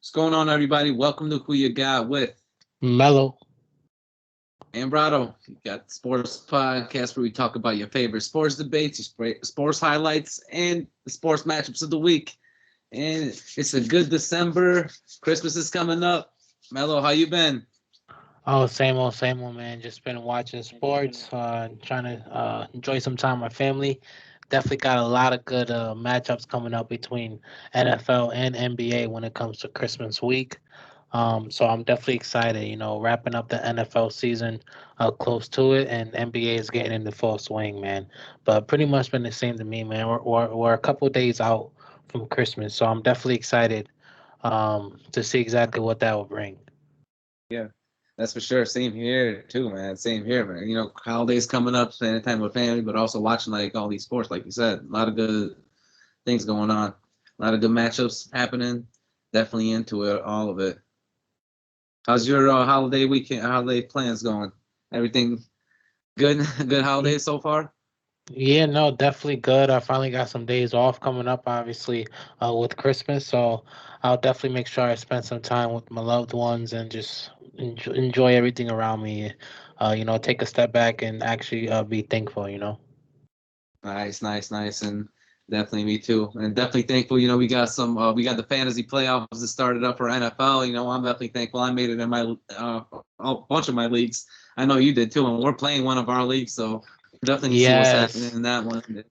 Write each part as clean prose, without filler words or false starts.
What's going on, everybody? Welcome to Who You Got with MELO. and RADO. You got the sports podcast where we talk about your favorite sports debates, your sports highlights, and the sports matchups of the week. And it's a good December. Christmas is coming up. Melo, how you been? Oh, same old, man. Just been watching sports, trying to enjoy some time with my family. Definitely got a lot of good matchups coming up between NFL and NBA when it comes to Christmas week. So I'm definitely excited. Wrapping up the NFL season close to it, and NBA is getting into full swing, man. But pretty much been the same to me, man. We're a couple days out from Christmas, so I'm definitely excited to see exactly what that will bring. Yeah, that's for sure. Same here too, man. Same here, man. Holidays coming up, spending time with family, but also watching like all these sports, like you said. A lot of good things going on. A lot of good matchups happening. Definitely into it, all of it. How's your holiday plans going? Everything good? Good holidays so far? Yeah, no, definitely good. I finally got some days off coming up, obviously, with Christmas. So I'll definitely make sure I spend some time with my loved ones and just enjoy everything around me. Take a step back and actually be thankful. Nice, nice, nice, and definitely me too. And definitely thankful. We got the fantasy playoffs that started up for NFL. I'm definitely thankful I made it in my a bunch of my leagues. I know you did too, and we're playing one of our leagues, so definitely see what's happening Yes. in that one. The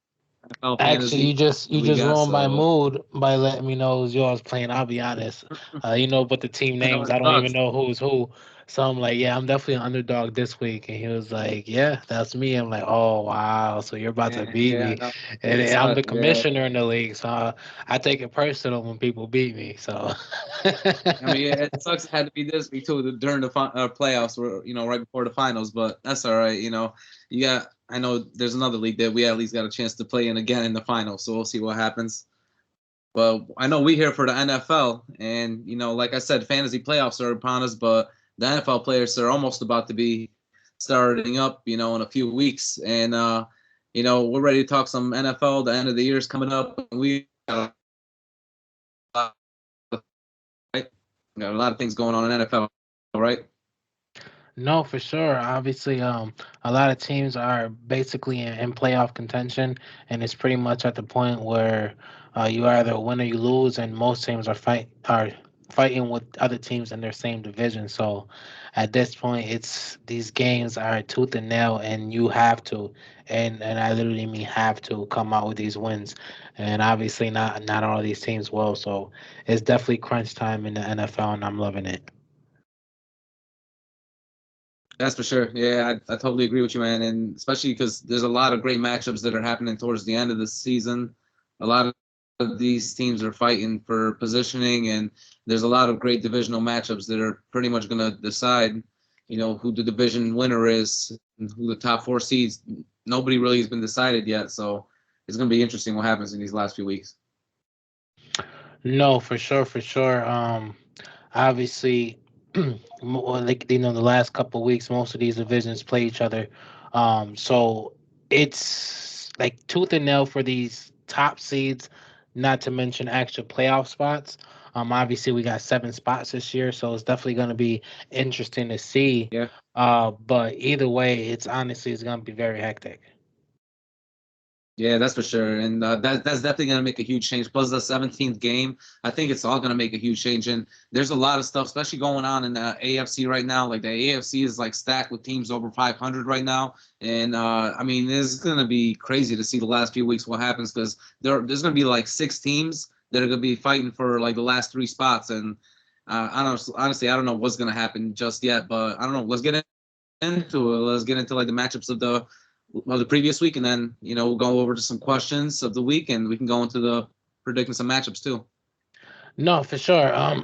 NFL Actually, you fantasy just that you we just got. ruined my So mood by letting me know it was yours playing. I'll be honest. But the team I know names, it I don't even sucks. know who's who. So I'm like, yeah, I'm definitely an underdog this week. And he was like, yeah, that's me. I'm like, oh wow, so you're about to Yeah, beat yeah, me, no, and it I'm the sucks. Yeah, commissioner in the league, so I take it personal when people beat me. So I mean, it sucks. It had to be this week too during the playoffs, or right before the finals. But that's all right. You got. I know there's another league that we at least got a chance to play in again in the finals. So we'll see what happens. But I know we here for the NFL, and like I said, fantasy playoffs are upon us. But the NFL players are almost about to be starting up. In a few weeks, and we're ready to talk some NFL. The end of the year is coming up, and we got right? Got a lot of things going on in NFL, right? no, for sure. Obviously, a lot of teams are basically in playoff contention, and it's pretty much at the point where you either win or you lose, and most teams are fighting with other teams in their same division. So, at this point, it's these games are tooth and nail, and you have to, and I literally mean have to come out with these wins, and obviously not all of these teams will. So, it's definitely crunch time in the NFL, and I'm loving it. That's for sure. Yeah, I totally agree with you, man. And especially because there's a lot of great matchups that are happening towards the end of the season. A lot of these teams are fighting for positioning, and there's a lot of great divisional matchups that are pretty much going to decide, who the division winner is, and who the top four seeds. Nobody really has been decided yet, so it's going to be interesting what happens in these last few weeks. No, for sure, for sure. Obviously, like the last couple of weeks, most of these divisions play each other. So it's like tooth and nail for these top seeds, not to mention extra playoff spots. Obviously we got 7 spots this year, so it's definitely going to be interesting to see. Yeah. But either way, it's going to be very hectic. Yeah, that's for sure, and that's definitely going to make a huge change. Plus the 17th game, I think it's all going to make a huge change. And there's a lot of stuff, especially going on in the AFC right now. Like the AFC is like stacked with teams over 500 right now, and I mean, it's going to be crazy to see the last few weeks what happens because there's going to be like 6 teams that are going to be fighting for like the last 3 spots. And I don't honestly, I don't know what's going to happen just yet, but I don't know. Let's get into it. Let's get into like the matchups of the previous week, and then we'll go over to some questions of the week, and we can go into the predicting some matchups too. No, for sure.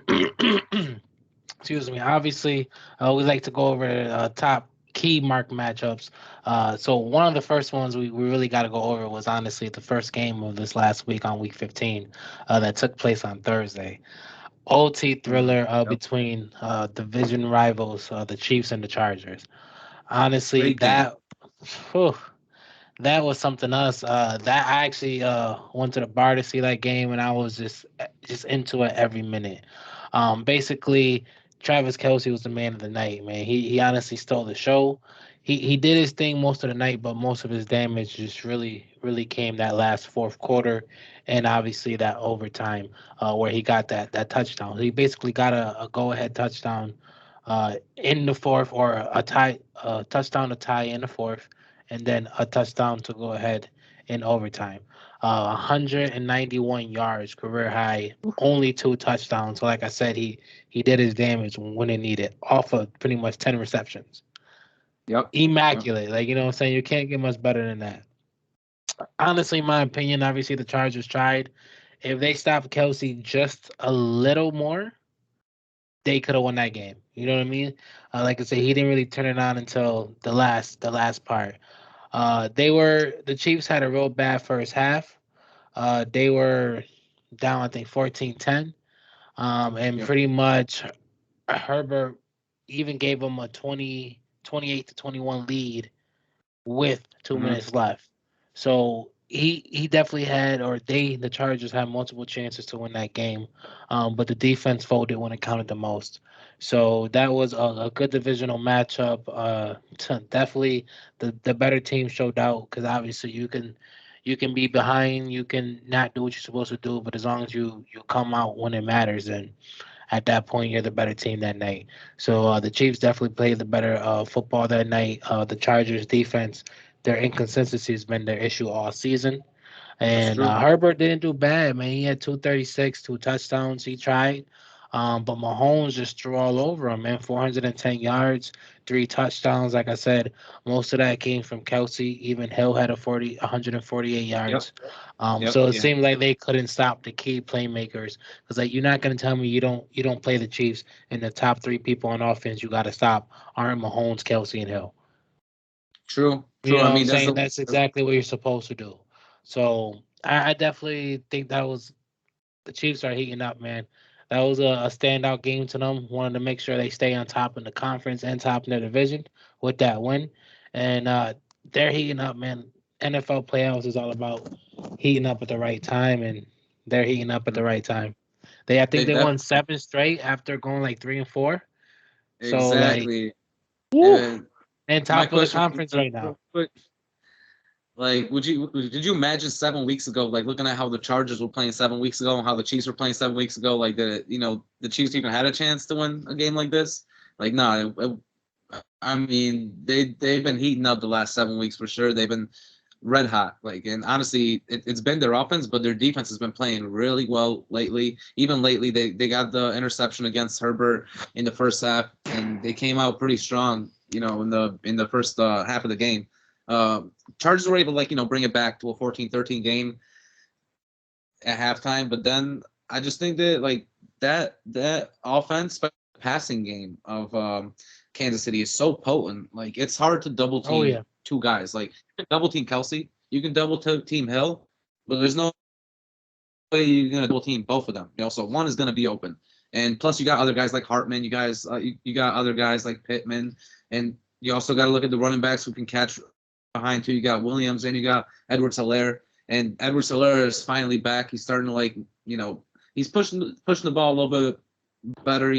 Excuse me. Obviously, we like to go over top key mark matchups. So one of the first ones we really got to go over was honestly the first game of this last week on week 15 that took place on Thursday. OT thriller Yep. between division rivals, the Chiefs and the Chargers. Honestly, Great game. whew, that was something else. That I actually went to the bar to see that game, and I was just into it every minute. Basically, Travis Kelsey was the man of the night, man. He honestly stole the show. He did his thing most of the night, but most of his damage just really came that last fourth quarter, and obviously that overtime where he got that touchdown. He basically got a go ahead touchdown in the fourth, or a touchdown to tie in the fourth, and then a touchdown to go ahead in overtime. 191 yards, career high, only two touchdowns. So, like I said, he did his damage when it needed, off of pretty much 10 receptions. Yep. Yep. Immaculate, like you know what I'm saying. You can't get much better than that. Honestly, in my opinion, obviously the Chargers tried. If they stopped Kelsey just a little more, they could have won that game. You know what I mean? Like I said, he didn't really turn it on until the last part. The Chiefs had a real bad first half. They were down, I think, 14-10. And Yep. pretty much Herbert even gave them a 28-21 lead with 2 minutes Hmm. left. So he definitely had, or the Chargers had multiple chances to win that game, but the defense folded when it counted the most. So that was a good divisional matchup. Definitely the better team showed out, because obviously you can be behind, you can not do what you're supposed to do, but as long as you come out when it matters, then at that point you're the better team that night. So the Chiefs definitely played the better football that night. The Chargers defense, their inconsistency has been their issue all season. That's And true. Herbert didn't do bad, man. He had 236, two touchdowns. He tried. But Mahomes just threw all over him, man. 410 yards, three touchdowns. Like I said, most of that came from Kelsey. Even Hill had 148 Yep. yards. Yep. So it Yeah. seemed like they couldn't stop the key playmakers. Because like you're not gonna tell me you don't play the Chiefs, and the top three people on offense you got to stop aren't Mahomes, Kelsey, and Hill. True. You True. know I what I'm mean, saying? That's exactly what you're supposed to do. So I definitely think that was the Chiefs are heating up, man. That was a standout game to them. Wanted to make sure they stay on top in the conference and top in the division with that win. And they're heating up, man. NFL playoffs is all about heating up at the right time, and they're heating up at the Mhm. right time. I think They they won def seven straight after going like 3-4. So like, exactly. woo, And and my top of the question for conference you, right now. real quick, like, did you imagine 7 weeks ago, like looking at how the Chargers were playing 7 weeks ago and how the Chiefs were playing 7 weeks ago, like that, the Chiefs even had a chance to win a game like this? Like, no, I mean, they've been heating up the last 7 weeks for sure. They've been red hot. Like, and honestly, it's been their offense, but their defense has been playing really well lately. Even lately, they got the interception against Herbert in the first half, and they came out pretty strong. In the first half of the game. Uh, Chargers were able to, like, bring it back to a 14-13 game at halftime, but then I just think that, like, that offense passing game of Kansas City is so potent. Like, it's hard to double Oh team yeah, two guys. Like, you can double team Kelsey, you can double team Hill, but there's no way you're gonna double team both of them. So one is gonna be open, and plus you got other guys like Hartman. You got other guys like Pittman, and you also got to look at the running backs who can catch behind too. You got Williams and you got Edwards-Helaire, and Edwards-Helaire is finally back. He's starting to, like, he's pushing the ball a little bit better.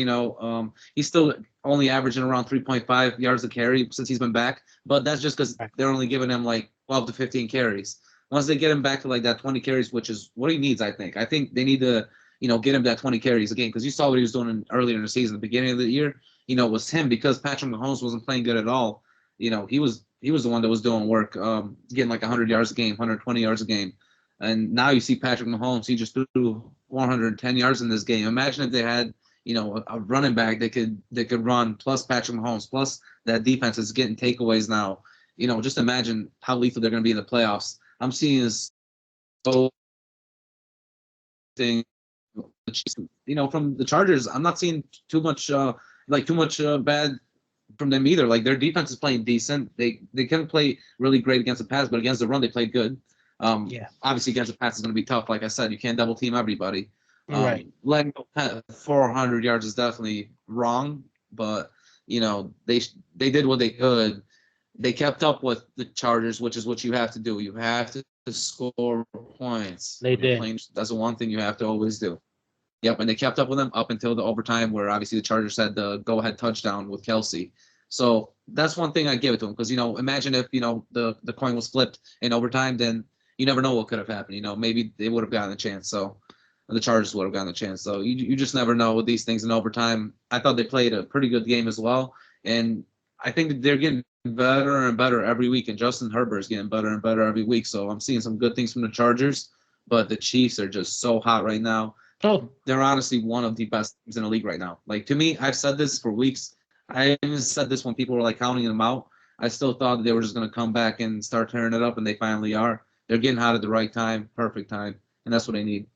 He's still only averaging around 3.5 yards a carry since he's been back, but that's just because they're only giving him like 12 to 15 carries. Once they get him back to like that 20 carries, which is what he needs, I think. I think they need to, get him that 20 carries again, because you saw what he was doing earlier in the season, the beginning of the year. It was him, because Patrick Mahomes wasn't playing good at all. He was the one that was doing work, getting like 100 yards a game, 120 yards a game. And now you see Patrick Mahomes, he just threw 410 yards in this game. Imagine if they had, a running back that could run, plus Patrick Mahomes, plus that defense is getting takeaways now. Just imagine how lethal they're going to be in the playoffs. I'm seeing this so thing, from the Chargers. I'm not seeing too much bad from them either. Like, their defense is playing decent. They can't play really great against the pass, but against the run they played good. yeah, Obviously against the pass is going to be tough. Like I said, you can't double team everybody. right. Letting go 400 yards is definitely wrong, but they did what they could. They kept up with the Chargers, which is what you have to do. You have to score points They when you're did. playing. That's the one thing you have to always do. Yep, and they kept up with them up until the overtime, where obviously the Chargers had the go-ahead touchdown with Kelsey. So that's one thing I give it to them, because imagine if the coin was flipped in overtime, then you never know what could have happened. Maybe they would have gotten a chance. So the Chargers would have gotten a chance. So you just never know with these things in overtime. I thought they played a pretty good game as well, and I think that they're getting better and better every week. And Justin Herbert is getting better and better every week. So I'm seeing some good things from the Chargers, but the Chiefs are just so hot right now. Oh, They're honestly one of the best teams in the league right now. Like, to me, I've said this for weeks. I even said this when people were like counting them out. I still thought that they were just going to come back and start tearing it up, and they finally are. They're getting hot at the right time, perfect time, and that's what they need.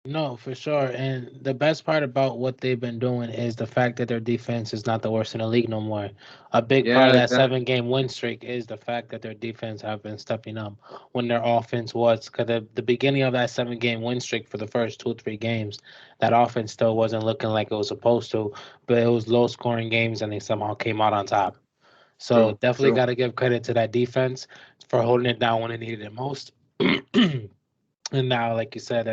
no, for sure. And the best part about what they've been doing is the fact that their defense is not the worst in the league no more. A big part Yeah, of that exactly. 7 game win streak is the fact that their defense have been stepping up when their offense was. Because the beginning of that 7 game win streak for the first 2 or 3 games, that offense still wasn't looking like it was supposed to, but it was low scoring games and they somehow came out on top. So True, definitely true. got to give credit to that defense for holding it down when it needed it most. And now, like you said,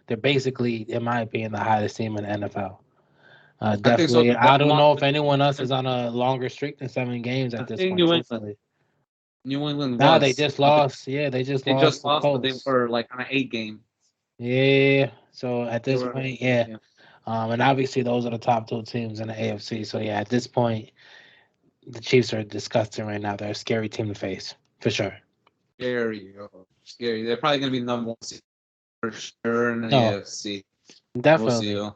they're basically, in my opinion, the hottest team in the NFL. I think so. Definitely. I don't know if anyone else is on a longer streak than 7 games I at this think point, New England. truthfully. New England Nah, they was. just lost. Yeah, they just They lost just the lost, but they Colts. were like on an 8 game. Yeah. So at They this were. point, yeah. Yeah. And obviously those are the top 2 teams in the AFC. So yeah, at this point, the Chiefs are disgusting right now. They're a scary team to face, for sure. Scary. Oh, scary. They're probably going to be the number one seed for sure in the No, AFC. We'll see. definitely.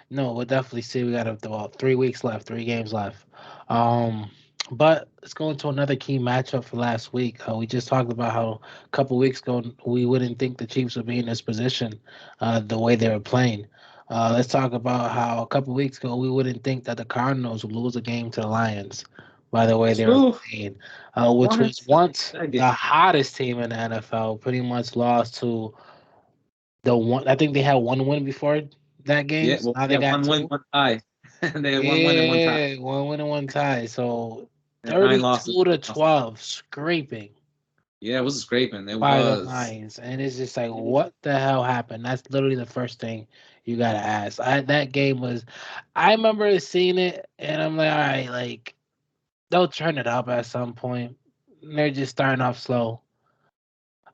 No, we'll definitely see. We got about 3 weeks left, 3 games left. Um, but let's go into another key matchup for last week. We just talked about how a couple weeks ago we wouldn't think the Chiefs would be in this position, the way they were playing. Let's talk about how a couple weeks ago we wouldn't think that the Cardinals would lose a game to the Lions, by the way they were Oof. playing, which What? was once That the game. hottest team in the NFL. Pretty much lost to the one. I think they had one win before that game. Yeah. So Well, now they yeah. got One win, two. one tie. They had one win and one tie. Yeah, one win and one tie. So They had 9 losses. 32 to 12, scraping Yeah, it was scraping. It by the was. Lions. And it's just like, what the hell happened? That's literally the first thing you gotta ask. That game was, I remember seeing it and I'm like, all right, like they'll turn it up at some point. They're just starting off slow,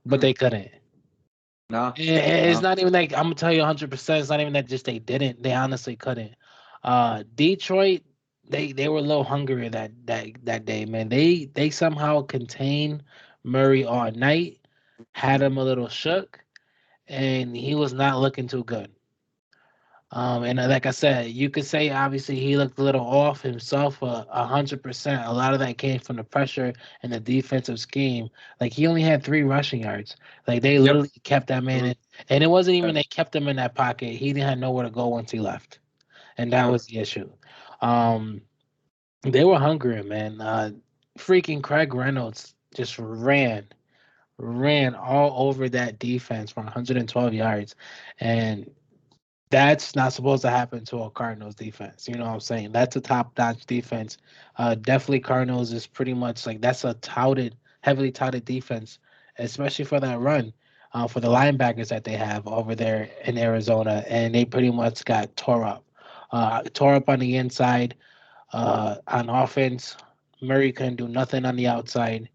but Mm, they couldn't. no, It's no. not even like I'm gonna tell you 100%. It's not even that just they didn't. They honestly couldn't. Detroit, they were a little hungrier that day, man. They somehow contained Murray all night, had him a little shook, and he was not looking too good. And like I said, you could say obviously he looked a little off himself, 100%. A lot of that came from the pressure and the defensive scheme. Like he only had 3 rushing yards. Like they Yep. literally kept that man in, and it wasn't even they kept him in that pocket. He didn't have nowhere to go once he left, and that Yeah. was the issue. Um, they were hungry, man. Freaking Craig Reynolds just ran all over that defense for 112 yards, and that's not supposed to happen to a Cardinals defense. You know what I'm saying? That's a top notch defense. Definitely Cardinals is pretty much like that's a heavily touted defense, especially for that run, for the linebackers that they have over there in Arizona, and they pretty much got tore up on the inside. On offense, Murray couldn't do nothing on the outside.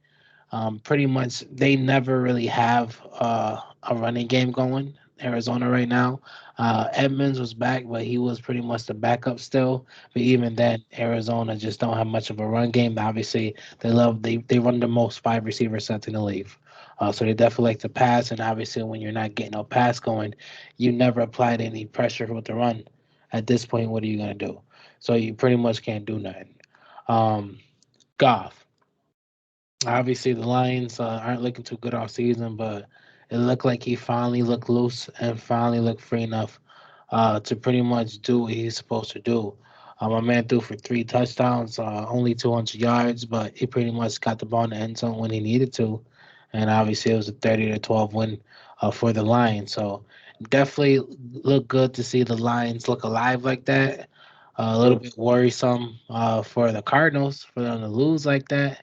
Pretty much, they never really have a running game going. Arizona right now. Edmonds was back, but he was pretty much the backup still. But even then, Arizona just don't have much of a run game. Obviously, they run the most 5 receiver sets in the league. So they definitely like to pass, and obviously, when you're not getting no pass going, you never applied any pressure with the run. At this point, what are you gonna do? So you pretty much can't do nothing. Um, Goff. Obviously, the Lions aren't looking too good all season, but it looked like he finally looked loose and finally looked free enough to pretty much do what he's supposed to do. My man threw for 3 touchdowns, only 200 yards, but he pretty much got the ball in the end zone when he needed to. And obviously, it was a 30-12 win for the Lions. So definitely look good to see the Lions look alive like that. A little True. bit worrisome for the Cardinals for them to lose like that.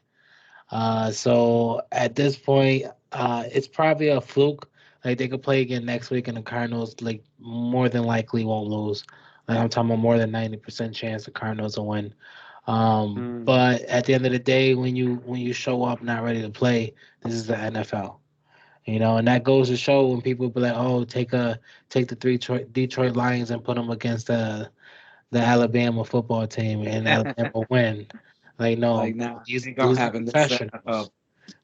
So at this point, it's probably a fluke. Like they could play again next week, and the Cardinals like more than likely won't lose. Like I'm talking about more than 90% chance the Cardinals will win. Mm. But at the end of the day, when you show up not ready to play, this is the NFL. And that goes to show when people be like, "Oh, take the three Detroit Lions and put them against the Alabama football team, and Alabama win." Like, no, Like, nah, ain't gonna these are happen. This is the professionals. NFL.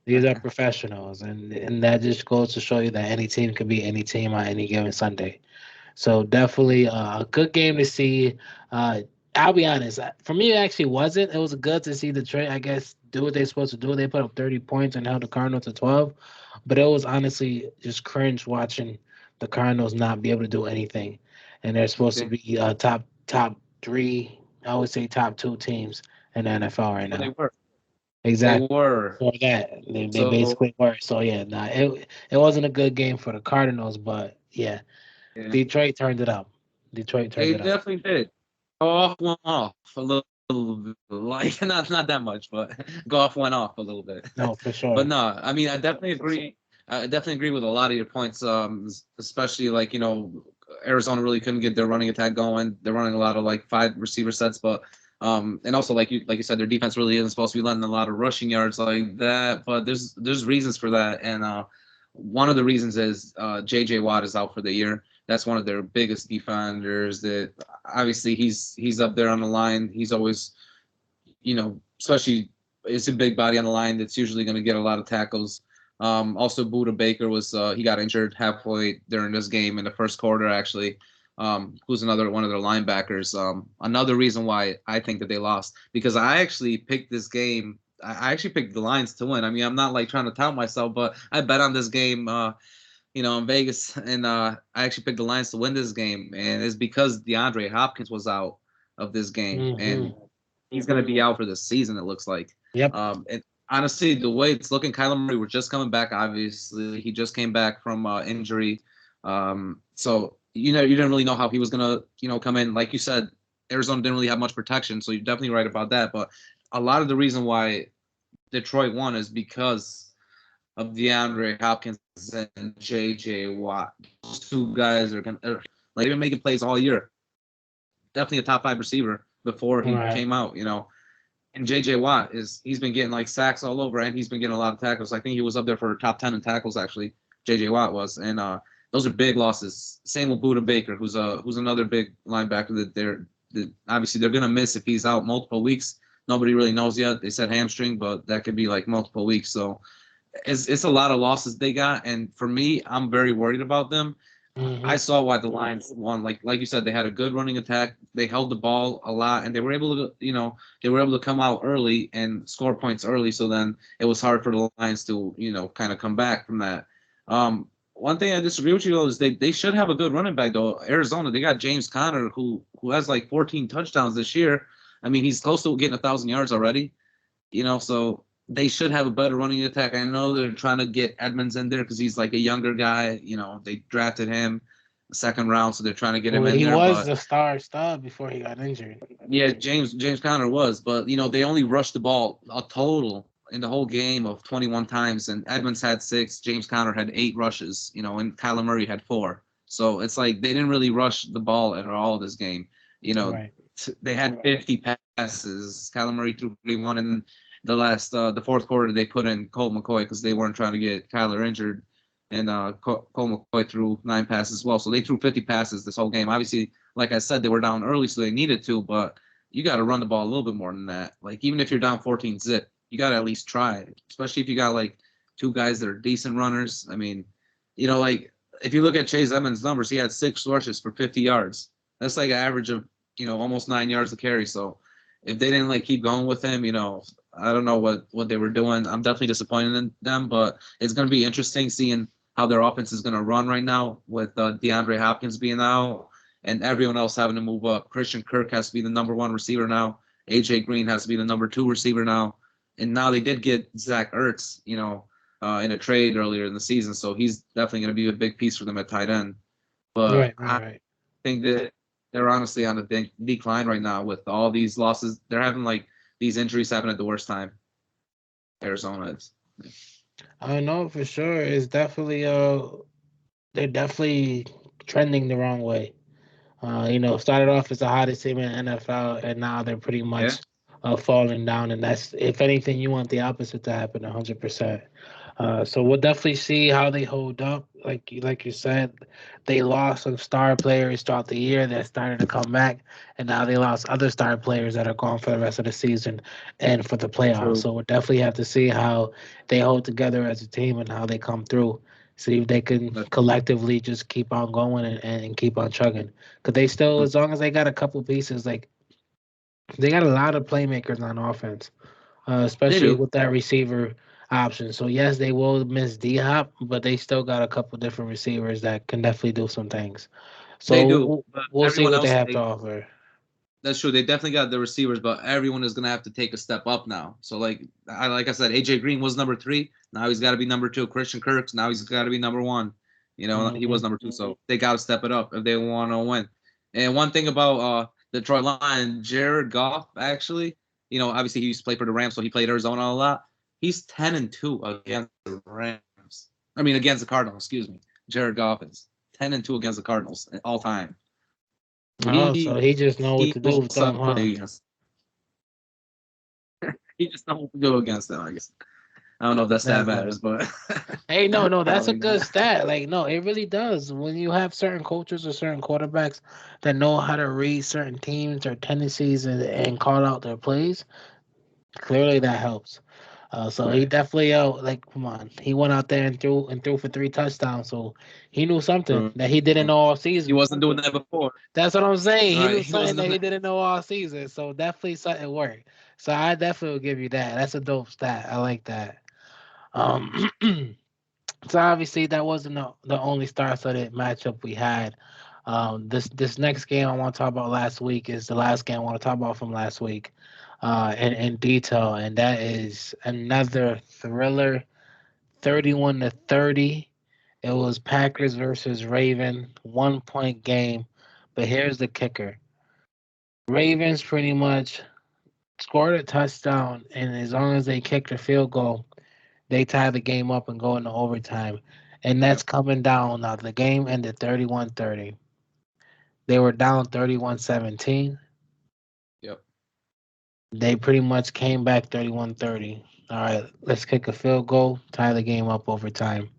These are professionals, and that just goes to show you that any team can be any team on any given Sunday. So definitely a good game to see. Uh, I'll be honest. For me, it actually wasn't. It was good to see Detroit, I guess, do what they're supposed to do. They put up 30 points and held the Cardinals to 12. But it was honestly just cringe watching the Cardinals not be able to do anything. And they're supposed to Okay. be top three, I would say top two teams in the NFL right Well, they now. were. They Exactly. were. For that, they So basically were. So yeah, nah, it wasn't a good game for the Cardinals, but yeah, yeah, Detroit turned it up. Detroit turned they it up. definitely did. Goff went off a little bit, like not that much, but Goff went off a little bit. No, for But sure. no, I mean, I definitely agree. I definitely agree with a lot of your points. Especially like Arizona really couldn't get their running attack going. They're running a lot of like five receiver sets, but and also like you said, their defense really isn't supposed to be letting a lot of rushing yards like that. But there's reasons for that, and one of the reasons is J.J. Watt is out for the year. That's one of their biggest defenders. That obviously he's up there on the line. He's always, especially it's a big body on the line that's usually going to get a lot of tackles. Also, Buda Baker he got injured halfway during this game in the first quarter actually. Who's another one of their linebackers. Another reason why I think that they lost because I actually picked this game. I actually picked the Lions to win. I mean, I'm not like trying to tout myself, but I bet on this game. In Vegas, and I actually picked the Lions to win this game, and it's because DeAndre Hopkins was out of this game, and Hmm. he's going to be out for the season. It looks like. Yep. And honestly, the way it's looking, Kyler Murray was just coming back. Obviously, he just came back from injury, so you didn't really know how he was going to come in. Like you said, Arizona didn't really have much protection, so you're definitely right about that. But a lot of the reason why Detroit won is because of DeAndre Hopkins and J.J. Watt. Those two guys are like they've been making plays all year. Definitely a top five receiver before All he right. came out. And J.J. Watt he's been getting like sacks all over, and he's been getting a lot of tackles. I think he was up there for top 10 in tackles actually. J.J. Watt was, and those are big losses. Same with Buda Baker, who's another big linebacker that obviously they're gonna miss if he's out multiple weeks. Nobody really knows yet. They said hamstring, but that could be like multiple weeks. So it's a lot of losses they got, and for me, I'm very worried about them. I Hmm. saw why the Lions won. Like you said, they had a good running attack. They held the ball a lot, and they were able to come out early and score points early. So then it was hard for the Lions to kind of come back from that. One thing I disagree with you though is they should have a good running back though. Arizona, they got James Conner who has like 14 touchdowns this year. I mean, he's close to getting 1,000 yards already. So they should have a better running attack. I know they're trying to get Edmonds in there because he's like a younger guy. They drafted him second round, so they're trying to get him Well, in he there. was But the star before he got injured. yeah, James Conner was, but they only rushed the ball a total in the whole game of 21 times, and Edmonds had six, James Conner had eight rushes, and Kyler Murray had four. So it's like they didn't really rush the ball at all this game. Right. They had 50 passes. Kyler Murray threw 31, and the fourth quarter they put in Colt McCoy because they weren't trying to get Kyler injured, and Colt McCoy threw 9 passes as well. So they threw 50 passes this whole game. Obviously, like I said, they were down early, so they needed to, but you got to run the ball a little bit more than that. Like even if you're down 14 zip, you got to at least try, especially if you got like two guys that are decent runners. I mean, like if you look at Chase Edmonds' numbers, he had 6 rushes for 50 yards. That's like an average of almost 9 yards to carry. So if they didn't like keep going with him, I don't know what they were doing. I'm definitely disappointed in them, but it's going to be interesting seeing how their offense is going to run right now with DeAndre Hopkins being out and everyone else having to move up. Christian Kirk has to be the number one receiver now. AJ Green has to be the number two receiver now. And now they did get Zach Ertz, in a trade earlier in the season, so he's definitely going to be a big piece for them at tight end. But Right. Right. I Right. think that they're honestly on a decline right now with all these losses. They're having like these injuries happen at the worst time. Arizona is. I know for sure. It's definitely they're definitely trending the wrong way. Started off as the hottest team in the NFL, and now they're pretty Yeah, much falling down. And that's, if anything, you want the opposite to happen 100%. So we'll definitely see how they hold up. Like you said, they lost some star players throughout the year that started to come back, and now they lost other star players that are gone for the rest of the season and for the playoffs. true. So we'll definitely have to see how they hold together as a team and how they come through. See if they can But collectively just keep on going and keep on chugging. Because they still, as long as they got a couple pieces, like they got a lot of playmakers on offense, they especially do. with that receiver option. So yes, they will miss D Hop, but they still got a couple different receivers that can definitely do some things. They So do. But we'll see everyone what they else, have to offer. that's true. They definitely got the receivers, but everyone is gonna have to take a step up now. So like I said, AJ Green was number 3. Now he's got to be number 2. Christian Kirk's now he's got to be number 1. He Hmm. was number 2, so they got to step it up if they want to win. And one thing about Detroit Lions, Jared Goff actually, obviously he used to play for the Rams, so he played Arizona a lot. He's 10-2 against the Rams. I mean against the Cardinals. Excuse me. Jared Goff is 10-2 against the Cardinals all time. Oh, so He he just know what he to do knows with how them, to huh? play against. He just knows what to do against them. I guess I don't know if that stat That's right. matters, but Hey, no, no, that's a probably good not. stat. Like, no, it really does. When you have certain coaches or certain quarterbacks that know how to read certain teams or tendencies and call out their plays, clearly that helps. So he Right. definitely like, come on, he went out there and threw for 3 touchdowns. So he knew something True. that he didn't know all He season. wasn't doing that before. That's what I'm saying. He Right. knew He something wasn't that doing he that. didn't know all season. So definitely something worked. So I definitely will give you that. That's a dope stat. I like that. Um, so obviously that wasn't the only star-studded matchup we had. This next game I want to talk about last week is the last game I want to talk about from last week, in detail, and that is another thriller, 31-30. It was Packers versus Raven, 1 point game, but here's the kicker: Ravens pretty much scored a touchdown, and as long as they kicked a field goal, they tie the game up and go into overtime. And that's Yep. coming down. Now, the game ended 31-30. They were down 31-17. Yep. They pretty much came back 31-30. All right, let's kick a field goal, tie the game up overtime.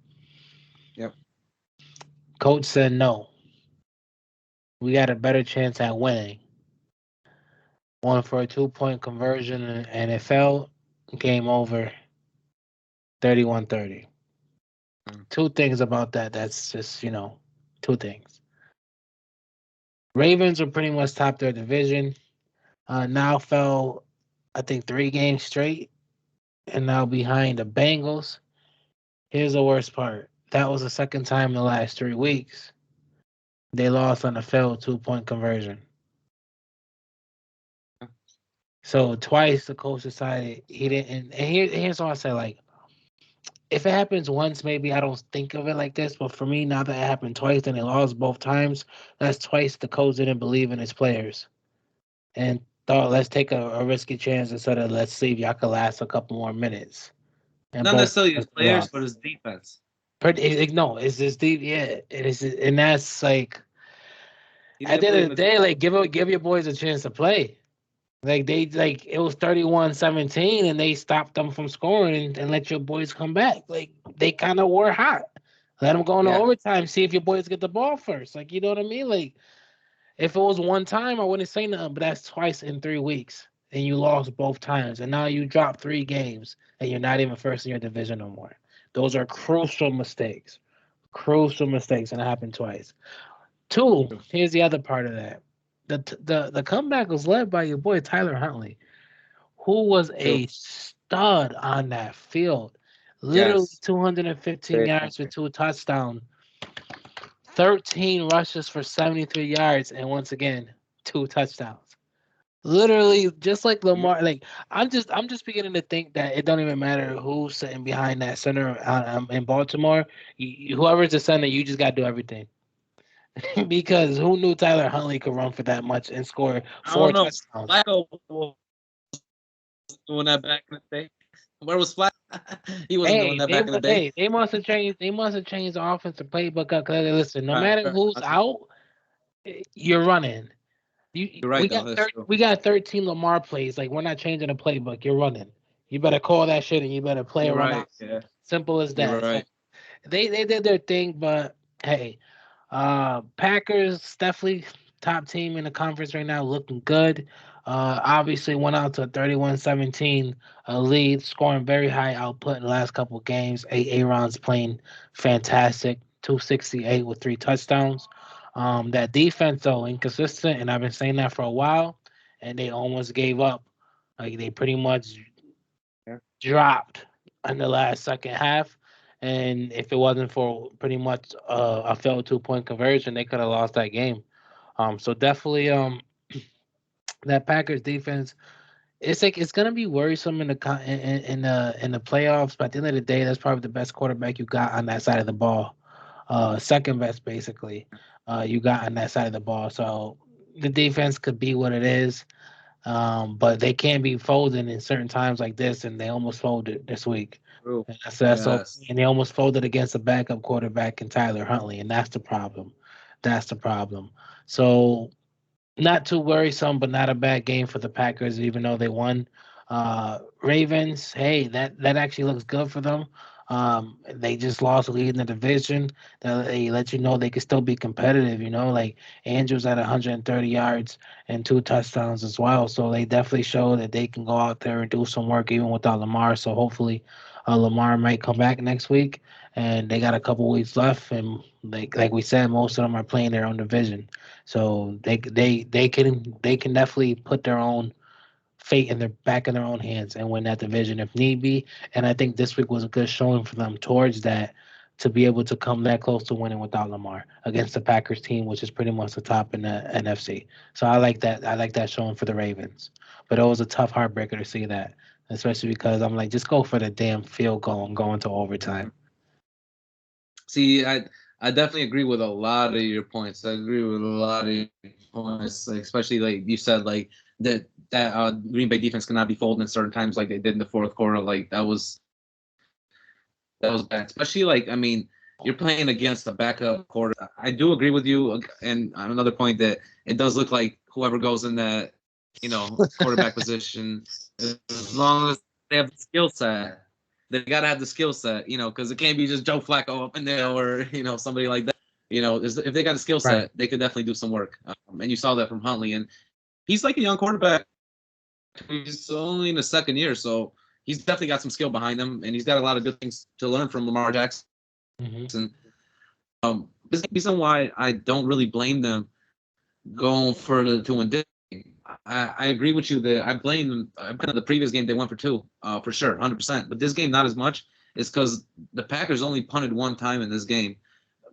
Yep. Coach said no. We got a better chance at winning. One for a 2 point conversion, and it fell. Game over 31-30. Mm. Two things about that. That's just, two things. Ravens are pretty much top their division. Now fell, I think, 3 games straight, and now behind the Bengals. Here's the worst part. That was the second time in the last 3 weeks they lost on a failed 2 point conversion. So twice the coach decided he didn't. And here's what I say: like, if it happens once, maybe I don't think of it like this. But for me, now that it happened twice and they lost both times, that's twice the coach didn't believe in his players and thought, let's take a risky chance instead of let's see if y'all can last a couple more minutes. And Not both necessarily his times they players, lost. but his defense. No, it's just deep. Yeah, it is, and that's like He at the didn't end believe of in the his day, players. like give your boys a chance to play. Like it was 31-17 and they stopped them from scoring and let your boys come back. Like they kind of were hot. Let them go into Yeah. overtime. See if your boys get the ball first. Like, you know what I mean? Like, if it was one time, I wouldn't say nothing. But that's twice in 3 weeks, and you lost both times, and now you dropped 3 games, and you're not even first in your division no more. Those are crucial mistakes. Crucial mistakes, and it happened twice. Two. True. Here's the other part of that. The comeback was led by your boy Tyler Huntley, who was True. a stud on that field. Literally Yes. 215 Very yards with accurate. 2 touchdowns, 13 rushes for 73 yards, and once again, 2 touchdowns. Literally, just like Mhm. Lamar. Like, I'm just beginning to think that it don't even matter who's sitting behind that center in Baltimore. Whoever's the center, you just got to do everything. Because who knew Tyler Huntley could run for that much and score I four don't know. touchdowns? Flacco was doing that back in the day. Where was Flat? He wasn't doing Hey, that back in the day. they must have changed. They must have changed the offensive playbook up. Cause listen, no Right, matter right. who's out, you're running. You're right, though. That's true. We got 13 Lamar plays. Like we're not changing the playbook. You're running. You better call that shit and you better play You're around. right. Yeah, Simple as you're that. right. So they did their thing, but hey, Packers definitely top team in the conference right now, looking good. Obviously went out to a 31-17 lead, scoring very high output in the last couple of games. Aaron's playing fantastic, 268 with 3 touchdowns. That defense though inconsistent, and I've been saying that for a while, and they almost gave up. Like they pretty much Yeah. dropped in the last second half. And if it wasn't for pretty much a failed 2 point conversion, they could have lost that game. So definitely, that Packers defense, it's like it's gonna be worrisome in the in the playoffs. But at the end of the day, that's probably the best quarterback you got on that side of the ball. Second best, basically, you got on that side of the ball. So the defense could be what it is. But they can be folding in certain times like this, and they almost folded this week. True. And that's so, Yes. and they almost folded against a backup quarterback in Tyler Huntley, and that's the problem. That's the problem. So not too worrisome, but not a bad game for the Packers, even though they won. Ravens, hey, that actually looks good for them. They just lost lead in the division. They let you know they can still be competitive. You know, like Andrews at 130 yards and 2 touchdowns as well. So they definitely show that they can go out there and do some work even without Lamar. So hopefully, Lamar might come back next week. And they got a couple weeks left, and like we said, most of them are playing their own division. So they can definitely put their own fate in their back in their own hands and win that division if need be. And I think this week was a good showing for them towards that to be able to come that close to winning without Lamar against the Packers team, which is pretty much the top in the NFC. So I like that. I like that showing for the Ravens. But it was a tough heartbreaker to see that, especially because I'm like, just go for the damn field goal and go into overtime. See, I definitely agree with a lot of your points. I agree with a lot of your points, like, especially like you said, like that Green Bay defense cannot be folding in certain times, like they did in the fourth quarter. Like that was bad. Especially like I mean, you're playing against a backup quarter. I do agree with you, and on another point that it does look like whoever goes in that quarterback position, as long as they have the skill set, they gotta have the skill set, because it can't be just Joe Flacco up in there or somebody like that. If they got a skill Right. set, they could definitely do some work. And you saw that from Huntley, and he's like a young quarterback. He's only in the second year, so he's definitely got some skill behind him, and he's got a lot of good things to learn from Lamar Jackson. Hmm. This is the reason why I don't really blame them going further to win this game. I agree with you that I blame them. I blame the previous game they went for two, for sure, 100%. But this game not as much. Is because the Packers only punted one time in this game.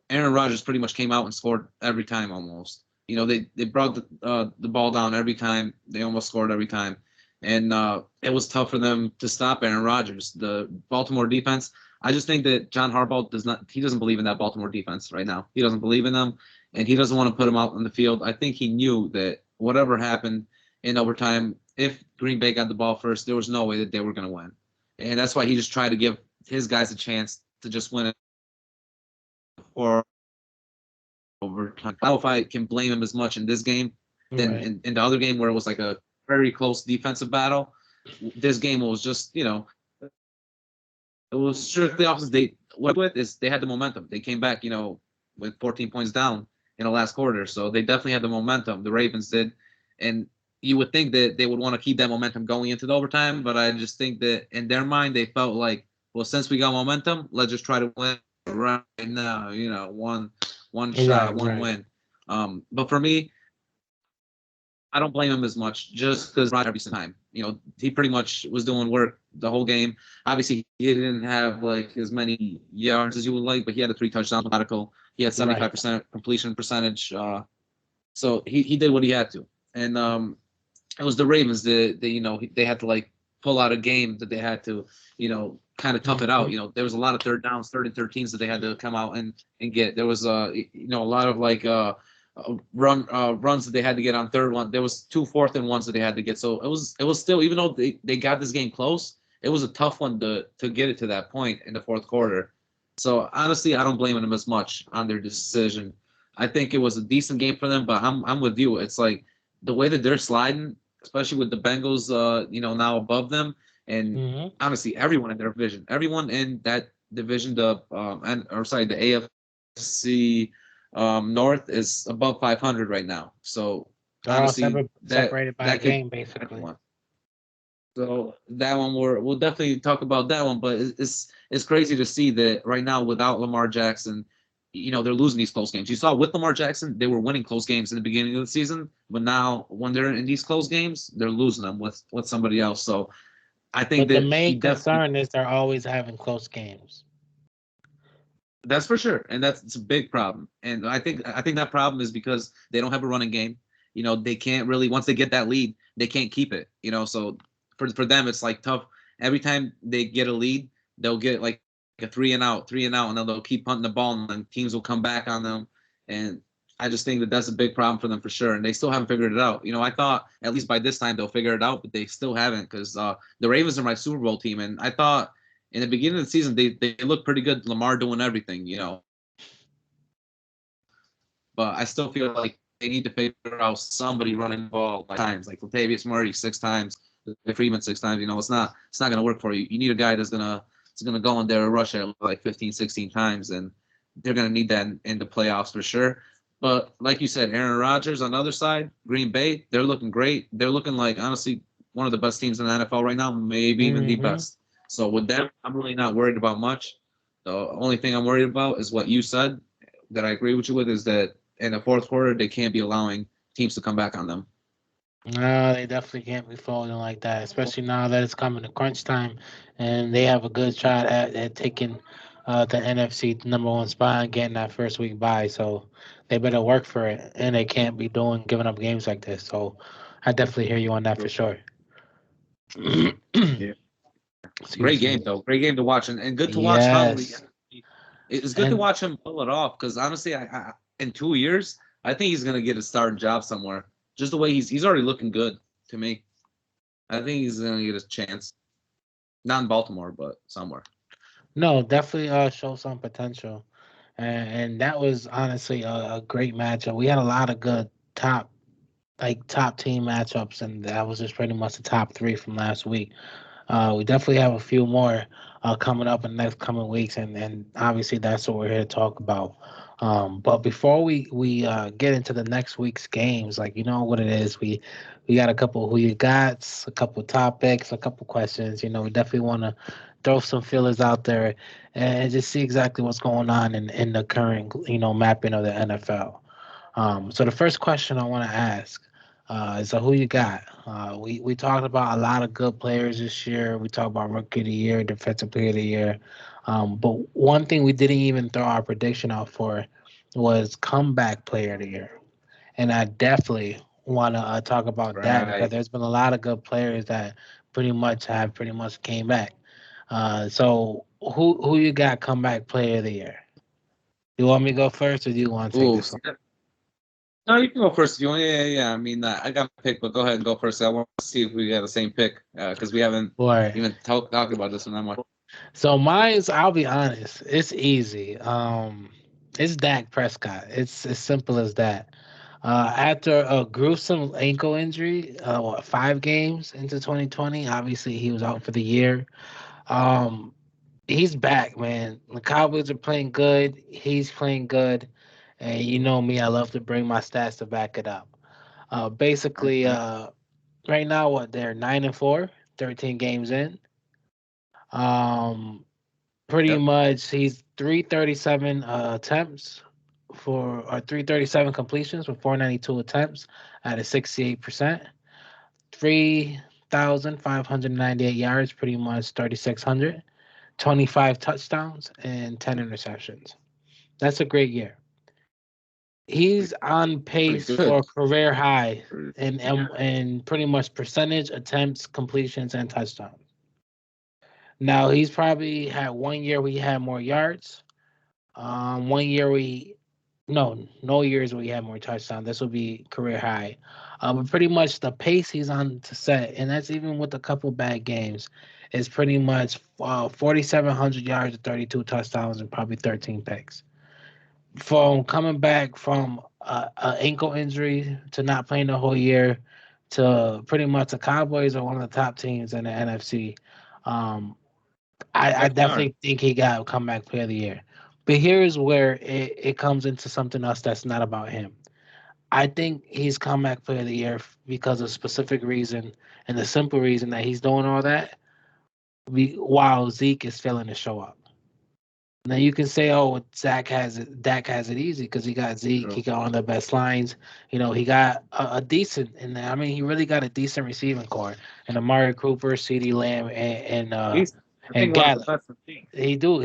Aaron Rodgers pretty much came out and scored every time almost. They brought the ball down every time. They almost scored every time, and it was tough for them to stop Aaron Rodgers. The Baltimore defense. I just think that John Harbaugh does not. He doesn't believe in that Baltimore defense right now. He doesn't believe in them, and he doesn't want to put them out on the field. I think he knew that whatever happened in overtime, if Green Bay got the ball first, there was no way that they were going to win, and that's why he just tried to give his guys a chance to just win it or overtime. I don't know if I can blame him as much in this game than Right. in the other game where it was like a very close defensive battle. This game was just, it was strictly opposite. What with is they had the momentum. They came back, with 14 points down in the last quarter. So they definitely had the momentum. The Ravens did. And you would think that they would want to keep that momentum going into the overtime, but I just think that in their mind they felt like, well, since we got momentum, let's just try to win right now. One Right. shot, one Right. win. But for me, I don't blame him as much just because every time. He pretty much was doing work the whole game. Obviously, he didn't have like as many yards as you would like, but he had a 3 touchdown medical. He had Right. 75% completion percentage. So he did what he had to. And it was the Ravens that they had to like pull out a game that they had to, kind of tough it out. Mhm. There was a lot of third downs, third and 13s that they had to come out and get. There was a lot of like runs that they had to get on third one. There was 2 4th and 1s that they had to get. So it was still, even though they got this game close, it was a tough one to get it to that point in the fourth quarter. So honestly, I don't blame them as much on their decision. I think it was a decent game for them, but I'm with you. It's like the way that they're sliding, especially with the Bengals, now above them, and Hmm. honestly, everyone in their division, everyone in that division, the AFC North is above 500 right now. So They're all honestly, separated by a that could game, basically. anyone. So that one we'll definitely talk about that one, but it's crazy to see that right now without Lamar Jackson, they're losing these close games. You saw with Lamar Jackson, they were winning close games in the beginning of the season, but now when they're in these close games, they're losing them with somebody else. So I think But the that he main definitely concern is they're always having close games. that's for sure, and it's a big problem. And I think that problem is because they don't have a running game. They can't really once they get that lead, they can't keep it. So for them, it's like tough. Every time they get a lead, they'll get like a three and out, and then they'll keep punting the ball, and then teams will come back on them. And I just think that that's a big problem for them for sure. And they still haven't figured it out. I thought at least by this time they'll figure it out, but they still haven't because the Ravens are my Super Bowl team, and I thought in the beginning of the season they looked pretty good. Lamar doing everything. But I still feel like they need to figure out somebody running the ball like Latavius Murray 6 times, Freeman 6 times. It's not gonna work for you. You need a guy that's gonna go in there and rush it like 15, 16 times, and they're gonna need that in the playoffs for sure. But like you said, Aaron Rodgers on the other side, Green Bay, they're looking great. They're looking like honestly one of the best teams in the NFL right now, maybe even the Hmm. best. So with them, I'm really not worried about much. The only thing I'm worried about is what you said that I agree with you with is that in the fourth quarter they can't be allowing teams to come back on them. No, they definitely can't be folding like that, especially now that it's coming to crunch time, and they have a good shot at taking the NFC #1 spot and getting that first week bye. So they better work for it, and they can't be giving up games like this. So I definitely hear you on that for sure. Yeah. Great Excuse game me. though. Great game to watch and good to watch how Yes, it's good to and watch him pull it off because honestly, in 2 years, I think he's gonna get a starting job somewhere. Just the way he's already looking good to me. I think he's gonna get a chance. Not in Baltimore, but somewhere. no, definitely show some potential, and that was honestly a great matchup. We had a lot of good top team matchups, and that was just pretty much the top three from last week. We definitely have a few more coming up in the next coming weeks, and obviously that's what we're here to talk about. But before we get into the next week's games, like you know what it is, we got a couple who you got, a couple topics, a couple questions. We definitely want to throw some feelers out there and just see exactly what's going on in the current mapping of the NFL. So the first question I want to ask is who you got? We talked about a lot of good players this year. We talked about rookie of the year, defensive player of the year. But one thing we didn't even throw our prediction out for was comeback player of the year. And I definitely want to talk about that because Right. there's been a lot of good players that pretty much came back. So who you got comeback player of the year? You want me to go first, or do you want to take Ooh, this one? no, you can go first if you want. Yeah, yeah, yeah. I mean, I got a pick, but go ahead and go first. I want to see if we have the same pick because we haven't Or even talked about this one that much. So mine's, I'll be honest, it's easy. It's Dak Prescott. It's as simple as that. After a gruesome ankle injury, 5 games into 2020, obviously he was out for the year. Um, he's back, man. The Cowboys are playing good. He's playing good, and you know me, I love to bring my stats to back it up. Basically, right now, what they're 9-4, 13 games in. Um, Pretty Yep. much, he's 337 attempts for or 337 completions for 492 attempts at a 68%. 3,598 yards, pretty much 3,600. 25 touchdowns and 10 interceptions. That's a great year. He's on Pretty pace for good. a career high in pretty much percentage, attempts, completions, and touchdowns. Now he's probably had one year where he had more yards. One year no years where he had more touchdowns. This will be career high. But pretty much the pace he's on to set, and that's even with a couple bad games, is pretty much 4,700 yards, 32 touchdowns, and probably 13 picks. From coming back from a ankle injury to not playing the whole year, to pretty much the Cowboys are one of the top teams in the NFC. Um, I Definitely are. definitely think he got comeback player of the year. But here's where it comes into something else that's not about him. I think he's comeback player of the year because of a specific reason, and the simple reason that he's doing all that while Zeke is failing to show up. Now you can say, "Oh, Dak has it easy because he got Zeke. He True. got one of the best lines. He got a decent, and I mean, he really got a decent receiving core. And Amari Cooper, C.D. Lamb, He's, I and think, one of the Gallup. best in the league.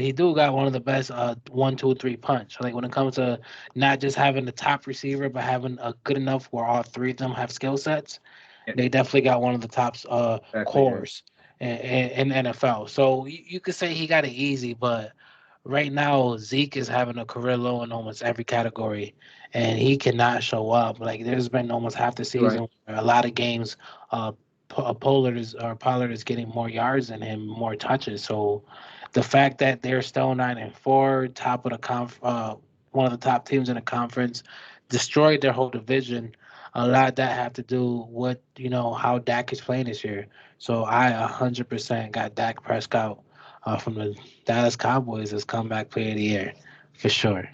He do got one of the best 1, 2, 3 punch. Like when it comes to not just having the top receiver, but having a good enough where all three of them have skill sets. Yeah, They definitely got one of the top exactly. Yeah. cores in the NFL. So you could say he got it easy, but right now Zeke is having a career low in almost every category, and he cannot show up. Like there's been almost half the You're right. season where a lot of games, Pollard is getting more yards than him, more touches. So the fact that they're still 9-4, top of the one of the top teams in the conference, destroyed their whole division. A lot of that have to do with how Dak is playing this year. So I 100% got Dak Prescott from the Dallas Cowboys as comeback player of the year for sure.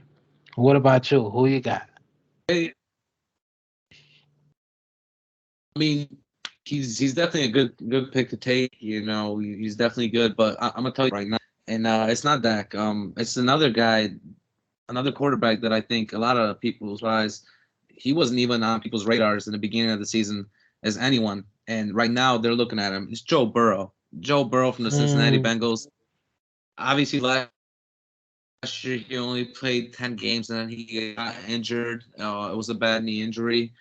What about you? Who you got? Hey, I mean, he's definitely a good pick to take. He's definitely good. But I'm gonna tell you right now, and it's not Dak. It's another guy, another quarterback that I think a lot of people's eyes, he wasn't even on people's radars in the beginning of the season as anyone. And right now they're looking at him. It's Joe Burrow. Joe Burrow from the Cincinnati Mm, Bengals. Obviously, last year he only played 10 games and then he got injured. It was a bad knee injury.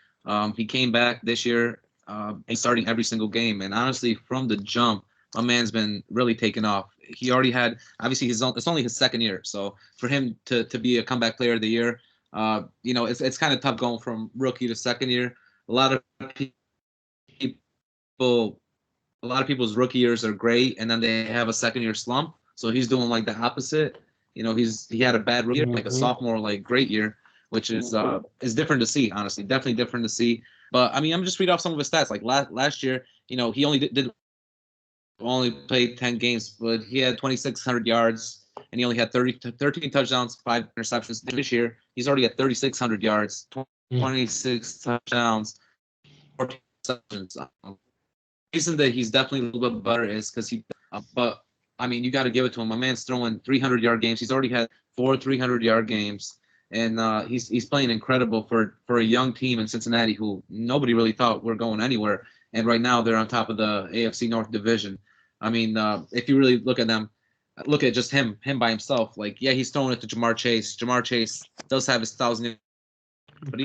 He came back this year, and starting every single game. And honestly, from the jump, my man's been really taking off. He already had, obviously, it's only his second year. So for him to be a comeback player of the year, it's kind of tough going from rookie to second year. A lot of people, a lot of people's rookie years are great, and then they have a second year slump. So he's doing like the opposite. He had a bad rookie year, like a hmm sophomore, like great year, which is different to see. Honestly, definitely different to see. But I mean, I'm just read off some of his stats. Like last year, he only did only played 10 games, but he had 2,600 yards and he only had 13 touchdowns, 5 interceptions. This year, he's already at 3,600 yards, 26 touchdowns, 14 interceptions. Reason that he's definitely a little bit better is because but I mean, you got to give it to him. My man's throwing 300-yard games. He's already had 4 300-yard games, and he's playing incredible for a young team in Cincinnati who nobody really thought were going anywhere. And right now they're on top of the AFC North division. I mean, if you really look at them, look at just him by himself. Like, yeah, he's throwing it to Jamar Chase. Jamar Chase does have his 1,000, but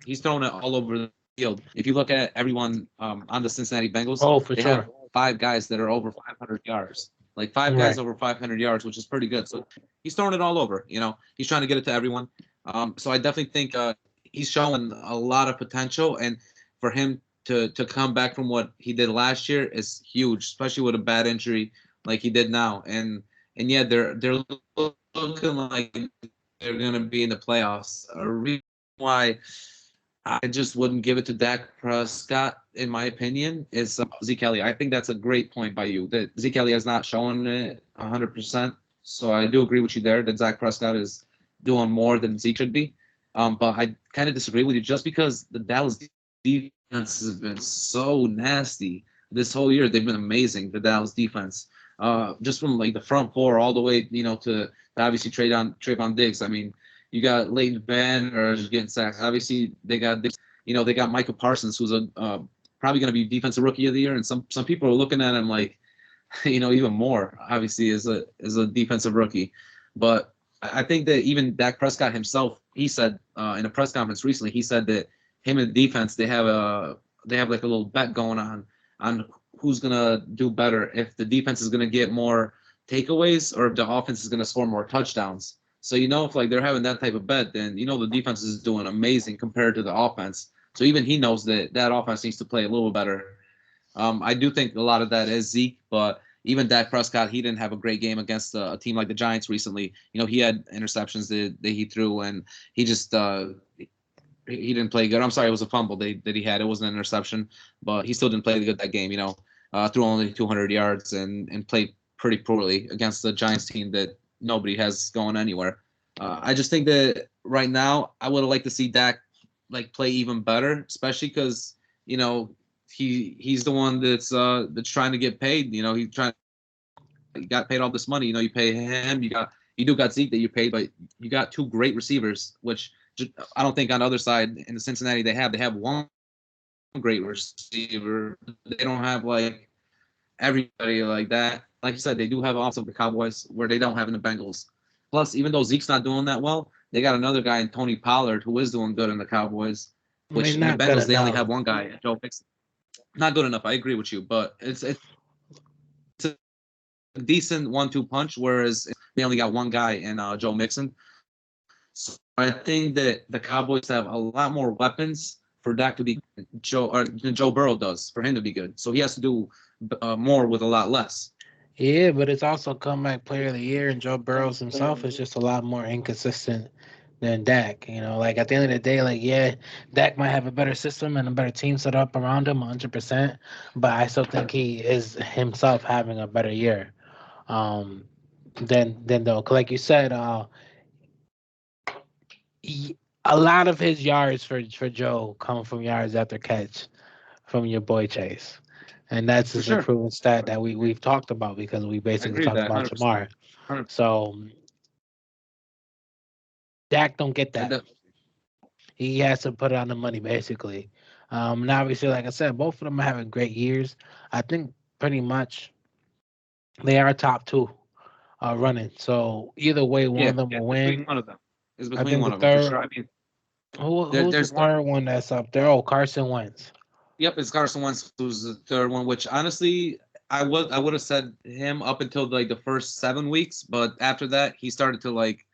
he's throwing it all over the field. If you look at everyone on the Cincinnati Bengals, Oh, for they have sure. 5 guys that are over 500 yards. Like 5 guys Right. over 500 yards, which is pretty good. So he's throwing it all over. He's trying to get it to everyone. So I definitely think he's showing a lot of potential, and for him to come back from what he did last year is huge, especially with a bad injury like he did now. And yeah, they're looking like they're gonna be in the playoffs. A reason why I just wouldn't give it to Dak Prescott, in my opinion, is Zeke Elliott. I think that's a great point by you that Zeke Elliott has not shown it 100%. So I do agree with you there that Dak Prescott is doing more than Zeke should be. But I kind of disagree with you just because the Dallas defense has been so nasty this whole year. They've been amazing, the Dallas defense. Just from like the front four all the way, to obviously Trayvon Diggs. I mean, you got Leighton Van or getting sacked. Obviously, they got Michael Parsons, who's a probably going to be defensive rookie of the year, and some people are looking at him like, even more. Obviously, as a defensive rookie, but I think that even Dak Prescott himself, he said in a press conference recently, he said that him and the defense they have like a little bet going on who's gonna do better if the defense is gonna get more takeaways or if the offense is gonna score more touchdowns. So if like they're having that type of bet, then the defense is doing amazing compared to the offense. So even he knows that offense needs to play a little better. I do think a lot of that is Zeke, but even Dak Prescott, he didn't have a great game against a team like the Giants recently. He had interceptions that he threw, and he just he didn't play good. I'm sorry, it was a fumble that he had. It wasn't an interception, but he still didn't play good that game. Threw only 200 yards and played pretty poorly against the Giants team that nobody has going anywhere. I just think that right now I would have liked to see Dak like play even better, especially because he's the one that's trying to get paid. He got paid all this money. You pay him. You do got Zeke that you paid, but you got two great receivers, which I don't think on the other side in the Cincinnati they have one great receiver. They don't have like everybody like that. Like you said, they do have also the Cowboys where they don't have in the Bengals. Plus, even though Zeke's not doing that well, they got another guy in Tony Pollard who is doing good in the Cowboys. I Which mean, in the not good Bengals they only enough. have one guy, Joe Mixon. Not good enough. I agree with you, but it's a decent 1-2 punch. Whereas they only got one guy in Joe Mixon. So I think that the Cowboys have a lot more weapons for Dak to be Joe Burrow does for him to be good. So he has to do more with a lot less. Yeah, but it's also comeback player of the year, and Joe Burrows himself is just a lot more inconsistent than Dak. Like at the end of the day, like yeah, Dak might have a better system and a better team set up around him, 100%. But I still think he is himself having a better year. Than though, 'cause like you said, a lot of his yards for Joe come from yards after catch from your boy Chase. And that's For just a sure. proven stat that we've talked about because we I basically agree with talked that about 100%. Jamar. So Dak don't get that. He has to put it on the money basically. And obviously, like I said, both of them are having great years. I think pretty much they are top two running. So either way, one Yeah, of them yeah, will between win. one of them. It's I between think one the of them for third sure. I mean, who's the there's third one that's up there? Oh, Carson Wentz. yep, it's Carson Wentz who's the third one. Which honestly, I would have said him up until like the first 7 weeks, but after that he started to like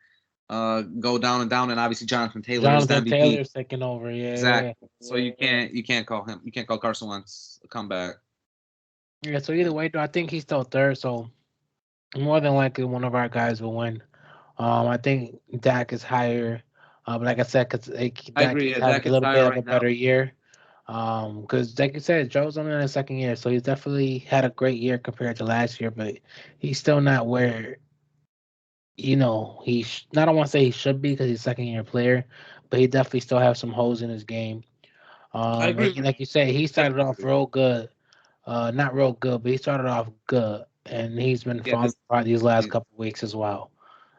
go down and down, and obviously Jonathan Taylor is the Jonathan MVP. Taylor's taking over. Yeah. Exactly. So you can't call him. You can't call Carson Wentz a comeback. Yeah. So either way, though, I think he's still third. So more than likely, one of our guys will win. I think Dak is higher. But like I said, because I Dak agree. is Yeah, having Dak a is little bit higher of a right now. better year. Because like you said, Joe's only in his second year, so he's definitely had a great year compared to last year. But he's still not where I don't want to say he should be because he's a second year player, but he definitely still has some holes in his game. I agree. Like you said, he started Definitely off agree. real good. Not real good, but he started off good, and he's been Yeah, falling apart these last couple of weeks as well.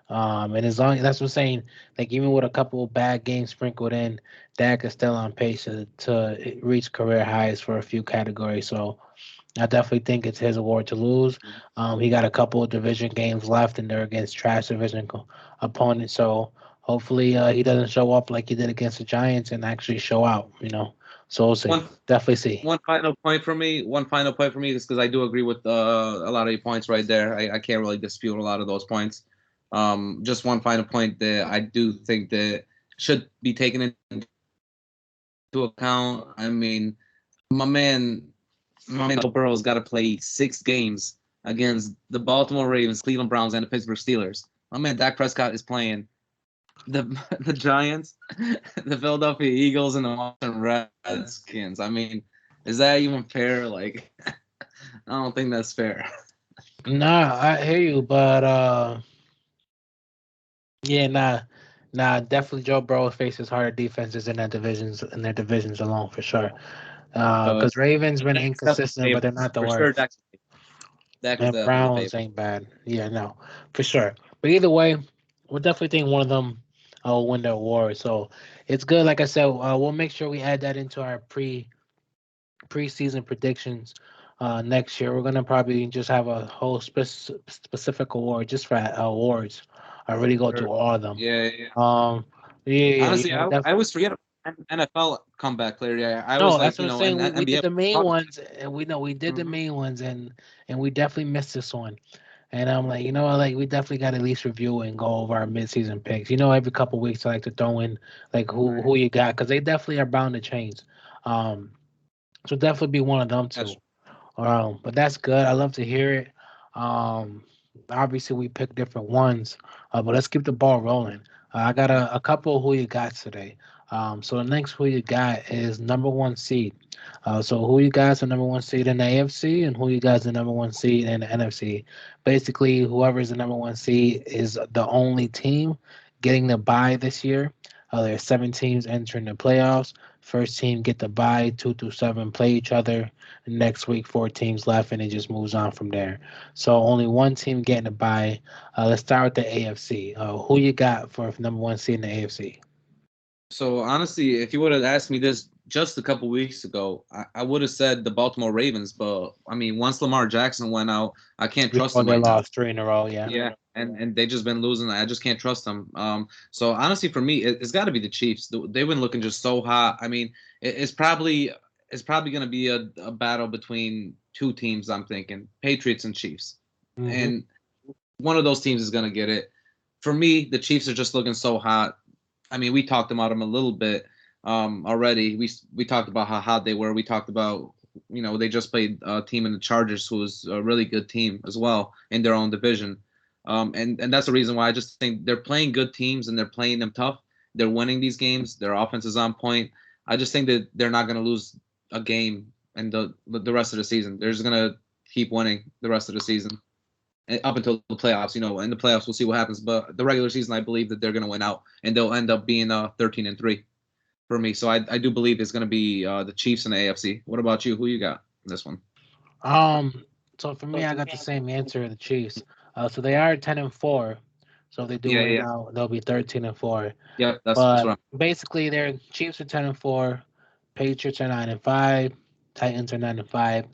And as long that's what I'm saying, like even with a couple of bad games sprinkled in, Dak is still on pace to reach career highs for a few categories. So I definitely think it's his award to lose. He got a couple of division games left, and they're against trash division opponents. So hopefully he doesn't show up like he did against the Giants and actually show out. So we'll see. one Definitely see. one final point for me. One final point for me is because I do agree with a lot of your points right there. I can't really dispute a lot of those points. Just one final point that I do think that should be taken into account. I mean, my man, Joe Burrow's got to play 6 games against the Baltimore Ravens, Cleveland Browns, and the Pittsburgh Steelers. My man Dak Prescott is playing the the Giants, the Philadelphia Eagles, and the Washington Redskins. I mean, is that even fair? Like, I don't think that's fair. Nah, I hear you, but yeah, nah, definitely Joe Burrow faces harder defenses in their divisions alone for sure. So Because Ravens been Dak's definitely inconsistent, but they're favorites not the for sure. worst. Dak is And definitely the Browns favorite. ain't bad. Yeah, no, for sure. But either way, we'll definitely think one of them will win the award. So it's good. Like I said, we'll make sure we add that into our preseason predictions. Next year, we're gonna probably just have a whole specific award just for awards. I really go Sure. through all of them. Yeah, yeah. Um, yeah, Honestly, I definitely. always forget NFL comeback player. Yeah, I No, always that's like what I'm and saying. We did NBA. the main ones, and we know we did the Mhm. main ones, and we definitely missed this one. And I'm like, you know what, like we definitely got to at least review and go over our midseason picks. You know, every couple weeks I like to throw in like who you got because they definitely are bound to change. Um, so definitely be one of them That's two. But that's good. I love to hear it. Um, Obviously we pick different ones, but let's keep the ball rolling. I got a couple who you got today. So the next who you got is number one seed. So who you guys are number one seed in the AFC and who you guys are number one seed in the NFC. Basically, whoever is the number one seed is the only team getting the bye this year. There are 7 teams entering the playoffs. First team get the bye, 2 through 7 play each other. Next week, 4 teams left, and it just moves on from there. So only one team getting a bye. Let's start with the AFC. Who you got for number one seed in the AFC? So honestly, if you would have asked me this just a couple weeks ago, I would have said the Baltimore Ravens. But I mean, once Lamar Jackson went out, I can't trust Before him they right now. lost 3 in a row, yeah. Yeah, and they just been losing. I just can't trust them. So honestly, for me, it's got to be the Chiefs. They've been looking just so hot. I mean, it's probably going to be a battle between two teams. I'm thinking Patriots and Chiefs, Hmm. and one of those teams is going to get it. For me, the Chiefs are just looking so hot. I mean, we talked about them a little bit already. We talked about how hot they were. We talked about they just played a team in the Chargers, who was a really good team as well in their own division. And that's the reason why I just think they're playing good teams and they're playing them tough. They're winning these games. Their offense is on point. I just think that they're not going to lose a game and the rest of the season. They're just going to keep winning the rest of the season up until the playoffs. In the playoffs, we'll see what happens. But the regular season, I believe that they're going to win out and they'll end up being 13-3 for me. So I do believe it's going to be the Chiefs and the AFC. What about you? Who you got in this one? Um, so for me, I got the same answer, the Chiefs. So they are 10-4. So if they do Yeah, win yeah, out, they'll be 13-4. yeah. That's But what basically, their Chiefs are 10-4, Patriots are 9-5, Titans are 9-5,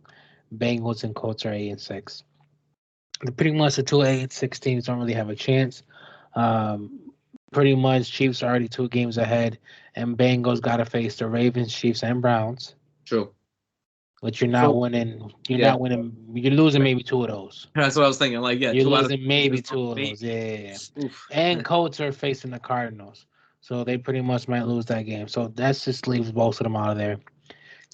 Bengals and Colts are 8-6. Pretty much the two 8-6 teams don't really have a chance. Pretty much Chiefs are already 2 games ahead, and Bengals got to face the Ravens, Chiefs, and Browns. true. But you're not So winning. You're yeah, not winning. You're losing maybe 2 of those. that's what I was thinking. Like yeah, You're 2 out of losing 3 maybe is two of those. Yeah, maybe. yeah, yeah. Oof. And Colts are facing the Cardinals, so they pretty much might lose that game. So that just leaves both of them out of there.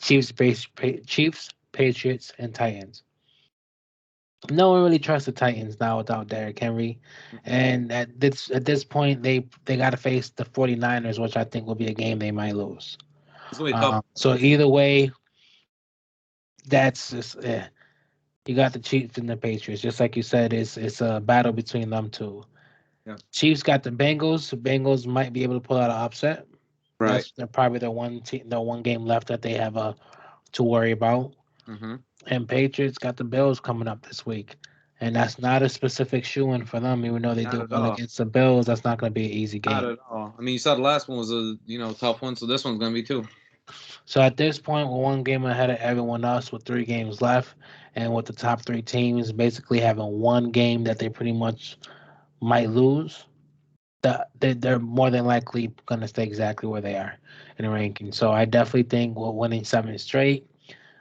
Chiefs, Patriots, and Titans. No one really trusts the Titans now without Derrick Henry. And at this point they got to face the 49ers, which I think will be a game they might lose. It's gonna be tough. So either way, that's just you got the Chiefs and the Patriots. Just like you said, it's a battle between them two. Yeah. Chiefs got the Bengals. The Bengals might be able to pull out an upset. Right. That's they're probably the one game left that they have to worry about. Mm-hmm. And Patriots got the Bills coming up this week. And that's not a specific shoe in for them, even though they Not do at well all. against the Bills. That's not going to be an easy Not game. at all. I mean, you saw the last one was a tough one, so this one's gonna be too. So at this point, we're one game ahead of everyone else with 3 games left, and with the top 3 teams basically having one game that they pretty much might lose, they're more than likely going to stay exactly where they are in the ranking. So I definitely think we're winning 7 straight.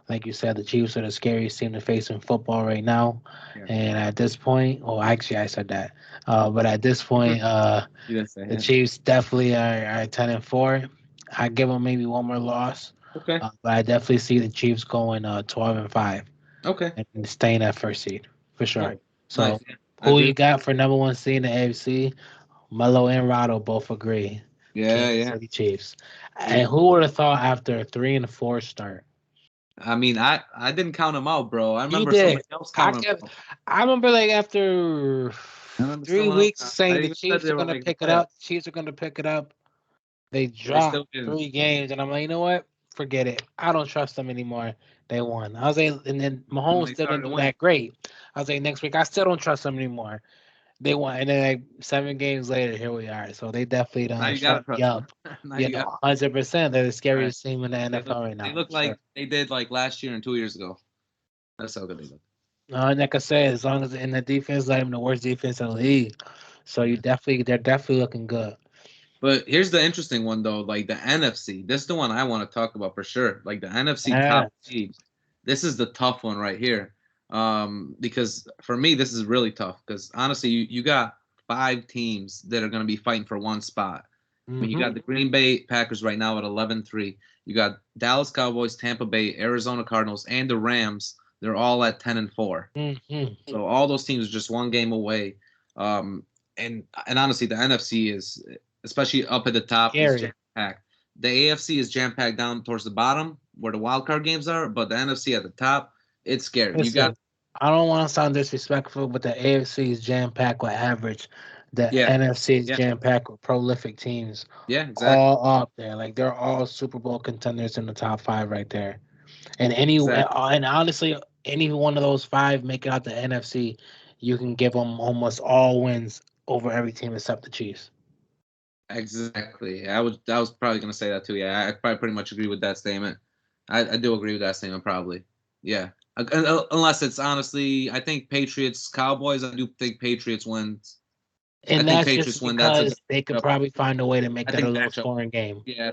Like you said, the Chiefs are the scariest team to face in football right now. Yeah. And at this point, well, actually, I said that. But at this point, You didn't say the it. Chiefs definitely are 10-4. I give them maybe one more loss, Okay. but I definitely see the Chiefs going 12-5 Okay. and staying at first seed for sure. Nice. So, Nice. Yeah. I who agree. you got for number one seed in the AFC? MELO and RADO both agree. Yeah. Kansas Yeah. City Chiefs. Yeah. And who would have thought after a 3-4 start? I mean, I didn't count them out, bro. I You remember did. somebody else I counting them kept. out. I remember like after I remember three someone else. weeks saying I the even said Chiefs they are were gonna making the pick it playoffs. up. Chiefs are gonna pick it up. They They dropped still didn't. 3 games, and I'm like, you know what? Forget it. I don't trust them anymore. They won. I was like, and then And Mahomes they still didn't started do winning. that great. I was like, next week I still don't trust them anymore. They won, and then like 7 games later, here we are. So they definitely Now done you gotta shut me trust them. up. Now Yeah, you got 100%. They're the right. scariest team in the They look NFL right they now. look Sure. like they did like last year and 2 years ago. That's how good they look. Like I said, as long as in the defense, not even the worst defense in the league. So Yeah. they're definitely looking good. But here's the interesting one though, like the NFC. This is the one I want to talk about for sure. Like the NFC top Yeah. seed. This is the tough one right here. Because for me this is really tough. Because honestly, you got 5 teams that are going to be fighting for one spot. I mean, you got the Green Bay Packers right now at 11-3. You got Dallas Cowboys, Tampa Bay, Arizona Cardinals, and the Rams. They're all at 10-4. Mm-hmm. So all those teams are just one game away. Um, and honestly, the NFC is, especially up at the top, is Scary. jam packed. The AFC is jam packed down towards the bottom where the wild card games are, but the NFC at the top, it's scary. You got Listen, I don't want to sound disrespectful, but the AFC is jam packed with average. The yeah, NFC is yeah, jam packed with prolific teams, yeah, exactly, all up there. Like they're all Super Bowl contenders in the top five right there. exactly, And honestly, any one of those five make it out the NFC, you can give them almost all wins over every team except the Chiefs. exactly. I was probably gonna say that too. Yeah, I probably pretty much agree with that statement. I do agree with that statement probably. Yeah. Unless it's honestly, I think Patriots Cowboys. I do think Patriots wins. I And think that's just Patriots win. That's a because they could matchup. probably find a way to make I that a think low matchup. scoring game. Yeah,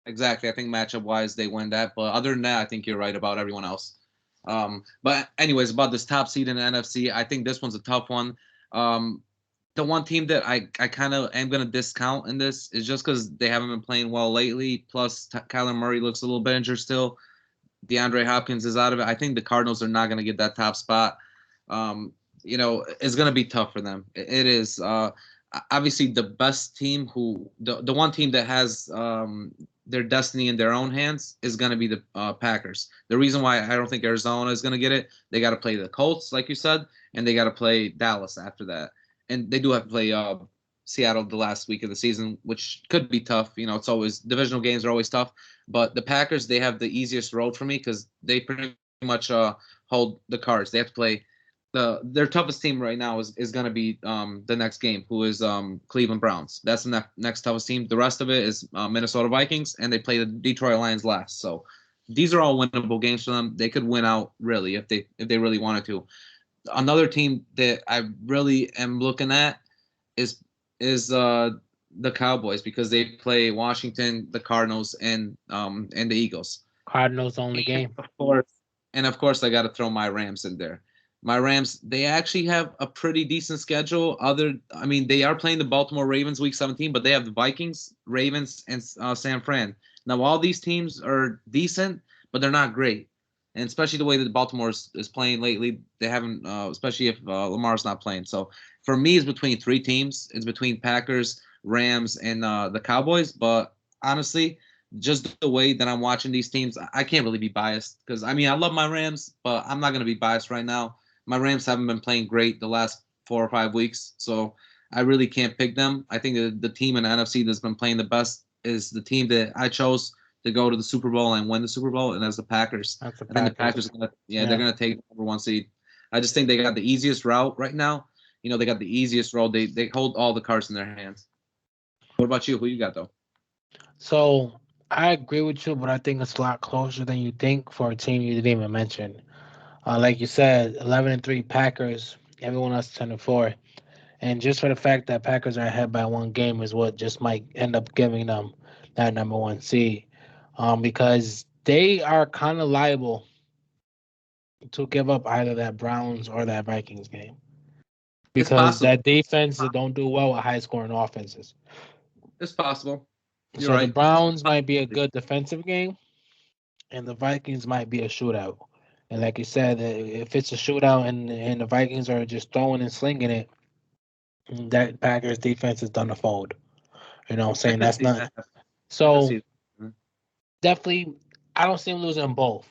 exactly. I think matchup wise they win that. But other than that, I think you're right about everyone else. But anyways, about this top seed in the NFC, I think this one's a tough one. Um, the one team that I kind of am gonna discount in this is just because they haven't been playing well lately. Plus, Kyler Murray looks a little bit injured still. DeAndre Hopkins is out of it. I think the Cardinals are not gonna get that top spot. Um, it's gonna be tough for them. It is. Obviously, the best team, the one team that has their destiny in their own hands, is going to be the Packers. The reason why I don't think Arizona is going to get it, they got to play the Colts, like you said, and they got to play Dallas after that, and they do have to play Seattle the last week of the season, which could be tough. It's always divisional games are always tough, but the Packers, they have the easiest road for me because they pretty much hold the cards. They have to play their toughest team right now is going to be the next game, who is Cleveland Browns. That's the next toughest team. The rest of it is Minnesota Vikings, and they play the Detroit Lions last. So these are all winnable games for them. They could win out really if they really wanted to. Another team that I really am looking at is is the Cowboys because they play Washington, the Cardinals, and the Eagles. Cardinals only And game. of course, and of course, I got to throw my Rams in there. My Rams, they actually have a pretty decent schedule. I mean, they are playing the Baltimore Ravens week 17, but they have the Vikings, Ravens, and San Fran. Now, all these teams are decent, but they're not great. And especially the way that Baltimore is playing lately, they haven't, especially if Lamar's not playing. So for me, it's between 3 teams. It's between Packers, Rams, and the Cowboys. But honestly, just the way that I'm watching these teams, I can't really be biased because I mean I love my Rams, but I'm not gonna be biased right now. My Rams haven't been playing great the last 4 or 5 weeks, so I really can't pick them. I think the team in the NFC that's been playing the best is the team that I chose to go to the Super Bowl and win the Super Bowl, and that's the Packers. That's the I think the Packers. Packers, yeah, they're Yeah. gonna take the #1 seed. I just think they got the easiest route right now. They got the easiest road. They hold all the cards in their hands. What about you? Who you got though? So I agree with you, but I think it's a lot closer than you think for a team you didn't even mention. Like you said, 11-3 Packers. Everyone else 10-4. And just for the fact that Packers are ahead by one game is what just might end up giving them that #1 seed. Because they are kind of liable to give up either that Browns or that Vikings game. It's Because possible. that defense that don't do well with high scoring offenses. It's possible. You're So the right. Browns might be a good defensive game, and the Vikings might be a shootout. And like you said, if it's a shootout and the Vikings are just throwing and slinging it, that Packers defense is done to fold. You know what I'm I saying? could That's see not that. I could so see that. definitely I don't see him losing both.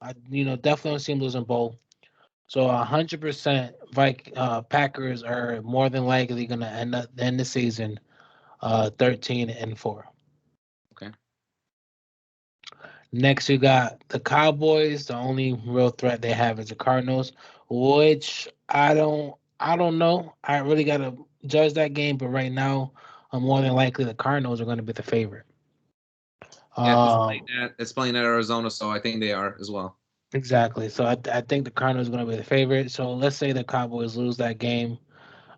Definitely don't see him losing both. So 100% Packers are more than likely gonna end the season 13-4. Okay. Next, you got the Cowboys. The only real threat they have is the Cardinals, which I don't know. I really gotta judge that game, but right now, more than likely the Cardinals are going to be the favorite. Yeah, Um, it's playing at Arizona, so I think they are as well. exactly. So I think the Cardinals are going to be the favorite. So let's say the Cowboys lose that game.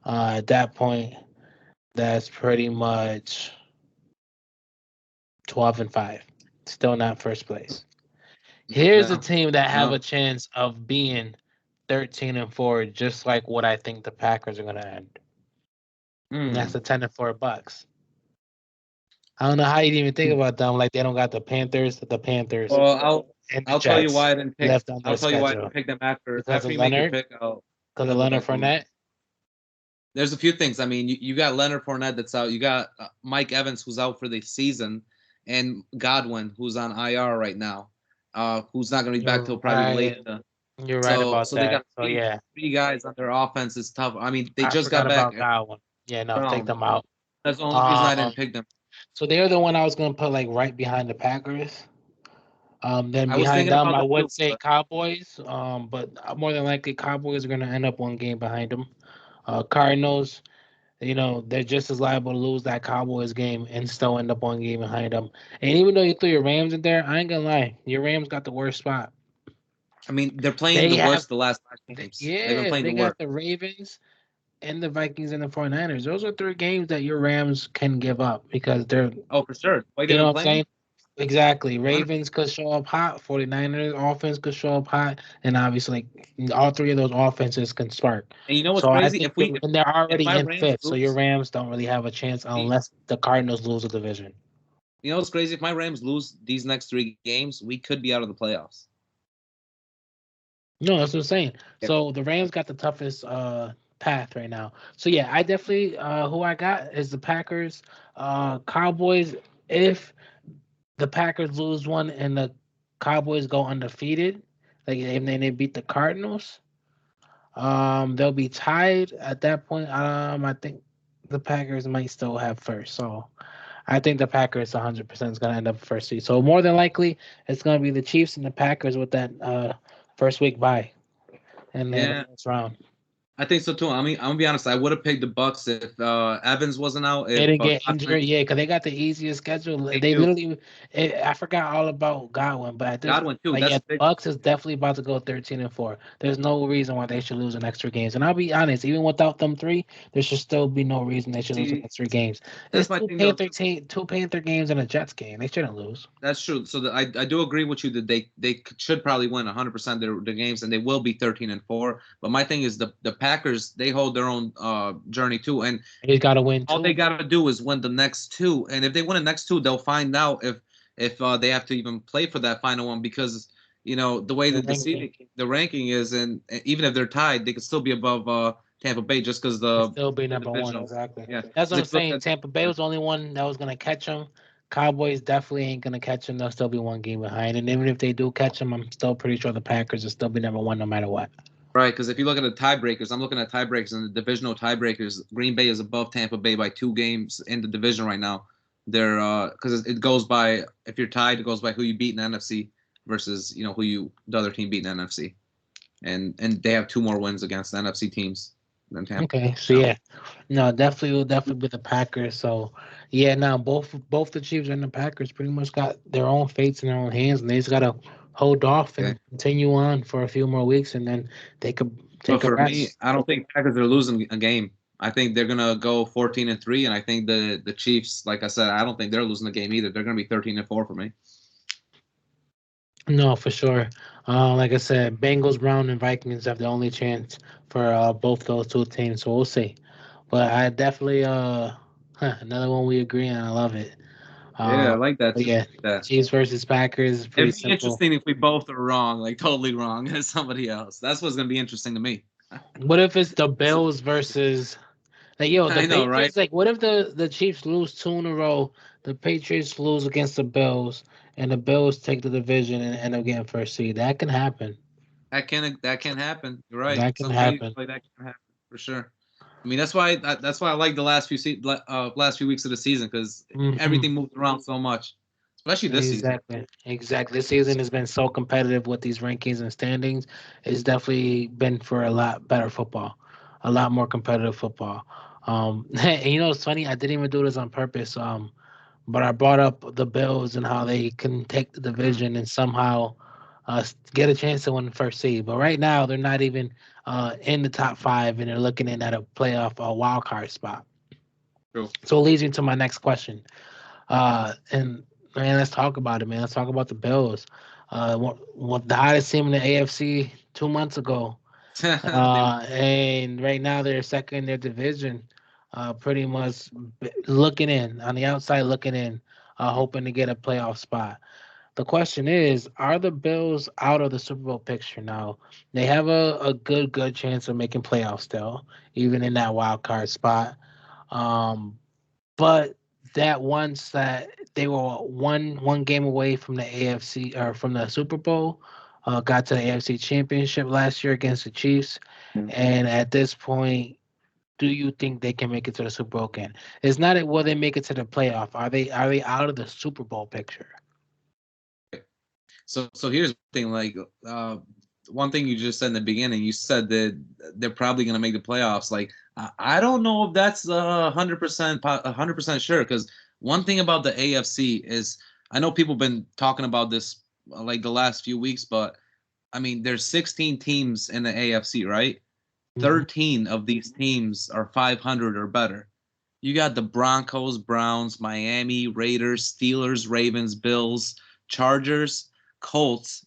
At that point, that's pretty much 12-5. Still not first place. Here's a Yeah. team that have a No. chance of being 13-4, just like what I think the Packers are gonna end. And that's Hmm. the 10-4 Bucks. I don't know how you didn't even think about them. Like they don't got the Panthers, Well, and the I'll tell you Jets why I didn't pick. left on I'll their tell you why I schedule didn't pick them after because of you make your Leonard, pick. I'll because of go Leonard back to them. Fournette. There's a few things. I mean, you got Leonard Fournette that's out. You got Mike Evans who's out for the season, and Godwin who's on IR right now, who's not going to be back You're till probably late. right. You're right So about so they that. got So yeah, three guys on their offense is tough. I mean, they I just forgot got back about Godwin. Yeah, no, take Brown. them out. That's the only reason I Um, didn't pick them. so they're the one I was gonna put like right behind the Packers. Then I was behind thinking them, about I them would too, say but Cowboys. But more than likely, Cowboys are gonna end up one game behind them. Cardinals, they're just as liable to lose that Cowboys game and still end up one game behind them. And even though you threw your Rams in there, I ain't gonna lie, your Rams got the worst spot. I mean, they're playing They the have, worst the last 5 games. They've been yeah, playing they the got worst. the Ravens and the Vikings and the 49ers. Those are three games that your Rams can give up because they're, Oh, for sure. The way you they've know been what I'm playing, saying? Exactly. 100%. Ravens could show up hot, 49ers offense could show up hot, and obviously all three of those offenses can spark. And you know what's So I crazy? think and they're If already my in Rams fifth, so your lose, Rams don't really have a chance the- unless the Cardinals lose a division. you know what's crazy? If my Rams lose these next 3 games, we could be out of the playoffs. No, that's what I'm saying. Yeah. So the Rams got the toughest path right now. So yeah, I definitely who I got is the Packers, Cowboys. If the Packers lose one and the Cowboys go undefeated, like and then they beat the Cardinals, they'll be tied at that point. I think the Packers might still have first. So I think the Packers 100% is going to end up first seed. So more than likely, it's going to be the Chiefs and the Packers with that first week bye and then the Yeah, next round. I think so too. I mean, I'm gonna be honest. I would have picked the Bucks if Evans wasn't out. They If didn't get Godwin, injured, yeah, because they got the easiest schedule. they They do. literally, I forgot all about Godwin, but at this, Godwin too. like, That's yeah, a the big. Bucks is definitely about to go 13-4. There's no reason why they should lose an extra games. And I'll be honest, even without them three, there should still be no reason they should lose an See, extra games. that's It's my thing though. two Panther games and a Jets game. They shouldn't lose. That's true. So I do agree with you that they should probably win 100% their games and they will be 13-4. But my thing is the Packers, they hold their own journey too, and They got to win all they two. got to do is win the next two. And if they win the next two, they'll find out if they have to even play for that final one because the way The that ranking the ranking is, and even if they're tied, they could still be above Tampa Bay just because and still be the number one. divisional. Exactly. Yeah, That's what because I'm if you look saying. at Tampa Bay was the only one that was going to catch them. Cowboys definitely ain't going to catch them. They'll still be one game behind. And even if they do catch them, I'm still pretty sure the Packers will still be number one no matter what. right, because if you look at the tiebreakers, I'm looking at tiebreakers and the divisional tiebreakers. Green Bay is above Tampa Bay by 2 games in the division right now. They're because it goes by if you're tied, it goes by who you beat in the NFC versus who the other team beat in the NFC, and they have 2 more wins against the NFC teams than Tampa. Okay, so Now. yeah, no, definitely will definitely be the Packers. So yeah, now both the Chiefs and the Packers pretty much got their own fates in their own hands, and they just gotta hold off Okay, and continue on for a few more weeks, and then they could but take a for me, rest. I don't think Packers are losing a game. I think they're gonna go 14-3, and I think the Chiefs, like I said, I don't think they're losing the game either. They're gonna be 13-4 for me. No, for sure. Like I said, Bengals, Brown, and Vikings have the only chance for both those two teams. So we'll see. But I definitely another one we agree on. I love it. Yeah, Uh, I like that but too. yeah, That Chiefs versus Packers is pretty it'd be simple. interesting if we both are wrong, like totally wrong, as somebody else. That's what's gonna be interesting to me. What if it's the So, Bills versus the I know, right? Patriots? Like, what if the Chiefs lose two in a row, the Patriots lose against the Bills, and the Bills take the division and end up getting first seed? That can happen. That can happen. You're right. That can Something crazy happen. like that can happen for sure. I mean, that's why I like the last few weeks of the season because Hmm. everything moves around so much, especially this season. Exactly. Exactly. This season has been so competitive with these rankings and standings. It's definitely been for a lot better football, a lot more competitive football. And it's funny. I didn't even do this on purpose. But I brought up the Bills and how they can take the Mm, division and somehow get a chance to win the first seed. But right now, they're not even in the top five, and they're looking in at a playoff, a wild card spot. true. So it leads me to my next question. And man, let's talk about it, man. Let's talk about the Bills. What the hottest team in the AFC 2 months ago. They- And right now they're second in their division, pretty much looking in on the outside, looking in, hoping to get a playoff spot. The question is, are the Bills out of the Super Bowl picture now? They have a good chance of making playoffs still, even in that wild card spot. Um, but that once that they were one game away from the AFC or from the Super Bowl, got to the AFC Championship last year against the Chiefs, and at this point, do you think they can make it to the Super Bowl again? It's not will they make it to the playoff? Are they out of the Super Bowl picture? so here's the thing. Like, one thing you just said in the beginning, you said that they're probably going to make the playoffs. Like, I don't know if that's 100% sure, because one thing about the AFC is I know people have been talking about this like the last few weeks, but I mean, there's 16 teams in the AFC, right? Mhm. 13 of these teams are 500 or better. You got the Broncos, Browns, Miami, Raiders, Steelers, Ravens, Bills, Chargers, Colts,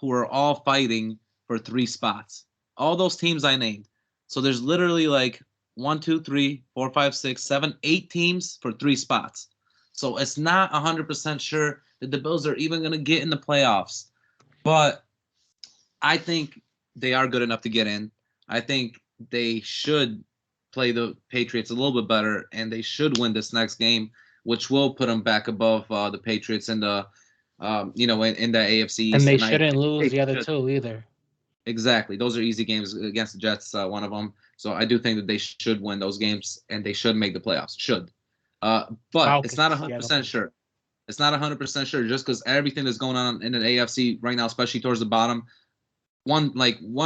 who are all fighting for 3 spots. All those teams I named. So there's literally like 1, 2, 3, 4, 5, 6, 7, 8 teams for 3 spots. So it's not 100% sure that the Bills are even going to get in the playoffs. But I think they are good enough to get in. I think they should play the Patriots a little bit better, and they should win this next game, which will put them back above the Patriots in the, in the AFC And East. they And I shouldn't think lose they the other should. two either. Exactly. Those are easy games against the Jets, one of them. So I do think that they should win those games, and they should make the playoffs. Should. But it's not Falcons, yeah, the 100% Falcons. sure. It's not 100% sure just because everything that's going on in the AFC right now, especially towards the bottom, one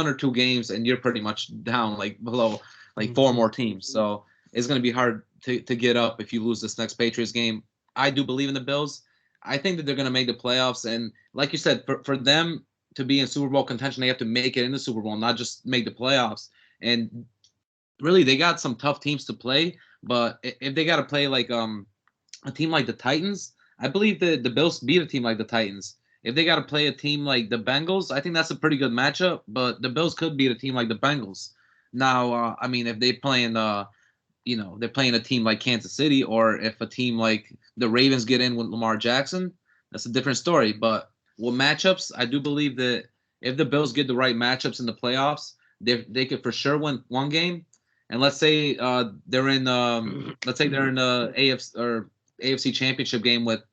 or two games and you're pretty much down like below like four Mhm. more teams. So it's going to be hard to get up if you lose this next Patriots game. I do believe in the Bills. I think that they're going to make the playoffs, and like you said, for them to be in Super Bowl contention, they have to make it in the Super Bowl, not just make the playoffs. And really, they got some tough teams to play, but if they got to play like a team like the Titans, I believe the Bills beat a team like the Titans. If they got to play a team like the Bengals, I think that's a pretty good matchup. But the Bills could beat a team like the Bengals. Now, I mean, if they playing, they're playing a team like Kansas City, or if a team like the Ravens get in with Lamar Jackson, that's a different story. But with matchups, I do believe that if the Bills get the right matchups in the playoffs, they could for sure win one game. And let's say they're in the AFC Championship game with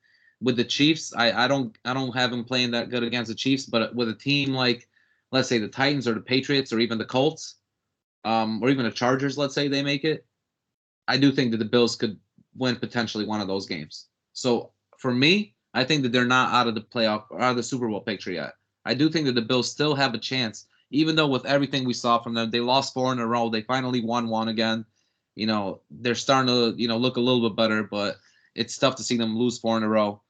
the Chiefs. I don't have them playing that good against the Chiefs, but with a team like let's say the Titans or the Patriots or even the Colts, or even the Chargers, let's say they make it, I do think that the Bills could win potentially one of those games. So for me, I think that they're not out of the playoff or out of the Super Bowl picture yet. I do think that the Bills still have a chance, even though with everything we saw from them, they lost 4 in a row. They finally won one again. They're starting to look a little bit better, but it's tough to see them lose 4 in a row.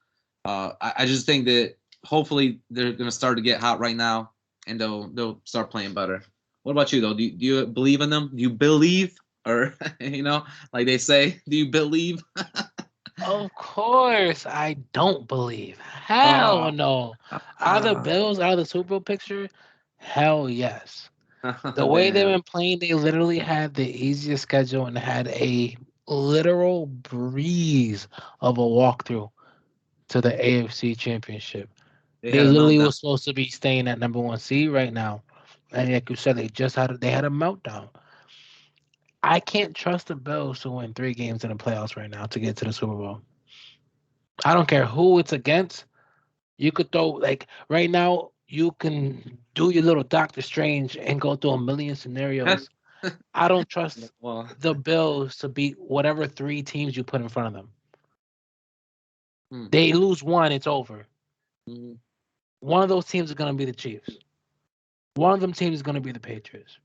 I just think that hopefully they're going to start to get hot right now, and they'll start playing better. What about you though? Do you believe in them? Do you believe, or like they say, do you believe? Of course, I don't believe. Hell uh, no. Are the uh, Bills out of the Super Bowl picture? Hell yes. The way they've damn. been playing, they literally had the easiest schedule and had a literal breeze of a walkthrough to the AFC Championship. They They had a literally meltdown. was supposed to be staying at number one seed right now, and like you said, they had a meltdown. I can't trust the Bills to win 3 games in the playoffs right now to get to the Super Bowl. I don't care who it's against. You could throw like right now. You can do your little Doctor Strange and go through a million scenarios. I don't trust Well, the Bills to beat whatever 3 teams you put in front of them. hmm, They lose one, it's over. mhm. One of those teams is going to be the Chiefs. One of them teams is going to be the Patriots.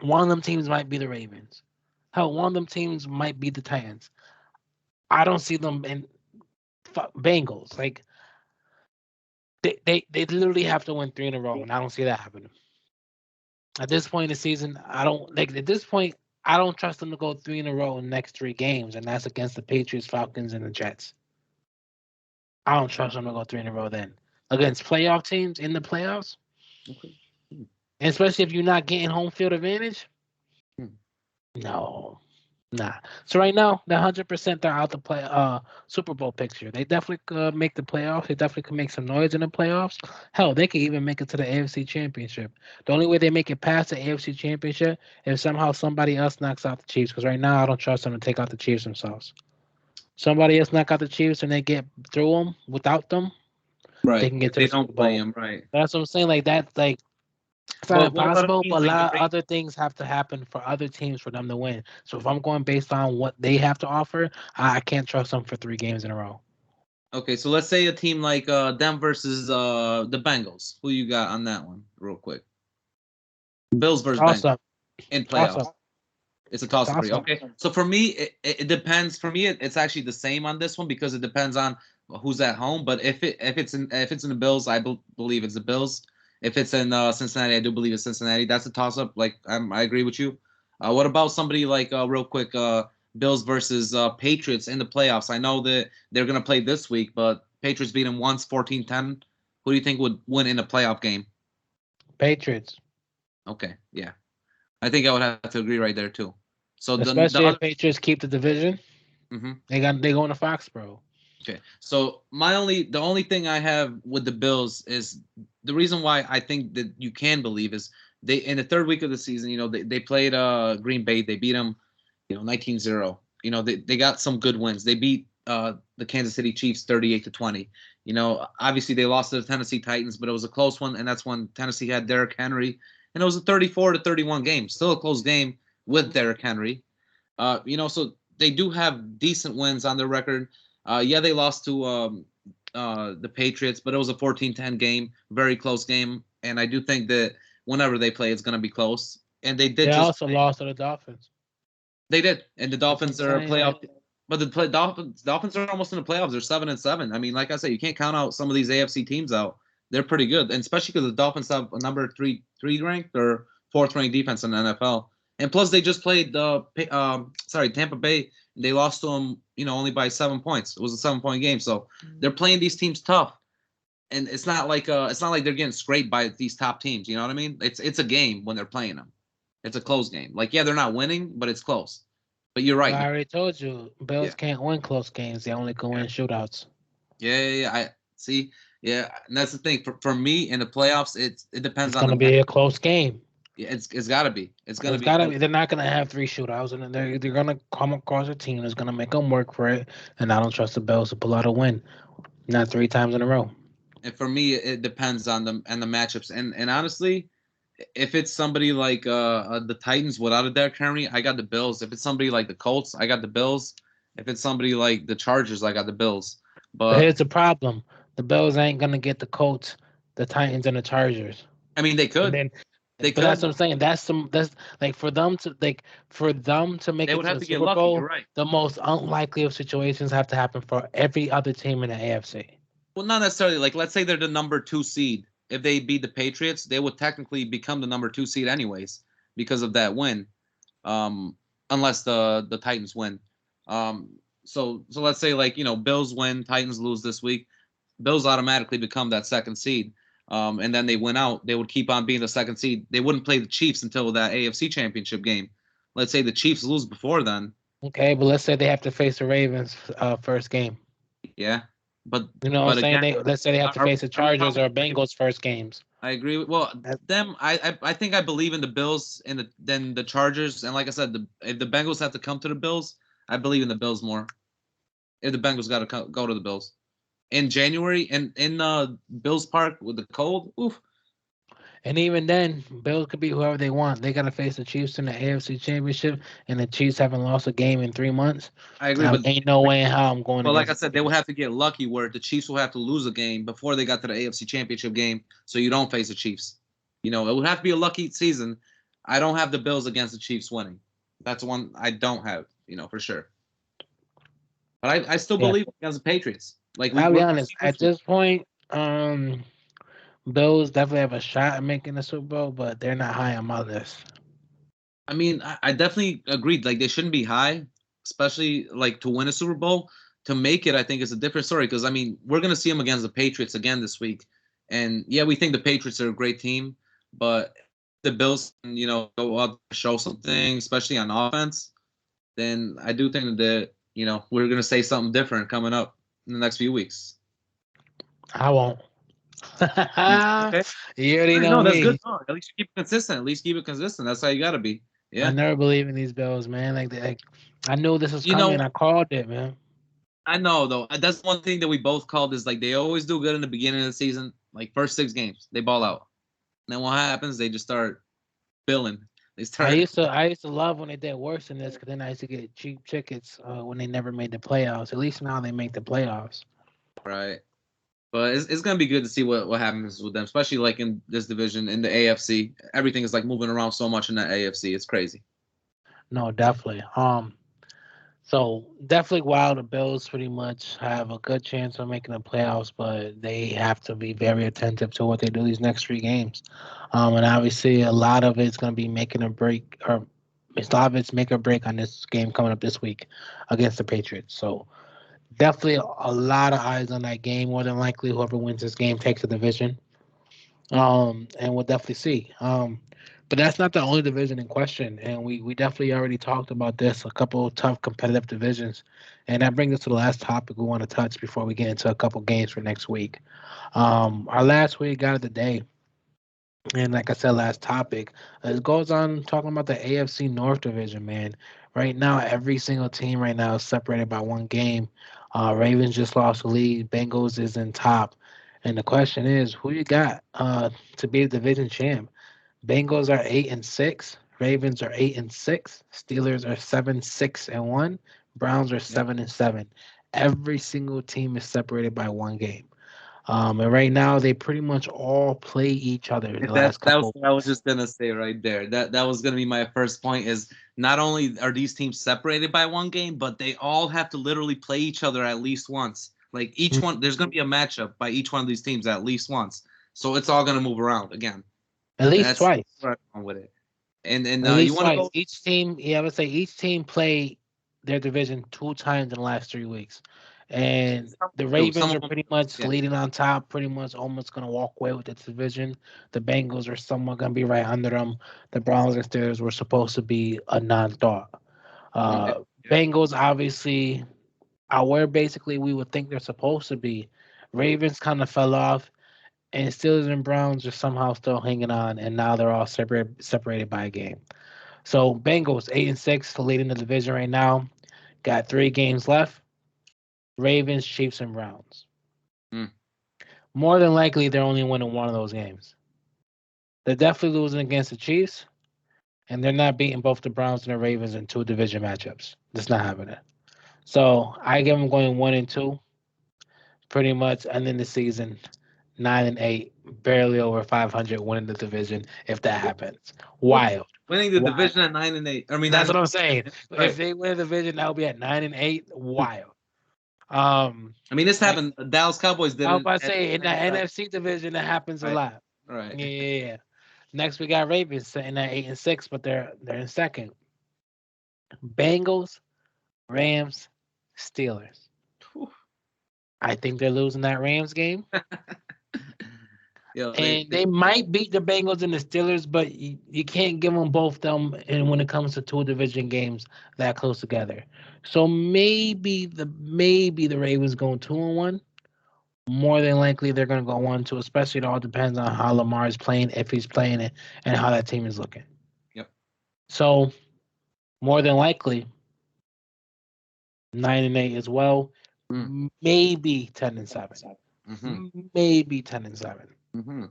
One of them teams might be the Ravens. Hell, one of them teams might be the Titans. I don't see them in Bengals. Like they literally have to win 3 in a row, and I don't see that happening. At this point in the season, I don't like. At this point, I don't trust them to go 3 in a row in the next 3 games, and that's against the Patriots, Falcons, and the Jets. I don't trust them to go 3 in a row then. against playoff teams in the playoffs, Okay. Hmm. and especially if you're not getting home field advantage. Hmm. No, nah. So right now, the 100% they're out the play Super Bowl picture. They definitely could make the playoffs. They definitely could make some noise in the playoffs. Hell, they could even make it to the AFC Championship. The only way they make it past the AFC Championship is somehow somebody else knocks out the Chiefs. Because right now, I don't trust them to take out the Chiefs themselves. Somebody else knock out the Chiefs and they get through them without them, they Right. can get If to they the don't Super play Bowl. him, right. That's what I'm saying. Like that, like it's not But what about a impossible, team but a like the lot of Ravens? other things have to happen for other teams for them to win. So if I'm going based on what they have to offer, I can't trust them for 3 games in a row. Okay, so let's say a team like them versus the Bengals. Who you got on that one, real quick? Bills versus Toss Bengals up, in toss playoffs. up, It's a toss up for toss you. up. Okay, so for me, it depends. For me, it's actually the same on this one because it depends on who's at home. But if it's in the Bills, I believe it's the Bills. If it's in Cincinnati, I do believe it's Cincinnati. That's a toss up. Like I agree with you. What about somebody like real quick? Bills versus Patriots in the playoffs. I know that they're gonna play this week, but Patriots beat them once 14-10. Who do you think would win in a playoff game? Patriots, Okay, yeah, I think I would have to agree right there too. So the especially if other. Patriots keep the division, Mhm. they going to Foxborough. Okay. So the only thing I have with the Bills is the reason why I think that you can believe is they in the third week of the season, they played Green Bay, they beat them, 19-0. They got some good wins. They beat the Kansas City Chiefs 38-20. Obviously they lost to the Tennessee Titans, but it was a close one, and that's when Tennessee had Derrick Henry, and it was a 34-31 game. Still a close game with Derrick Henry. So they do have decent wins on their record. Yeah, they lost to the Patriots, but it was a 14-10 game, very close game. And I do think that whenever they play, it's going to be close. And they They did just also lost to the Dolphins. they did, and the That's what I'm Dolphins are a saying. playoff. Like, But Dolphins are almost in the playoffs. They're 7-7. I mean, like I said, you can't count out some of these AFC teams out. They're pretty good, and especially because the Dolphins have a number three ranked or fourth ranked defense in the NFL. And plus, they just played Tampa Bay. They lost to them, only by 7 points. It was a 7 point game, so they're playing these teams tough. And it's not like they're getting scraped by these top teams. You know what I mean? It's a game when they're playing them. It's a close game. Like, yeah, they're not winning, but it's close. But you're but right. I already told you, Yeah. Bills can't win close games. They only can win shootouts. Yeah, yeah, yeah. I see. Yeah, and that's the thing. For me in the playoffs, it It's depends on going the to match. be a close game. Yeah, it's got to be. It's gonna It's be gotta close. be. They're not gonna have 3 shootouts, and then they're gonna come across a team that's gonna make them work for it. And I don't trust the Bills to pull out a win, not 3 times in a row. And for me, it depends on the matchups. And honestly, if it's somebody like the Titans without a Derrick Henry, I got the Bills. If it's somebody like the Colts, I got the Bills. If it's somebody like the Chargers, I got the Bills. But But here's the problem: the Bills ain't gonna get the Colts, the Titans, and the Chargers. I mean, they And could, then, they but that's could, what I'm saying. That's like for them to make they it would to have the to get Super lucky. You're Bowl. right. The most unlikely of situations have to happen for every other team in the AFC. Well, not necessarily. Like, let's say they're the number 2 seed. If they beat the Patriots, they would technically become the number 2 seed anyways because of that win. Um, unless the Titans win. So let's say like Bills win, Titans lose this week. Bills automatically become that second seed. And then they win out. They would keep on being the second seed. They wouldn't play the Chiefs until that AFC Championship game. Let's say the Chiefs lose before then. Okay, but let's say they have to face the Ravens first game. Yeah, but You know what I'm but saying? again, They let's say they have to face the are we Chargers talking? or Bengals first games. I agree with well That, them. I think I believe in the Bills and then the Chargers. And like I said, if the Bengals have to come to the Bills, I believe in the Bills more. If the Bengals got to go to the Bills in January and in Bills Park with the cold, oof. and even then, Bills could be whoever they want. They got to face the Chiefs in the AFC Championship, and the Chiefs haven't lost a game in 3 months. I agree, but Ain't no way in how I'm going like I against said, the they would Chiefs. have to get lucky where the Chiefs will have to lose a game before they got to the AFC Championship game, so you don't face the Chiefs. It would have to be a lucky season. I don't have the Bills against the Chiefs winning. That's one I don't have, for sure. But I still Yeah, believe against the Patriots. Like I'll be we're gonna honest. see At this week. this point, Bills definitely have a shot at making the Super Bowl, but they're not high on my list. I mean, I definitely agreed. Like they shouldn't be high, especially like to win a Super Bowl. To make it, I think is a different story because I mean we're gonna see them against the Patriots again this week. And yeah, we think the Patriots are a great team, but the Bills, go out show something, especially on offense, then I do think that we're gonna say something different coming up in the next few weeks. I won't. Okay. You already Right, know no, that's good. me. No, at least you keep it consistent. At least keep it consistent. That's how you gotta be. I Yeah. never believe in these Bills, man. Like I knew this was You coming. know, I called it, man. I know though. That's one thing that we both called is like they always do good in the beginning of the season. Like first 6 games, they ball out. And then what happens? They just start billing. They start I used to love when they did worse than this, because then I used to get cheap tickets when they never made the playoffs. At least now they make the playoffs. right. But it's gonna be good to see what happens with them, especially like in this division in the AFC. Everything is like moving around so much in the AFC. It's crazy. No, definitely. So definitely, while the Bills pretty much have a good chance of making the playoffs, but they have to be very attentive to what they do these next 3 games. And obviously, a lot of it's going to be making a break, or a lot of it's make or break on this game coming up this week against the Patriots. So definitely a lot of eyes on that game. More than likely, whoever wins this game takes the division. And we'll definitely see. But that's not the only division in question, and we definitely already talked about this. A couple of tough competitive divisions, and that brings us to the last topic we want to touch before we get into a couple games for next week. Our last week out of the day, and like I said, last topic, it goes on talking about the AFC North division. Man, right now every single team right now is separated by 1 game. Ravens just lost the lead. Bengals is in top. And the question is, who you got to be the division champ? Bengals are 8-6. Ravens are 8-6. Steelers are 7-6-1. Browns are Yep. 7-7. Every single team is separated by 1 game. And right now they pretty much all play each other the That last that was couple what I was weeks. just gonna say right there. That was gonna be my first point. Is not only are these teams separated by 1 game, but they all have to literally play each other at least once. Like each Mm. one, there's gonna be a matchup by each one of these teams at least once. So it's all gonna move around again. At least That's twice. where I'm going with it. And At you least want to twice. go? Each team, yeah, I would say each team play their division 2 times in the last 3 weeks. And Some the do. Some Ravens of are them, pretty much yeah. leading on top, pretty much almost going to walk away with the division. The Bengals are somewhat going to be right under them. The Browns and Steelers were supposed to be a non thought. Yeah. Bengals, obviously, are where basically we would think they're supposed to be. Ravens kind of fell off, and Steelers and Browns are somehow still hanging on, and now they're all separated by a game. So Bengals 8-6, leading the division right now. Got 3 games left. Ravens, Chiefs, and Browns. Mm. More than likely, they're only winning one of those games. They're definitely losing against the Chiefs, and they're not beating both the Browns and the Ravens in 2 division matchups. That's not happening. So I give them going 1-2, pretty much ending the season 9-8, barely over 500, winning the division if that happens. What? Wild, Winning the wild. division at 9-8. I mean, That's nine. what I'm saying. If Right. they win the division, that'll be at 9-8. Wild. Um, I mean, this next, happened. The Dallas Cowboys did I was it about to at say in the 9-7. NFC division, that happens a Right. lot. Right. Yeah. Next, we got Ravens sitting at 8-6, but they're in second. Bengals, Rams, Steelers. Whew. I think they're losing that Rams game, Yo, and they might beat the Bengals and the Steelers, but you can't give them both them. And when it comes to 2 division games that close together, so maybe the Ravens going 2-1. More than likely, they're going to go 1-2. Especially, it all depends on how Lamar is playing, if he's playing it, and how that team is looking. Yep. So more than likely, 9-8 as well. Mm. Maybe 10-7. Mm-hmm. Maybe 10-7. Mm-hmm.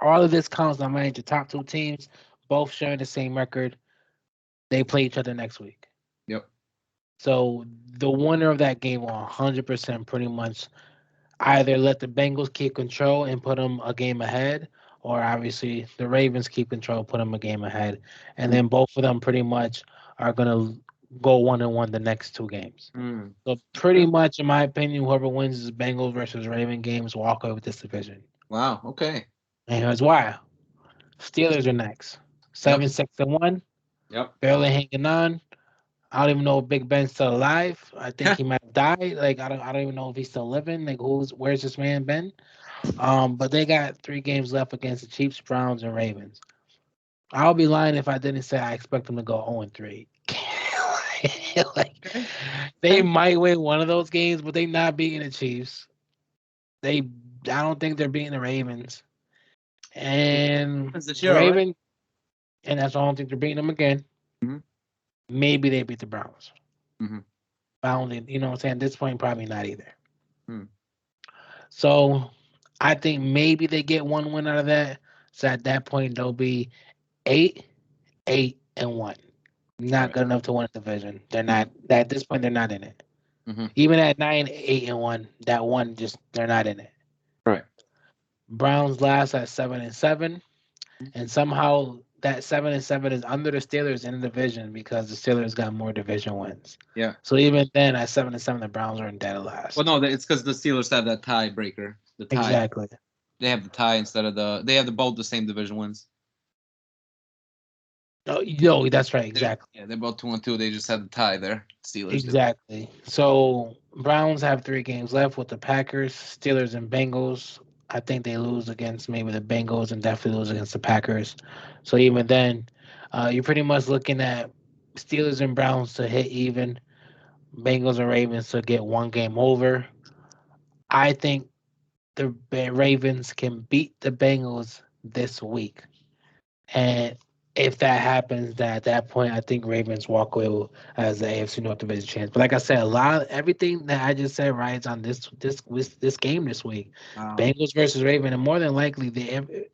All of this counts. I mind the top 2 teams, both sharing the same record. They play each other next week. Yep. So the winner of that game will 100% pretty much either let the Bengals keep control and put them a game ahead, or obviously the Ravens keep control, put them a game ahead, and then both of them pretty much are gonna go 1-1 the next 2 games. Mm. So pretty much, in my opinion, whoever wins this Bengals versus Raven games walk away with this division. Wow. Okay. And here's why: Steelers are next, Yep. 7-6-1, Yep. barely hanging on. I don't even know if Big Ben's still alive. I think he might have died. Like I don't even know if he's still living. Like where's this man been? But they got 3 games left against the Chiefs, Browns, and Ravens. I'll be lying if I didn't say I expect them to go 0-3. Like Okay. they Okay. might win one of those games, but they not beating the Chiefs. They I don't think they're beating the Ravens. And It's this year, all right. Raven, and that's why I don't think they're beating them again. Mm-hmm. Maybe they beat the Browns. Mm-hmm. But I don't think, you know what I'm saying? At this point, probably not either. Hmm. So I think maybe they get one win out of that. So at that point, they'll be 8-8-1. Not Right. good enough to win a division. They're not at this point. They're not in it. Mm-hmm. Even at 9-8-1, that one just they're not in it. Right. Browns last at 7-7, and somehow that 7-7 is under the Steelers in the division because the Steelers got more division wins. Yeah. So even then, at 7-7, the Browns are in dead Well, last. no, it's because the Steelers have that tiebreaker. The tie. Exactly. They have the tie instead of the. They have the both the same division wins. Oh, no, that's right. They're, Exactly. yeah, they're both 2-2. They just have the tie there. Steelers do. Exactly. So Browns have 3 games left with the Packers, Steelers, and Bengals. I think they lose against maybe the Bengals and definitely lose against the Packers. So even then, you're pretty much looking at Steelers and Browns to hit even, Bengals and Ravens to get 1 game over. I think the Ravens can beat the Bengals this week. And if that happens, then at that point, I think Ravens walk away as the AFC North Division champs. But like I said, a lot of everything that I just said rides on this game this week. Wow. Bengals versus Raven, and more than likely,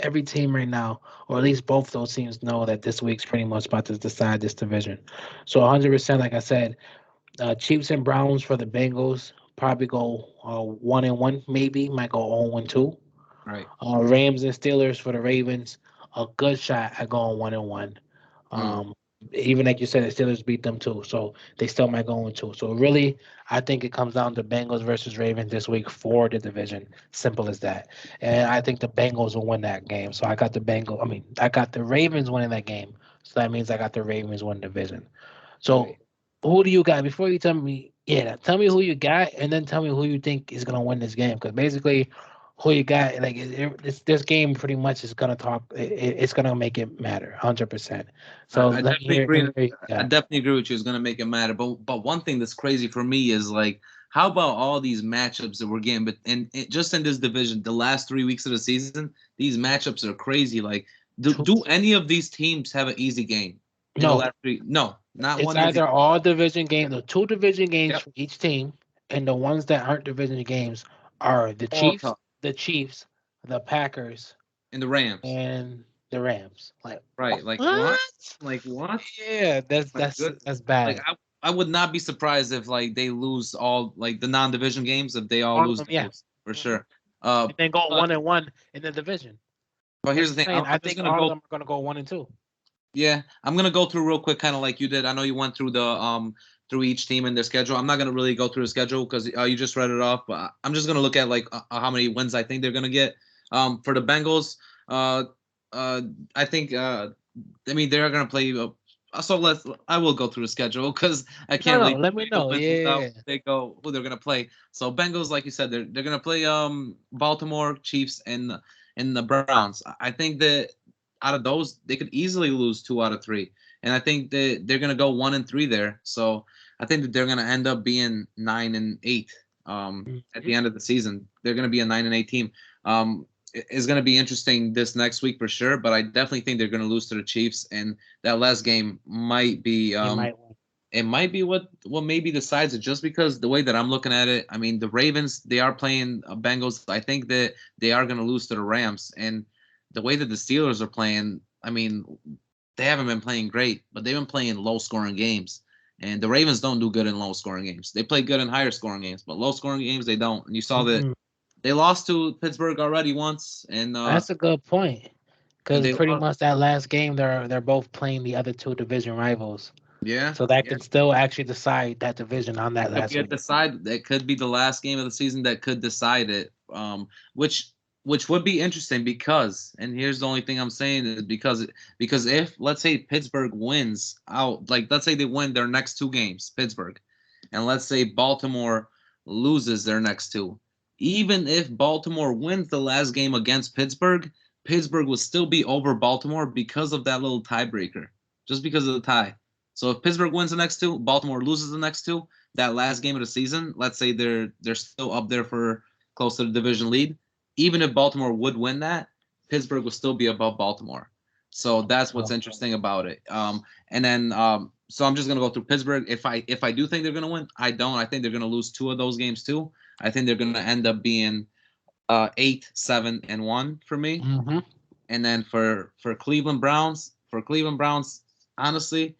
every team right now, or at least both those teams, know that this week's pretty much about to decide this division. So 100%, like I said, Chiefs and Browns for the Bengals probably go 1-1, maybe might go 0-2. Right. Rams and Steelers for the Ravens, a good shot at going 1-1. Mm. Um, Even like you said, the Steelers beat them too, so they still might go 1-2. So really, I think it comes down to Bengals versus Ravens this week for the division. Simple as that. And I think the Bengals will win that game. So I got the I got the Ravens winning that game. So that means I got the Ravens win the division. So Right. who do you got? Before you tell me, yeah, tell me who you got, and then tell me who you think is gonna win this game. Because basically, who you got, like this game, pretty much is gonna talk. It's gonna make it matter, 100%. So I let me definitely hear. Let agree. me hear. I Yeah, definitely agree with you. It's gonna make it matter. But one thing that's crazy for me is like, how about all these matchups that we're getting? But just in this division, the last 3 weeks of the season, these matchups are crazy. Like, two. do any of these teams have an easy game in the No, last three? No, not it's one easy. either all division games, the 2 division games Yep, for each team, and the ones that aren't division games are all tough. The Chiefs, the Packers, In the Rams, and the Rams. Like right? Like what? what? Like what? Yeah, that's My that's goodness. that's Like bad. I would not be surprised if like they lose all like the non-division games if they all All of lose them, yeah. those for Mhm. sure. Uh, And then go but 1-1 in the division. but Like here's the I'm thing. saying, I I'm just think gonna all of go. them are gonna go 1-2. Yeah, I'm gonna go through real quick, kind of like you did. I know you went through the through each team and their schedule. I'm not gonna really go through the schedule because you just read it off. But I'm just gonna look at like how many wins I think they're gonna get. For the Bengals, uh, uh, I think I mean they're gonna play. So I will go through the schedule because I No, can't no, really let me know. wins without Yeah. they go who they're gonna play. So Bengals, like you said, they're gonna play Baltimore Chiefs and the Browns. I think that out of those, they could easily lose 2 out of 3. And I think that they're gonna go 1-3 there. So I think that they're gonna end up being 9-8 at the Mhm. end of the season. They're gonna be a 9-8 team. It's gonna be interesting this next week for sure. But I definitely think they're gonna lose to the Chiefs, and that last game might be They might win. it might be what maybe decides it just because the way that I'm looking at it. I mean, the Ravens they are playing Bengals. I think that they are going to lose to the Rams, and the way that the Steelers are playing. I mean, they haven't been playing great, but they've been playing low scoring games. And the Ravens don't do good in low scoring games. They play good in higher scoring games, but low scoring games they don't. And you saw that Mm-mm. they lost to Pittsburgh already once, That's a good point. and Because they pretty lost. much that last game, they're both playing the other 2 division rivals, Yeah, so that can still actually decide that division on that could be last at week. the side. That could be the last game of the season that could decide it. Which which would be interesting because, and here's the only thing I'm saying is because if let's say Pittsburgh wins out, like let's say they win their next two games, Pittsburgh, and let's say Baltimore loses their next two, even if Baltimore wins the last game against Pittsburgh, Pittsburgh will still be over Baltimore because of that little tiebreaker, just because of the tie. So if Pittsburgh wins the next two, Baltimore loses the next two, that last game of the season, let's say they're still up there for close to the division lead. Even if Baltimore would win that, Pittsburgh will still be above Baltimore. So that's what's interesting about it. And then so I'm just gonna go through Pittsburgh. If I do think they're gonna win, I don't. I think they're gonna lose two of those games too. I think they're gonna end up being 8, 7, and 1 for me. Mm-hmm. And then for Cleveland Browns, honestly,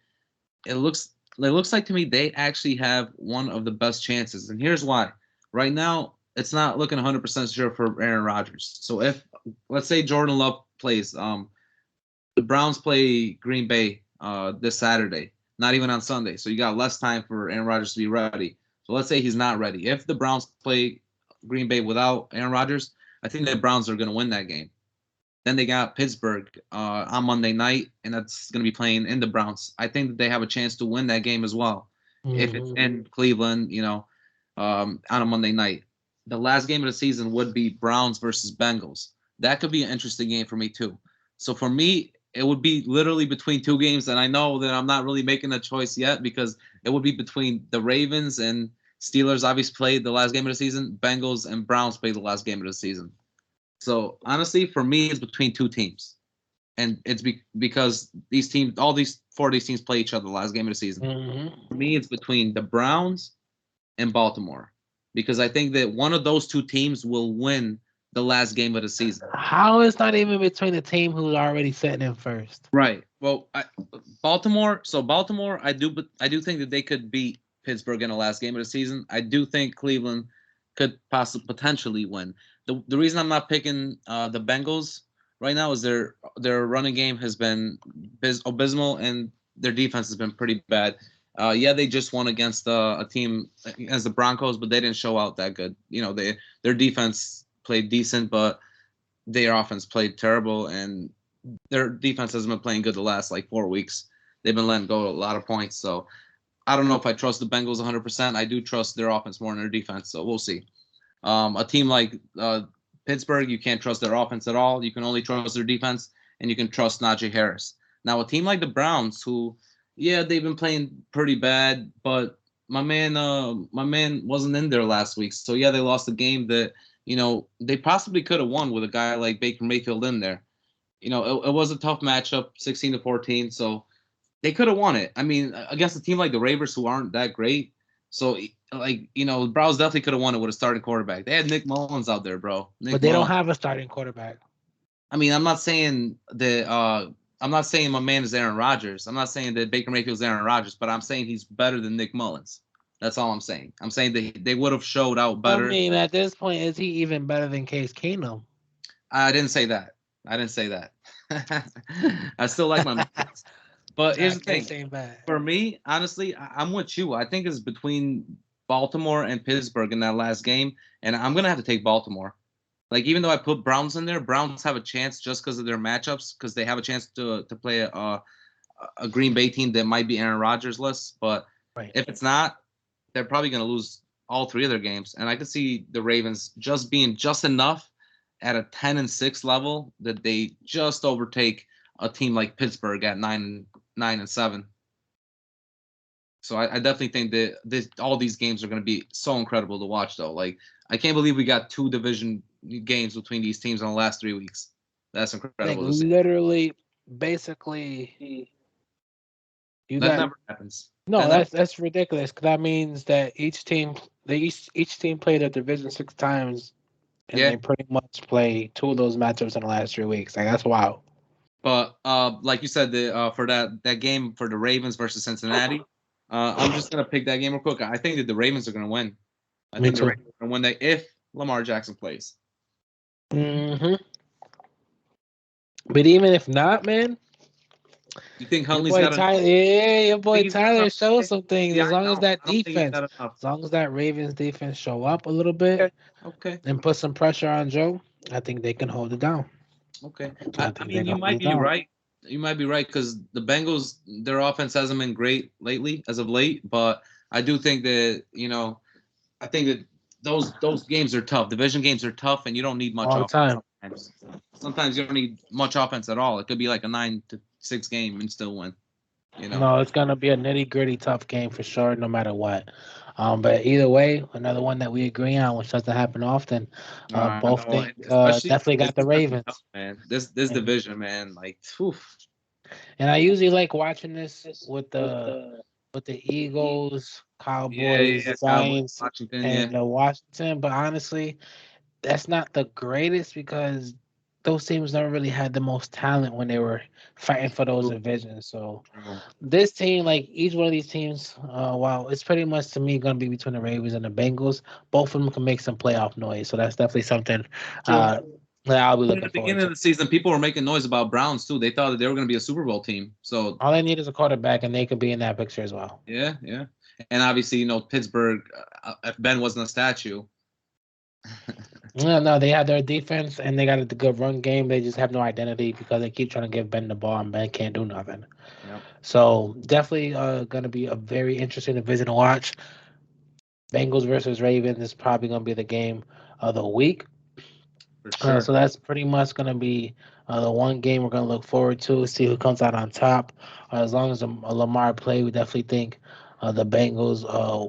it looks like to me they actually have one of the best chances. And here's why. Right now, it's not looking 100% sure for Aaron Rodgers. So if let's say Jordan Love plays, the Browns play Green Bay this Saturday, not even on Sunday. So you got less time for Aaron Rodgers to be ready. So let's say he's not ready. If the Browns play Green Bay without Aaron Rodgers, I think the Browns are going to win that game. Then they got Pittsburgh on Monday night, and that's going to be playing in the Browns. I think that they have a chance to win that game as well. Mm-hmm. If it's in Cleveland, on a Monday night. The last game of the season would be Browns versus Bengals. That could be an interesting game for me too. So for me, it would be literally between two games, and I know that I'm not really making a choice yet because it would be between the Ravens and Steelers. Obviously played the last game of the season. Bengals and Browns played the last game of the season. So honestly, for me, it's between two teams, and it's because these teams, all these four of these teams play each other the last game of the season. Mm-hmm. For me, it's between the Browns and Baltimore, because I think that one of those two teams will win the last game of the season. How is not even between the team who's already sitting in first? Right. Well, Baltimore. So Baltimore, I do think that they could beat Pittsburgh in the last game of the season. I do think Cleveland could potentially win. The reason I'm not picking the Bengals right now is their running game has been abysmal and their defense has been pretty bad. Yeah, they just won against a team as the Broncos, but they didn't show out that good. Their defense played decent, but their offense played terrible, and their defense hasn't been playing good the last 4 weeks. They've been letting go a lot of points, so I don't know if I trust the Bengals 100%. I do trust their offense more than their defense, so we'll see. A team like Pittsburgh, you can't trust their offense at all. You can only trust their defense, and you can trust Najee Harris. Now, a team like the Browns, who, yeah, they've been playing pretty bad, but my man wasn't in there last week. So yeah, they lost a game that they possibly could have won with a guy like Baker Mayfield in there. It was a tough matchup, 16-14. So they could have won it. I mean, against a team like the Ravens, who aren't that great. So, the Browns definitely could have won it with a starting quarterback. They had Nick Mullins out there, bro. But they don't have a starting quarterback. I mean, I'm not saying that I'm not saying my man is Aaron Rodgers. I'm not saying that Baker Mayfield's Aaron Rodgers, but I'm saying he's better than Nick Mullins. That's all I'm saying. I'm saying that they would have showed out better. I mean, at this point, is he even better than Case Keenum? I didn't say that. I still like my man. But here's the thing. For me, honestly, I'm with you. I think it's between Baltimore and Pittsburgh in that last game, and I'm going to have to take Baltimore. Even though I put Browns in there, Browns have a chance just because of their matchups, because they have a chance to play a Green Bay team that might be Aaron Rodgers-less. But if it's not, they're probably going to lose all three of their games. And I could see the Ravens just being just enough at a 10-6 level that they just overtake a team like Pittsburgh at 9-7. So I definitely think that all these games are going to be so incredible to watch, though. I can't believe we got 2 division games between these teams in the last 3 weeks. That's incredible. Literally, basically, that never happens. No, that's ridiculous. Because that means that each team played a Division 6 times, and they pretty much play 2 of those matchups in the last 3 weeks. That's wild. But like you said, for that game for the Ravens versus Cincinnati, I'm just gonna pick that game real quick. I think that the Ravens are gonna win. I think the Ravens are gonna win that if Lamar Jackson plays. Mm-hmm. But even if not, man. You think Huntley's got Tyler? Yeah, your boy Tyler shows some things. As long as that defense, as long as that Ravens defense show up a little bit, okay, and put some pressure on Joe, I think they can hold it down. Okay. I I think they mean, can you hold might it be down. right. You might be right because the Bengals, their offense hasn't been great lately, as of late. But I do think that I think that those games are tough. Division games are tough, and you don't need much All the offense time. sometimes. Sometimes you don't need much offense at all. It could be like a 9-6 game and still win. You know. No, it's gonna be a nitty gritty tough game for sure, no matter what. But either way, another one that we agree on, which doesn't happen often. Both No, think and especially definitely this got the is gonna be tough, Ravens. man. This And, division, man. Like, oof. and I usually like watching this with the Eagles, Yeah, Cowboys, yeah, Cowboys, Giants, Washington, yeah. and Washington. But honestly, that's not the greatest because those teams never really had the most talent when they were fighting for those True, divisions. So true. this team, like each one of these teams, wow, it's pretty much to me going to be between the Ravens and the Bengals. Both of them can make some playoff noise, so that's definitely something True. that I'll be Even looking at the forward beginning of to. the season, people were making noise about Browns too. They thought that they were going to be a Super Bowl team. So All they need is a quarterback, and they could be in that picture as well. yeah, yeah. And obviously, Pittsburgh. If Ben wasn't a statue, No, no, they have their defense and they got a good run game. They just have no identity because they keep trying to give Ben the ball, and Ben can't do nothing. yeah, So definitely going to be a very interesting division to watch. Bengals versus Ravens is probably going to be the game of the week. for sure. So that's pretty much going to be the one game we're going to look forward to, see who comes out on top. As long as Lamar play, we definitely think the Bengals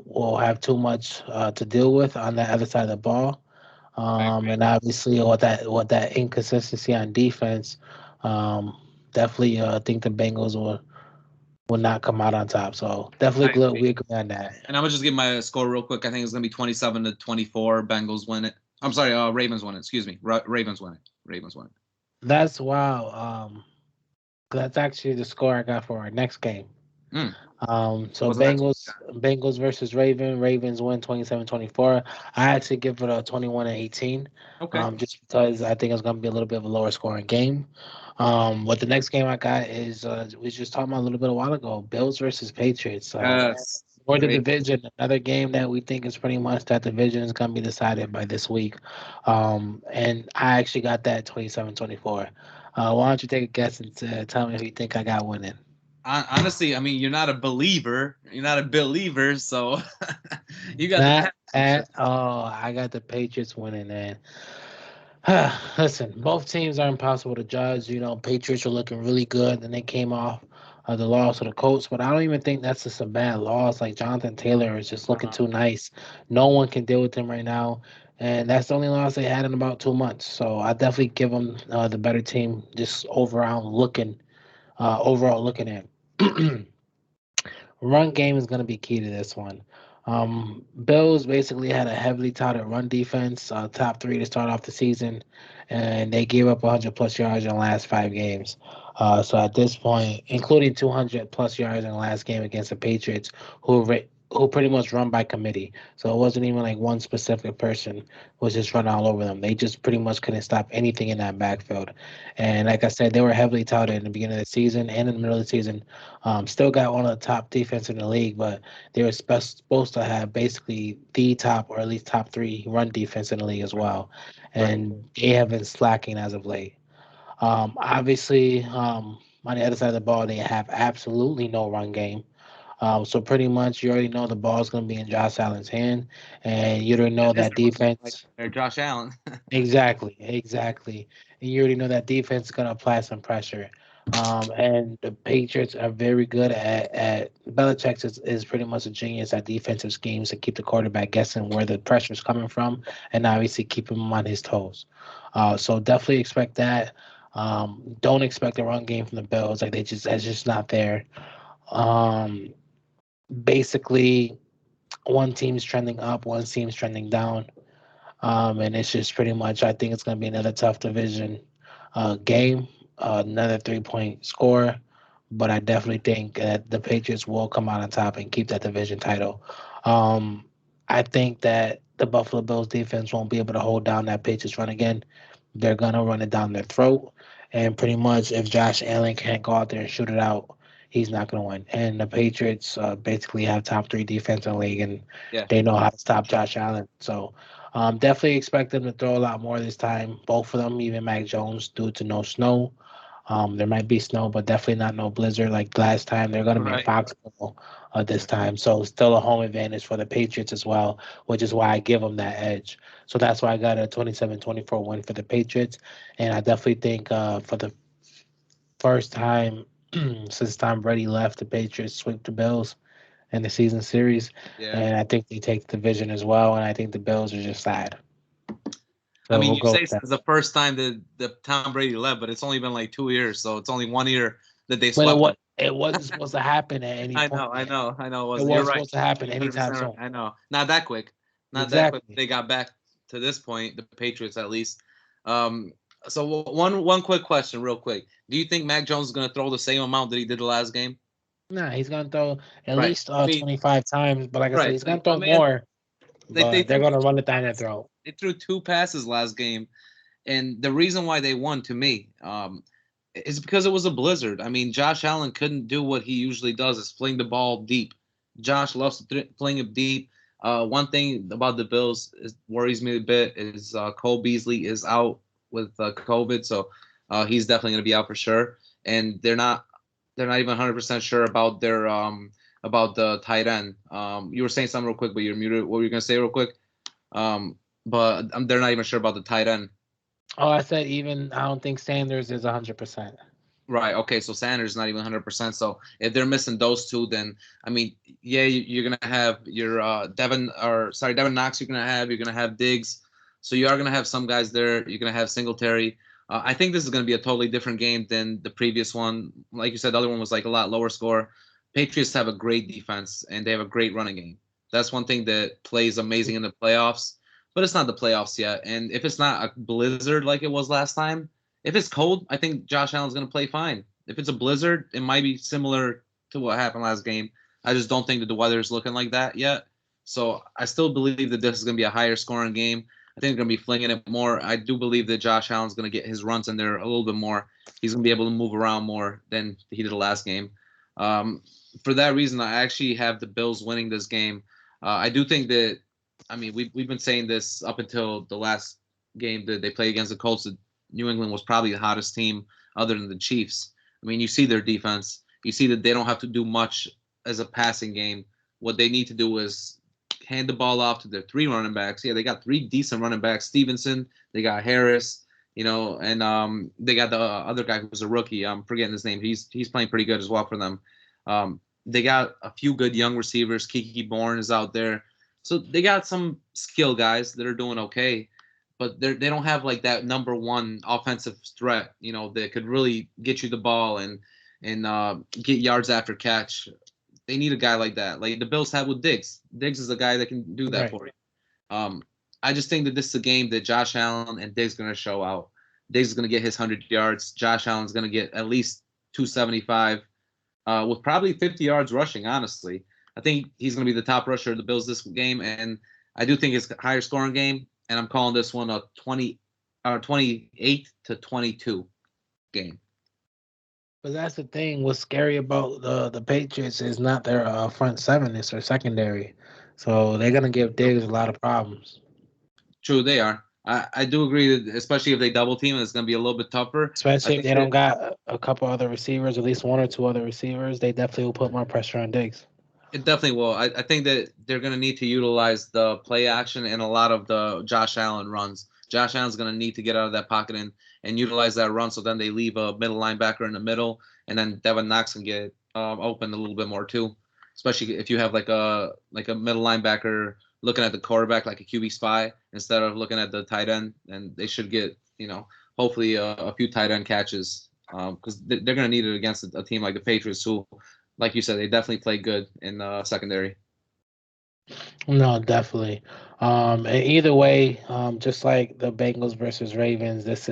will have too much to deal with on the other side of the ball. I agree. And obviously, what that inconsistency on defense, um, definitely think the Bengals will not come out on top. So definitely I good. agree. We agree on that. And I'm gonna just give my score real quick. I think it's gonna be 27-24. Bengals win it. I'm sorry, Ravens win it. Excuse me, Ravens win it. Ravens win it. That's wow. That's actually the score I got for our next game. Mm, So what's the next Bengals versus Ravens win 27-24. I actually give it a 21-18. one? Okay. Just because I think it's gonna be a little bit of a lower scoring game. What the next game I got is we just talking about a little bit a while ago, Bills versus Patriots. Yes. For the Great. division, another game that we think is pretty much that division is gonna be decided by this week. And I actually got that 27-24. Why don't you take a guess and tell me who you think I got winning? Honestly, I mean, you're not a believer. You're not a believer, so you got the That Pats. at I got the Patriots winning, man. Listen, both teams are impossible to judge. Patriots are looking really good, and they came off the loss of the Colts, but I don't even think that's just a bad loss. Like Jonathan Taylor is just looking too nice. No one can deal with him right now, and that's the only loss they had in about 2 months. So I definitely give them the better team, just overall looking at. Run game is going to be key to this one. Bills basically had a heavily touted run defense, top three to start off the season, and they gave up 100 plus yards in the last 5 games. So at this point, including 200 plus yards in the last game against the Patriots, who pretty much run by committee. So it wasn't even like one specific person was just running all over them. They just pretty much couldn't stop anything in that backfield. And like I said, they were heavily touted in the beginning of the season and in the middle of the season. Still got one of the top defense in the league, but they were supposed to have basically the top or at least top three run defense in the league as well, Right. and they have been slacking as of late. Obviously, on the other side of the ball, they have absolutely no run game. So pretty much, you already know the ball's going to be in Josh Allen's hand, and you already know That is that their running back defense. there, Josh Allen. Exactly, exactly. And you already know that defense is going to apply some pressure. And the Patriots are very good at Belichick is pretty much a genius at defensive schemes to keep the quarterback guessing where the pressure is coming from, and obviously keep him on his toes. So definitely expect that. Don't expect a run game from the Bills. Like that's just not there. Um, Basically, one team's trending up, one team's trending down. And it's just pretty much, I think it's going to be another tough division game, another 3 point score. But I definitely think that the Patriots will come out on top and keep that division title. Um, I think that the Buffalo Bills defense won't be able to hold down that Patriots run again. They're going to run it down their throat. And pretty much, if Josh Allen can't go out there and shoot it out, he's not going to win. And the Patriots basically have top three defense in the league, and Yeah. they know how to stop Josh Allen. So definitely expect them to throw a lot more this time. Both of them, even Mac Jones, due to no snow. There might be snow, but definitely not no blizzard like last time. They're going to be in Right. Foxborough this time. So still a home advantage for the Patriots as well, which is why I give them that edge. So that's why I got a 27-24 win for the Patriots. And I definitely think for the first time since Tom Brady left, the Patriots sweep the Bills in the season series. Yeah. And I think they take the division as well. And I think the Bills are just sad. I So mean, we'll you go say with that. it's the first time that the Tom Brady left, but it's only been like 2 years, so it's only 1 year that they But swept them. it wasn't supposed to happen at any I point, know, I man. know, I know. It It wasn't. You're was right. supposed to happen You're 100% anytime right. soon. I know. Not that quick. Not that quick. Exactly. They got back to this point, the Patriots at least. Um, so one quick question, real quick. Do you think Mac Jones is going to throw the same amount that he did the last game? Nah, he's gonna throw at Right. least I mean, 25 times, but like I said, right. he's gonna Like throw my man, more, they but they're threw gonna two run it down their passes. throat. They threw two passes last game, and the reason why they won to me, is because it was a blizzard. I mean, Josh Allen couldn't do what he usually does, is fling the ball deep. Josh loves to fling it deep. One thing about the Bills worries me a bit is Cole Beasley is out with COVID, so he's definitely going to be out for sure. And they're not even 100% sure about the tight end. You were saying something real quick, but you're muted. What were you going to say real quick? But they're not even sure about the tight end. Oh, I said even I don't think Sanders is 100%. Right. Okay. So Sanders is not even 100%. So if they're missing those two, then I mean, yeah, you're gonna have your Devin Knox. You're gonna have Diggs. So you are gonna have some guys there. You're gonna have Singletary. I think this is gonna be a totally different game than the previous one. Like you said, the other one was like a lot lower score. Patriots have a great defense and they have a great running game. That's one thing that plays amazing in the playoffs. But it's not the playoffs yet. And if it's not a blizzard like it was last time, if it's cold, I think Josh Allen's going to play fine. If it's a blizzard, it might be similar to what happened last game. I just don't think that the weather is looking like that yet. So I still believe that this is going to be a higher scoring game. I think they're going to be flinging it more. I do believe that Josh Allen's going to get his runs in there a little bit more. He's going to be able to move around more than he did the last game. Um, for that reason, I actually have the Bills winning this game. I do think that, I mean, we've been saying this up until the last game that they play against the Colts. New England was probably the hottest team other than the Chiefs. I mean, you see their defense. You see that they don't have to do much as a passing game. What they need to do is hand the ball off to their three running backs. Yeah, they got three decent running backs. Stevenson, they got Harris, and they got the other guy who's a rookie. I'm forgetting his name. He's playing pretty good as well for them. They got a few good young receivers. Kiki Bourne is out there. So they got some skill guys that are doing okay, but they don't have like that number one offensive threat, that could really get you the ball and get yards after catch. They need a guy like that, like the Bills have with Diggs. Diggs is a guy that can do that Right. for you. I just think that this is a game that Josh Allen and Diggs are going to show out. Diggs is going to get his 100 yards. Josh Allen's going to get at least 275 with probably 50 yards rushing, honestly. I think he's going to be the top rusher of the Bills this game, and I do think it's a higher scoring game, and I'm calling this one a 28-22 game. But that's the thing. What's scary about the Patriots is not their front seven; it's their secondary. So they're gonna give Diggs a lot of problems. True, they are. I do agree that, especially if they double team, it's going to be a little bit tougher. I Especially if think they that don't got a couple other receivers, at least one or two other receivers, they definitely will put more pressure on Diggs. it definitely will. I think that they're going to need to utilize the play action and a lot of the Josh Allen runs. Josh Allen's going to need to get out of that pocket and utilize that run. So then they leave a middle linebacker in the middle, and then Devin Knox can get open a little bit more too. Especially if you have like a middle linebacker looking at the quarterback like a QB spy instead of looking at the tight end, and they should get hopefully a few tight end catches because they're going to need it against a team like the Patriots who, like you said, they definitely play good in secondary. No, definitely. And either way, just like the Bengals versus Ravens, this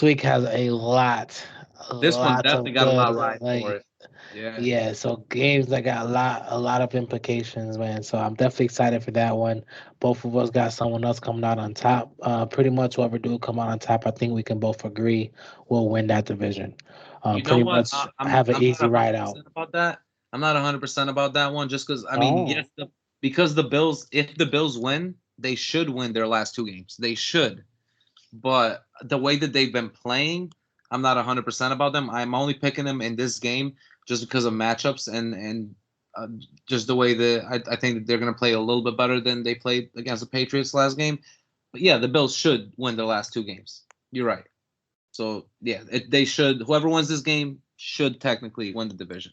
week has This one lots definitely of got a good lot riding for like it. Yeah. yeah. So games that got a lot of implications, man. So I'm definitely excited for that one. Both of us got someone else coming out on top. Pretty much whoever do come out on top, I think we can both agree will win that division. You know pretty what? much have an I'm not easy ride out. 100% about that. I'm not 100% about that one. Just because I mean, yes, Oh, because the Bills, if the Bills win, they should win their last two games. They should. But the way that they've been playing, I'm not 100% about them. I'm only picking them in this game just because of matchups and uh, just the way that I think that they're going to play a little bit better than they played against the Patriots last game. But yeah, the Bills should win their last two games. You're right. So yeah, they should. Whoever wins this game should technically win the division.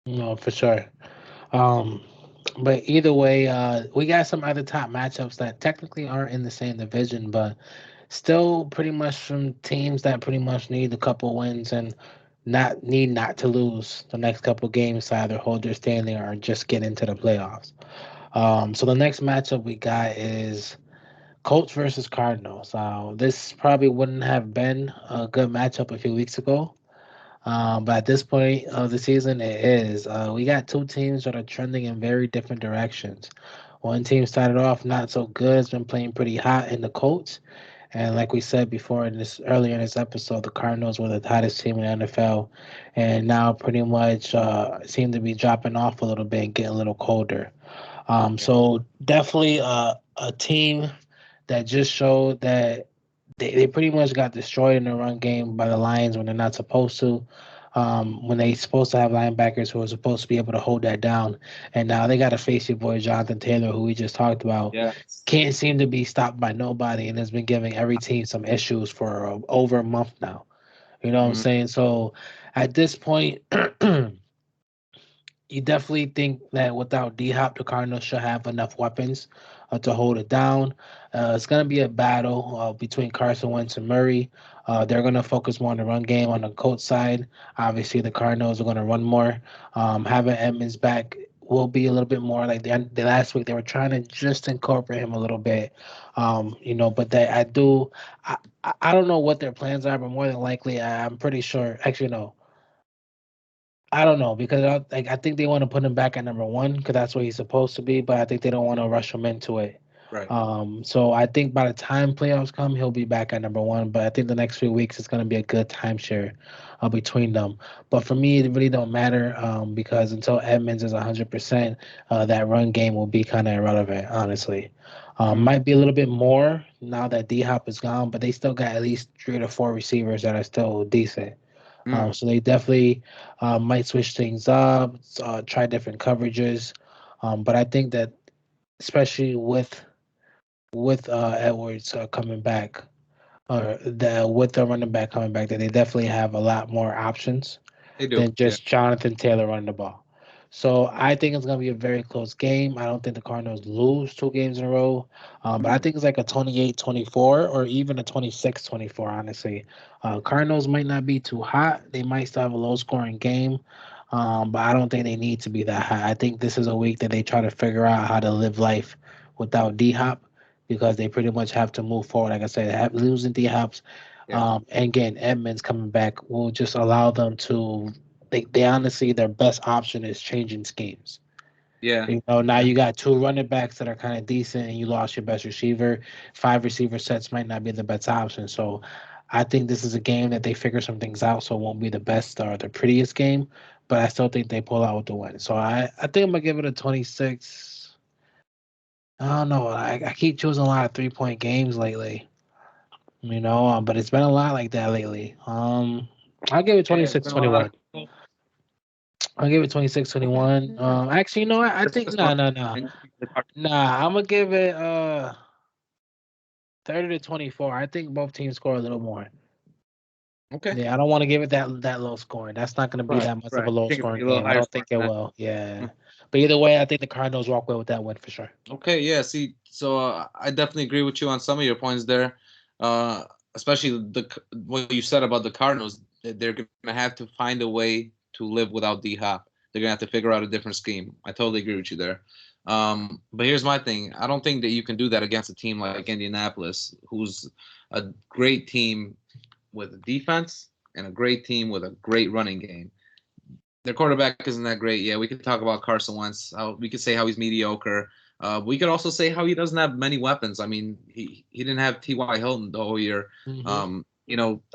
no, for sure. Um, but either way, we got some other top matchups that technically aren't in the same division, but still pretty much from teams that pretty much need a couple wins and not to lose the next couple games to either hold their standing or just get into the playoffs. So the next matchup we got is Colts versus Cardinals. This probably wouldn't have been a good matchup a few weeks ago. But at this point of the season, it is. We got two teams that are trending in very different directions. One team started off not so good, has been playing pretty hot in the Colts. And like we said before in this earlier in this episode, the Cardinals were the hottest team in the NFL, and now pretty much seem to be dropping off a little bit and getting a little colder. Yeah. So definitely a team that just showed that they pretty much got destroyed in the run game by the Lions when they're not supposed to. When they supposed to have linebackers who are supposed to be able to hold that down, and now they got to face your boy Jonathan Taylor, who we just talked about. Yes. Can't seem to be stopped by nobody, and has been giving every team some issues for over a month now. You know what I'm Mhm. saying? So at this point, you definitely think that without D Hop, the Cardinals should have enough weapons to hold it down. It's going to be a battle between Carson Wentz and Murray. They're going to focus more on the run game on the Colts side. Obviously, the Cardinals are going to run more. Having Edmonds back will be a little bit more like the last week. They were trying to just incorporate him a little bit, but that I do. I don't know what their plans are, but more than likely, I'm pretty sure. Actually, no. I don't know because I think they want to put him back at number one because that's where he's supposed to be, but I think they don't want to rush him into it. Right. So I think by the time playoffs come, he'll be back at number one. But I think the next few weeks is going to be a good timeshare between them. But for me, it really don't matter because until Edmonds is 100%, that run game will be kind of irrelevant, honestly. Mm. Might be a little bit more now that D Hop is gone, but they still got at least 3 to 4 receivers that are still decent. Mm. So they definitely might switch things up, try different coverages. But I think that especially with Edwards coming back, or with the running back coming back, that they definitely have a lot more options They do. than Yeah. just Jonathan Taylor running the ball. So I think it's going to be a very close game. I don't think the Cardinals lose 2 games in a row, but I Mm. think it's like a 28-24 or even a 26-24, honestly. Cardinals might not be too hot. They might still have a low-scoring game, but I don't think they need to be that high. I think this is a week that they try to figure out how to live life without D-Hop because they pretty much have to move forward. Like I said, losing D-Hops Yeah. and again, Edmonds coming back will just allow them to. They honestly their best option is changing schemes. Yeah. Now Yeah. you got 2 running backs that are kind of decent, and you lost your best receiver. 5 receiver sets might not be the best option. So, I think this is a game that they figure some things out. So it won't be the best or the prettiest game, but I still think they pull out with the win. So I think I'm gonna give it a 26. I don't know. I keep choosing a lot of 3-point games lately. But it's been a lot like that lately. I'll give it Yeah. It's been a lot 26-21. of. I'll give it 26 Okay. 21. Yeah. Actually, you know what? I That's think the score. no. And the Card- Nah, I'm gonna give it 30-24. I think both teams score a little more. Okay. Yeah, I don't want to give it that low scoring. That's not gonna be Right. that much of a Right. low I think it's scoring gonna be a little game. I higher don't score think it than will. that. Yeah. But either way, I think the Cardinals walk away with that win for sure. Okay, yeah. See, so I definitely agree with you on some of your points there, uh, especially what you said about the Cardinals. They're gonna have to find a way to live without D Hop. They're gonna have to figure out a different scheme. I totally agree with you there. But here's my thing. I don't think that you can do that against a team like Indianapolis, who's a great team with a defense and a great team with a great running game. Their quarterback isn't that great. Yeah, we could talk about Carson Wentz. We could say how he's mediocre. We could also say how he doesn't have many weapons. I mean, he didn't have T.Y. Hilton the whole year. Hmm.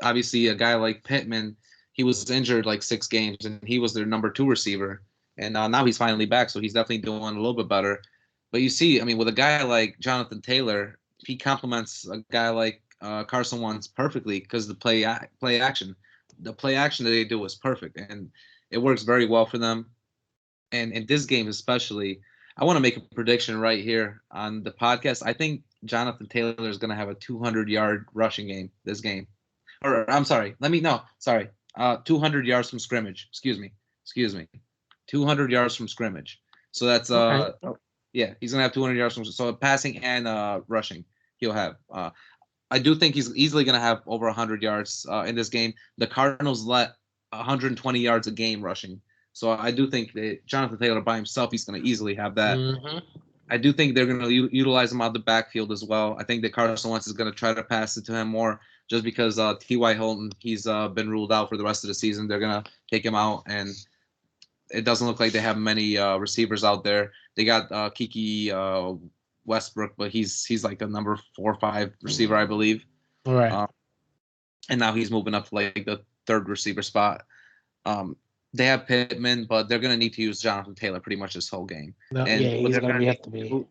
obviously a guy like Pittman, he was injured like 6 games, and he was their number 2 receiver, and now he's finally back, so he's definitely doing a little bit better. But you see, I mean, with a guy like Jonathan Taylor, he complements a guy like Carson Wentz perfectly because the play action that they do is perfect, and it works very well for them. And in this game especially, I want to make a prediction right here on the podcast. I think Jonathan Taylor is going to have a 200-yard rushing game this game. Or I'm sorry, 200 yards from scrimmage. Excuse me, 200 yards from scrimmage. So that's Okay. yeah, he's gonna have 200 yards from so passing and rushing. He'll have. I do think he's easily gonna have over 100 yards in this game. The Cardinals let 120 yards a game rushing. So I do think that Jonathan Taylor by himself, he's going to easily have that. Mm-hmm. I do think they're going to utilize him out the backfield as well. I think that Carson Wentz is going to try to pass it to him more just because T.Y. Hilton, he's been ruled out for the rest of the season. They're going to take him out, and it doesn't look like they have many receivers out there. They got Kiki Westbrook, but he's like a number 4 or 5 receiver, I believe. Right. And now he's moving up to like the 3rd receiver spot. They have Pittman, but they're going to need to use Jonathan Taylor pretty much this whole game. No, And yeah, what he's they're gonna going to have need to to be. do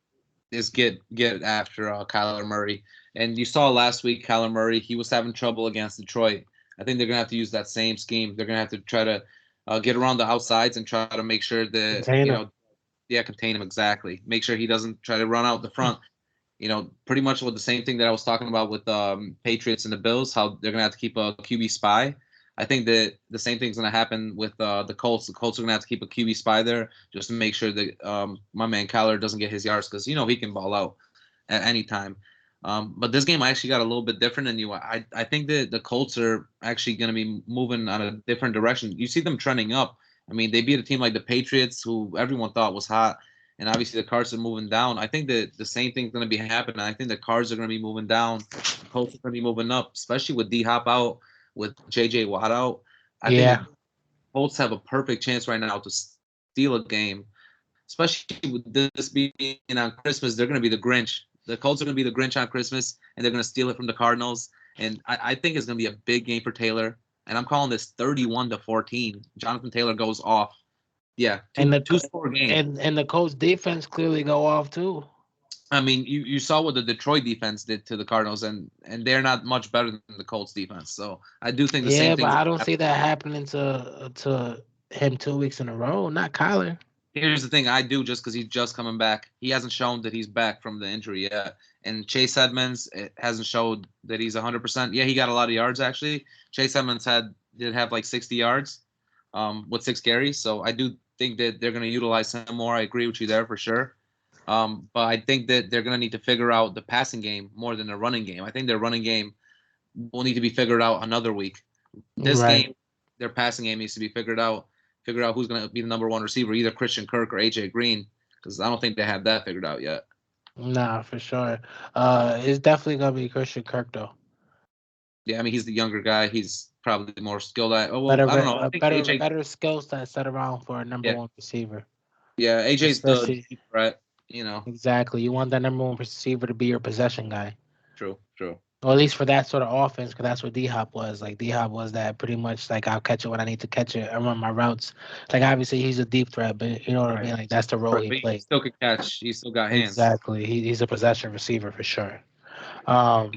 is get after Kyler Murray. And you saw last week Kyler Murray, he was having trouble against Detroit. I think they're going to have to use that same scheme. They're going to have to try to get around the outsides and try to make sure that, Container. contain him exactly. Make sure he doesn't try to run out the front. Pretty much with the same thing that I was talking about with Patriots and the Bills, how they're going to have to keep a QB spy. I think that the same thing's going to happen with the Colts. The Colts are going to have to keep a QB spy there just to make sure that my man Kyler doesn't get his yards because, he can ball out at any time. But this game I actually got a little bit different than you. I think that the Colts are actually going to be moving on a different direction. You see them trending up. I mean, they beat a team like the Patriots, who everyone thought was hot, and obviously the Cards are moving down. I think that the same thing's going to be happening. I think the Cards are going to be moving down. The Colts are going to be moving up, especially with D Hop out, with J.J. Watt out. I think Yeah. the Colts have a perfect chance right now to steal a game, especially with this being on Christmas. They're going to be the Grinch. The Colts are going to be the Grinch on Christmas, and they're going to steal it from the Cardinals. And I think it's going to be a big game for Taylor. And I'm calling this 31-14. Jonathan Taylor goes off. Yeah, And two-score game. and the Colts defense clearly go off too. I mean, you saw what the Detroit defense did to the Cardinals, and they're not much better than the Colts defense. So I do think the Yeah, same but thing. I don't see that happening to him 2 weeks in a row. Not Kyler. Here's the thing, I do just because he's just coming back. He hasn't shown that he's back from the injury yet. And Chase Edmonds hasn't showed that he's 100%. Yeah, he got a lot of yards actually. Chase Edmonds did have like 60 yards with 6 carries. So I do think that they're going to utilize him more. I agree with you there for sure. But I think that they're going to need to figure out the passing game more than the running game. I think their running game will need to be figured out another week. This Right. game, their passing game needs to be figured out. Figure out who's going to be the number 1 receiver, either Christian Kirk or AJ Green, because I don't think they have that figured out yet. Nah, for sure. It's definitely gonna be Christian Kirk though. Yeah, I mean he's the younger guy. He's probably more skilled at. Oh well, Better, I don't know. I think better, AJ. better skill set around for a number Yeah, one receiver. yeah. AJ's the Especially deep threat. You know, exactly. You want that number one receiver to be your possession guy. true, true. Or at least for that sort of offense, because that's what D Hop was. Like D Hop was that pretty much like I'll catch it when I need to catch it. I run my routes. Like obviously he's a deep threat, but you know what I Right. mean. Like that's the role Right. he But he played. still could catch. He still got hands. Exactly. He's a possession receiver for sure. I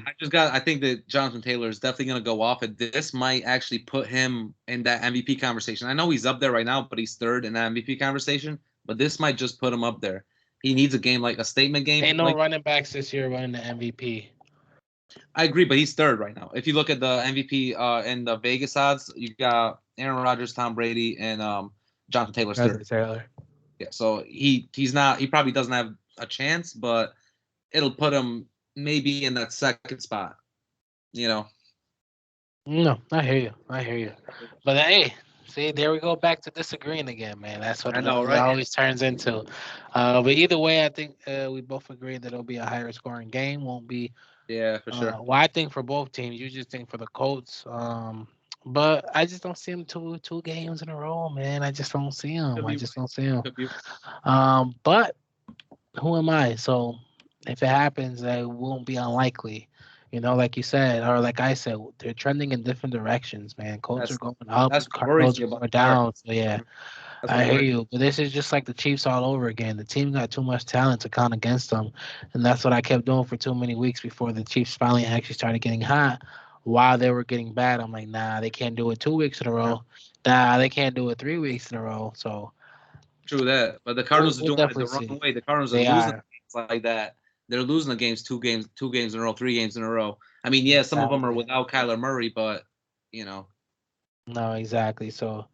think that Jonathan Taylor is definitely going to go off, and this might actually put him in that MVP conversation. I know he's up there right now, but he's 3rd in that MVP conversation. But this might just put him up there. He needs a game like a statement game. Ain't no Like running backs this year running the MVP. I agree, but he's 3rd right now. If you look at the MVP and the Vegas odds, you got Aaron Rodgers, Tom Brady, and Jonathan Taylor's 3rd. Taylor. Yeah, so he's not. He probably doesn't have a chance, but it'll put him maybe in that 2nd spot. You know. No, I hear you. I hear you. But hey, see, there we go back to disagreeing again, man. That's what I it know, always, right? always turns into. But either way, I think we both agree that it'll be a higher scoring game. Won't be. Yeah, for sure. Well, I think for both teams. You just think for the Colts. But I just don't see them two games in a row, man. I just don't see them. I just don't see them. But who am I? So if it happens, it won't be unlikely. Like you said, or like I said, they're trending in different directions, man. Colts are That's going up, that's what worries Cardinals me are about going the down. Cardinals. So yeah, Mhm. That's what I hear worries. you. But this is just like the Chiefs all over again. The team got too much talent to count against them, and that's what I kept doing for too many weeks before the Chiefs finally actually started getting hot. While they were getting bad, I'm like, nah, they can't do it 2 weeks in a Yeah, row. Nah, they can't do it 3 weeks in a row. So true that. But the we'll, Cardinals are we'll doing it definitely the wrong see. way. The Cardinals are They losing are games like that. They're losing the games, two games in a row, 3 games in a row. I mean, yeah, some of them are exactly. without Kyler Murray, but you know, No, exactly. So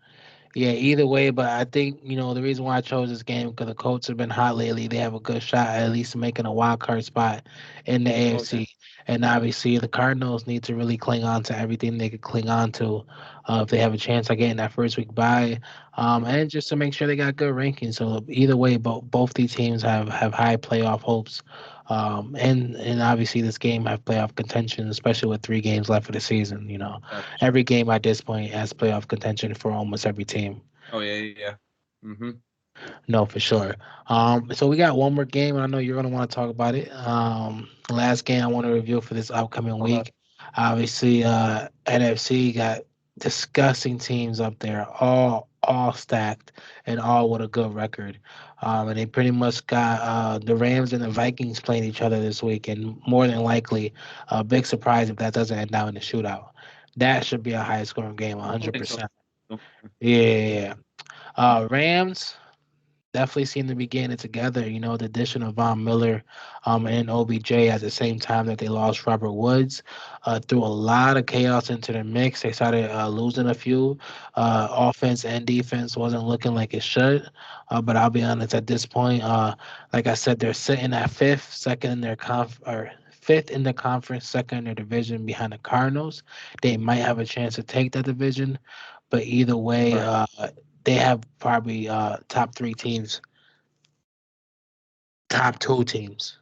yeah, either way, but I think, the reason why I chose this game because the Colts have been hot lately. They have a good shot at least making a wild card spot in the oh yeah, AFC. And obviously, the Cardinals need to really cling on to everything they could cling on to if they have a chance of getting that first week bye. And just to make sure they got good rankings. So either way, both these teams have high playoff hopes. And obviously, this game have playoff contention, especially with 3 games left of the season. that's for sure. Every game at this point has playoff contention for almost every team. Oh yeah, yeah, yeah. Mm-hmm. No, for sure. So we got one more game, and I know you're gonna want to talk about it. Last game I want to review for this upcoming Uh-huh. week. Obviously, NFC got disgusting teams up there, all stacked and all with a good record. And they pretty much got the Rams and the Vikings playing each other this week, and more than likely, a big surprise if that doesn't end out in a shootout. That should be a high scoring game, I don't think so. 100%. No. Yeah, yeah, yeah. Rams definitely seem to be getting it together. The addition of Von Miller and OBJ at the same time that they lost Robert Woods threw a lot of chaos into the mix. They started losing a few. Offense and defense wasn't looking like it should. But I'll be honest, at this point, like I said, they're sitting at fifth, second in their or fifth in the conference, second in their division behind the Cardinals. They might have a chance to take that division, but either way, Right. they have probably top three teams, top two teams.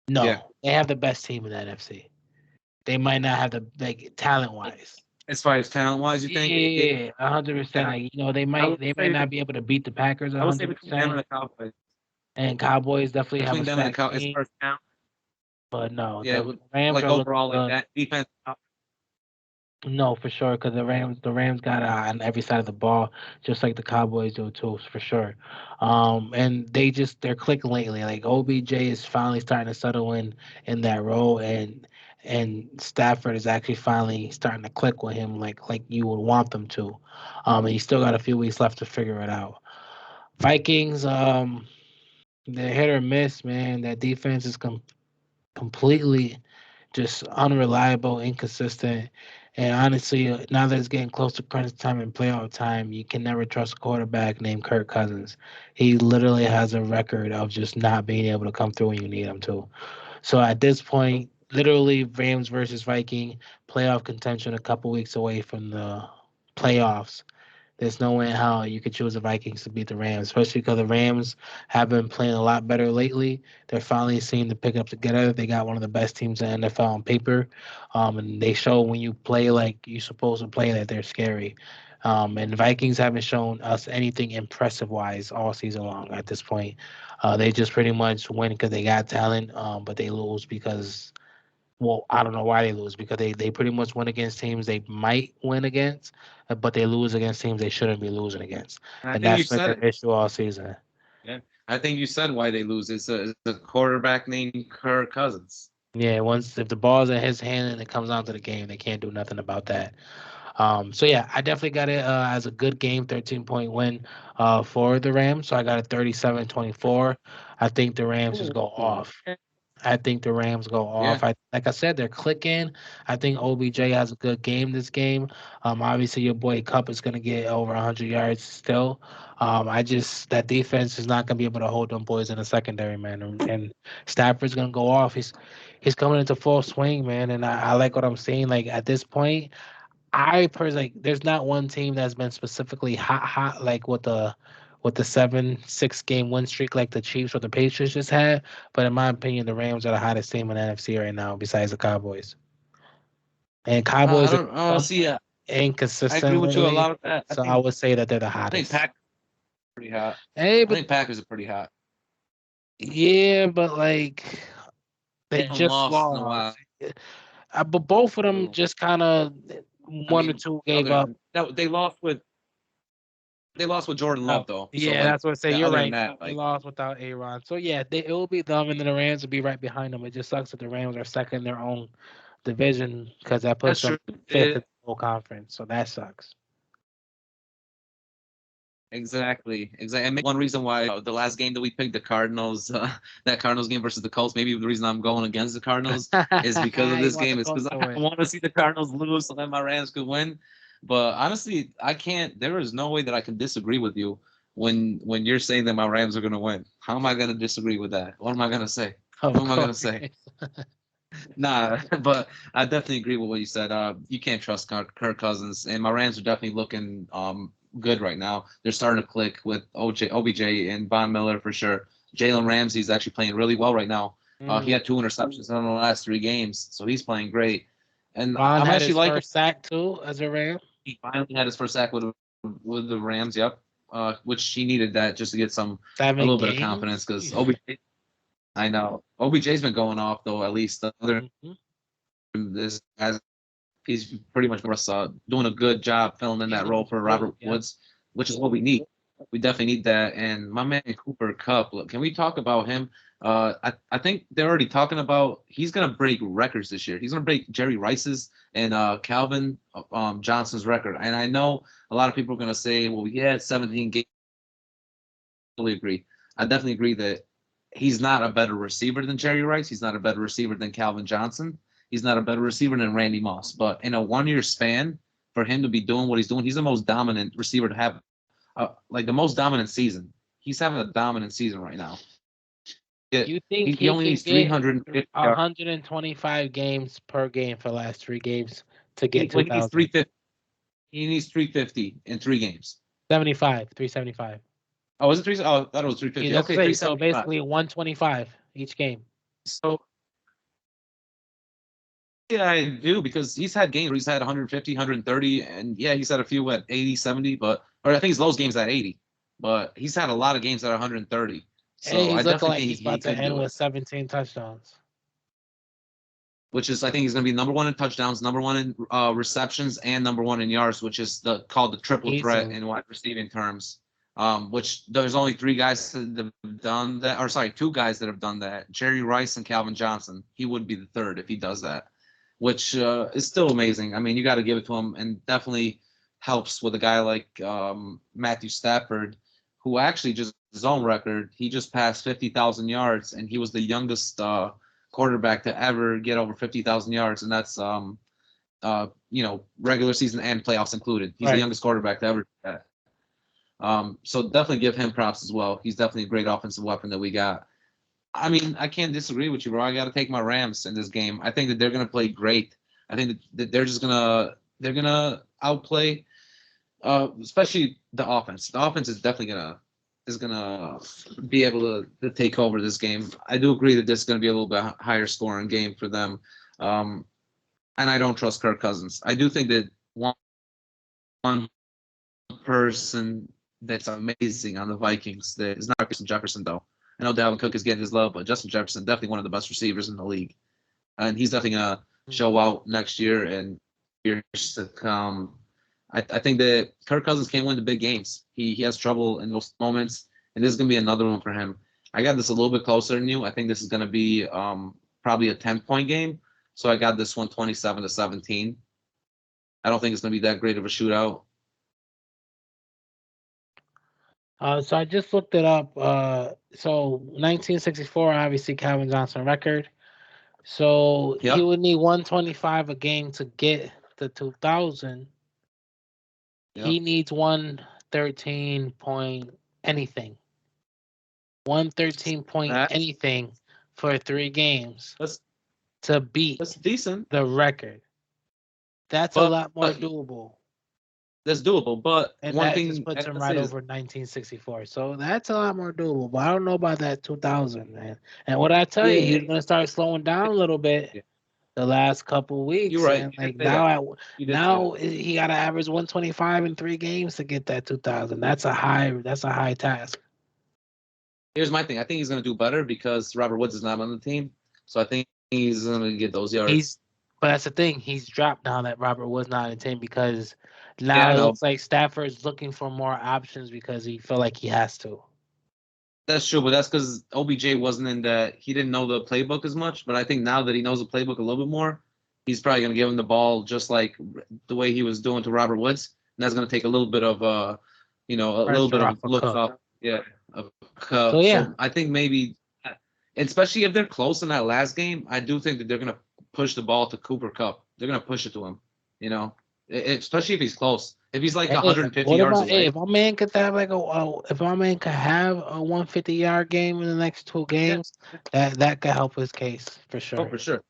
Yeah. No, they have the best team in the NFC. They might not have the like talent wise. As far as talent wise, you think? Yeah. Yeah, 100%. Yeah. Like they I might would they might say not be able to beat the Packers I would say hundred between them and percent. the Cowboys. And Cowboys definitely have a Between them and the stacked Cowboys, as team, far as talent, but no, yeah, the Rams like are looking overall, like good. that defense. No, for sure, because the Rams got on every side of the ball, just like the Cowboys do too, for sure. And they're clicking lately. Like OBJ is finally starting to settle in that role, and Stafford is actually finally starting to click with him, like you would want them to. And he's still got a few weeks left to figure it out. Vikings, they're hit or miss, man. That defense is completely just unreliable, inconsistent. And honestly, now that it's getting close to crunch time and playoff time, you can never trust a quarterback named Kirk Cousins. He literally has a record of just not being able to come through when you need him to. So at this point, literally Rams versus Viking playoff contention a couple weeks away from the playoffs. There's no way in hell you could choose the Vikings to beat the Rams, especially because the Rams have been playing a lot better lately. They're finally seeming to pick up together. They got one of the best teams in the NFL on paper, and they show when you play like you're supposed to play that they're scary. And the Vikings haven't shown us anything impressive wise all season long at this point. They just pretty much win because they got talent, but they lose because I don't know why they lose because they pretty much win against teams they might win against, but they lose against teams they shouldn't be losing against, And I and think you that's been said their it. issue all season. Yeah, I think you said why they lose. It's a quarterback named Kirk Cousins. Yeah, once if the ball's in his hand and it comes onto the game, they can't do nothing about that. So yeah, I definitely got it as a good game, 13-point win for the Rams. So I got a 37-24. I think the Rams just go Ooh. off. I think the Rams go Yeah, off. Like I said, they're clicking. I think OBJ has a good game this game. Obviously your boy Cup is gonna get over 100 yards still. I just that defense is not gonna be able to hold them boys in the secondary, man. And Stafford's gonna go off. He's coming into full swing, man. And I like what I'm seeing. Like at this point, I personally there's not one team that's been specifically hot like with the 7-6 game win streak like the Chiefs or the Patriots just had. But in my opinion, the Rams are the hottest team in the NFC right now, besides the Cowboys. And I Cowboys are don't so see. I agree inconsistent with you a lately, lot of that. so I would say that they're the I think hottest. Packers are pretty hot. Hey, I but think Packers are pretty hot. yeah, but like They they haven't just lost in a lost. while. But both of them True. just kind of I one or mean, two gave other up. than that, they lost with Jordan Love though. So Yeah, like that's what I say. You're other than right. that, They like lost without Aaron. So yeah, it will be them, and then the Rams will be right behind them. It just sucks that the Rams are second in their own division because that puts that's them true. fifth in the whole conference. So that sucks. Exactly. And maybe one reason why the last game that we picked, the Cardinals, that Cardinals game versus the Colts, maybe the reason I'm going against the Cardinals is because of You this want the game. Is Colts because to I win. want to see the Cardinals lose so that my Rams could win. But honestly, I can't. There is no way that I can disagree with you when you're saying that my Rams are going to win. How am I going to disagree with that? What am I going to say? Of What am I going course. to say? Nah, but I definitely agree with what you said. You can't trust Kirk Cousins, and my Rams are definitely looking good right now. They're starting to click with OBJ, and Von Miller for sure. Jalen Ramsey's actually playing really well right now. He Mm. had 2 interceptions in the last 3 games, so he's playing great. And Vaughn I'm had actually his liking. first sack too as a Ram. He finally had his first sack with the Rams. Yep, which he needed that just to get a Seven little bit of confidence games. because Jeez. OBJ. I know OBJ's been going off though. At least the other Mhm. this as he's pretty much doing a good job filling in He's that doing role for great. Robert Yeah. Woods, which is what we need. We definitely need that. And my man Cooper Cup, look, can we talk about him? I think they're already talking about he's gonna break records this year. He's gonna break Jerry Rice's and Calvin Johnson's record. And I know a lot of people are gonna say, well, yeah, it's 17 games. I totally agree. I definitely agree that he's not a better receiver than Jerry Rice. He's not a better receiver than Calvin Johnson. He's not a better receiver than Randy Moss. But in a 1 year span, for him to be doing what he's doing, he's the most dominant receiver to have, like the most dominant season. He's having a dominant season right now. You think He he only can needs get 350 yards. 125 games per game for the last 3 games to get Well, he needs 2,000? 350. He needs 350 in 3 games. 75, 375. Oh, was it three? Oh, I thought it was Yeah, 350. that's what Okay, I say. So 375. basically 125 each game. So yeah, I do because he's had games where he's had 150, 130, and yeah, he's had a few at 80, 70, or I think his lowest games at 80, but he's had a lot of games at 130. And So I he's looking definitely like think he's he about to could end do it, with 17 touchdowns. which is I think he's going to be number one in touchdowns, number one in receptions, and number one in yards, which is called the triple threat Easily. in wide receiving terms. Which there's only 3 guys that have done that, or sorry, 2 guys that have done that: Jerry Rice and Calvin Johnson. He would be the third if he does that, which is still amazing. I mean, you got to give it to him, and definitely helps with a guy like Matthew Stafford, who actually just his own record. He just passed 50,000 yards, and he was the youngest quarterback to ever get over 50,000 yards, and that's regular season and playoffs included. He's the Right. youngest quarterback to ever do that. So definitely give him props as well. He's definitely a great offensive weapon that we got. I mean, I can't disagree with you, bro. I got to take my Rams in this game. I think that they're gonna play great. I think that they're gonna outplay, especially the offense. The offense is definitely gonna be able to take over this game. I do agree that this is gonna be a little bit higher scoring game for them, um, and I don't trust Kirk Cousins. I do think that one person that's amazing on the Vikings that is not Justin Jefferson though. I know Dalvin Cook is getting his love, but Justin Jefferson definitely one of the best receivers in the league, and he's definitely gonna show out next year and years to come. I think that Kirk Cousins can't win the big games. He has trouble in those moments, and this is gonna be another one for him. I got this a little bit closer than you. I think this is gonna be probably a 10-point game. So I got this one 27-17. I don't think it's gonna be that great of a shootout. So I just looked it up. So 1964, obviously Calvin Johnson record. So he Yep. would need 125 a game to get the 2,000. Yep. He needs 113 point anything. 113 point That's anything for 3 games that's to beat that's decent, the record. That's a but lot more doable. that's doable. But And one that just thing I puts him gotta right say is, over 1964. So that's a lot more doable. But I don't know about that 2000, man. And what I tell you, yeah, he's gonna start slowing down a little bit yeah, the last couple you're weeks, right. and You did like say that. You did say that. now he got to average 125 in 3 games to get that 2000. That's a high task. Here's my thing. I think he's gonna do better because Robert Woods is not on the team. So I think he's gonna get those yards. But that's the thing. He's dropped now that Robert Woods not in the team because Yeah, now I it know. looks like Stafford's looking for more options because he feel like he has to. That's true, but that's because OBJ wasn't in that. He didn't know the playbook as much. But I think now that he knows the playbook a little bit more, he's probably going to give him the ball just like the way he was doing to Robert Woods, and that's going to take a little bit of a little bit Pressure of off of look Cook. up, yeah, of So Cup. yeah, So I think maybe, especially if they're close in that last game, I do think that they're going to push the ball to Cooper Cup. They're going to push it to him, you know, especially if he's close. If he's like hey, 150 what yards about hey, away, if my man could have like if my man could have a 150-yard game in the next two yeah, games, that could help his case for oh sure. for sure.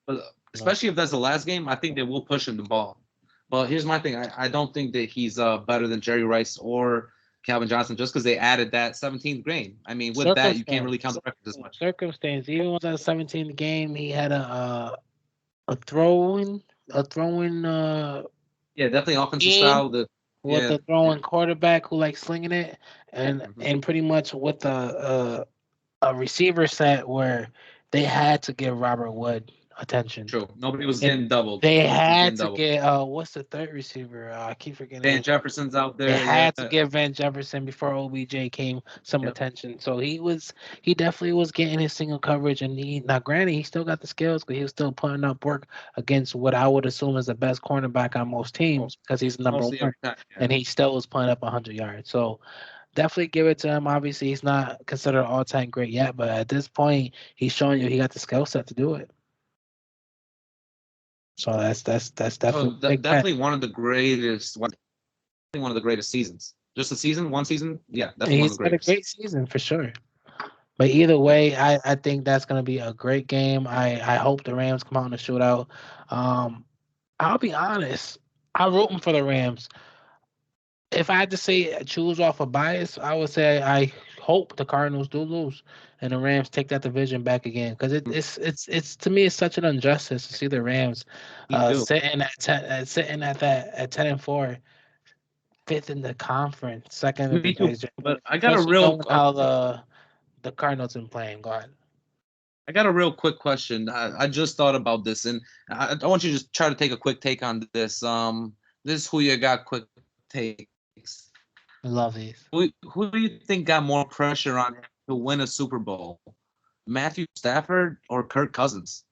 But No. especially if that's the last game, I think they will push him the ball. But here's my thing: I don't think that he's better than Jerry Rice or Calvin Johnson just because they added that 17th game. I mean, with that, you can't really count Circumstance, the records as much. circumstance. Even with that 17th game, he had a throwing a throwing Yeah, definitely offensive game style. The with yeah, the throwing quarterback who likes slinging it, mhm, and pretty much with a receiver set where they had to give Robert Wood attention. true. Nobody was And getting doubled. they Nobody was had getting to doubled. get what's the third receiver? I keep forgetting Van his. Jefferson's out They there. had to Yeah, give Van Jefferson before OBJ came some yep. attention. So he definitely was getting his single coverage, and he now granted he still got the skills, but he was still putting up work against what I would assume is the best cornerback on most Oh, teams because he's number mostly one, every time. Yeah. and he still was putting up 100 yards. So definitely give it to him. Obviously, he's not considered all time great yet, but at this point, he's showing you he got the skill set to do it. So that's Oh, definitely a big bet. definitely one of the greatest. One of the greatest seasons. Just a season, one season. Yeah, And definitely one of he's the had a greatest. great season for sure. But either way, I think that's going to be a great game. I hope the Rams come out in a shootout. Um, I'll be honest. I'm rooting for the Rams. If I had to say choose off a bias, I would say I hope the Cardinals do lose and the Rams take that division back again because it's to me it's such an injustice to see the Rams Me too. sitting at that at 10-4, fifth in the conference, second in the Me too. division, But especially knowing how the Cardinals been playing. Go ahead. I got a real quick question. I just thought about this, and I want you to just try to take a quick take on this. This is who you got quick takes. I love these. Who do you think got more pressure on him to win a Super Bowl? Matthew Stafford or Kirk Cousins?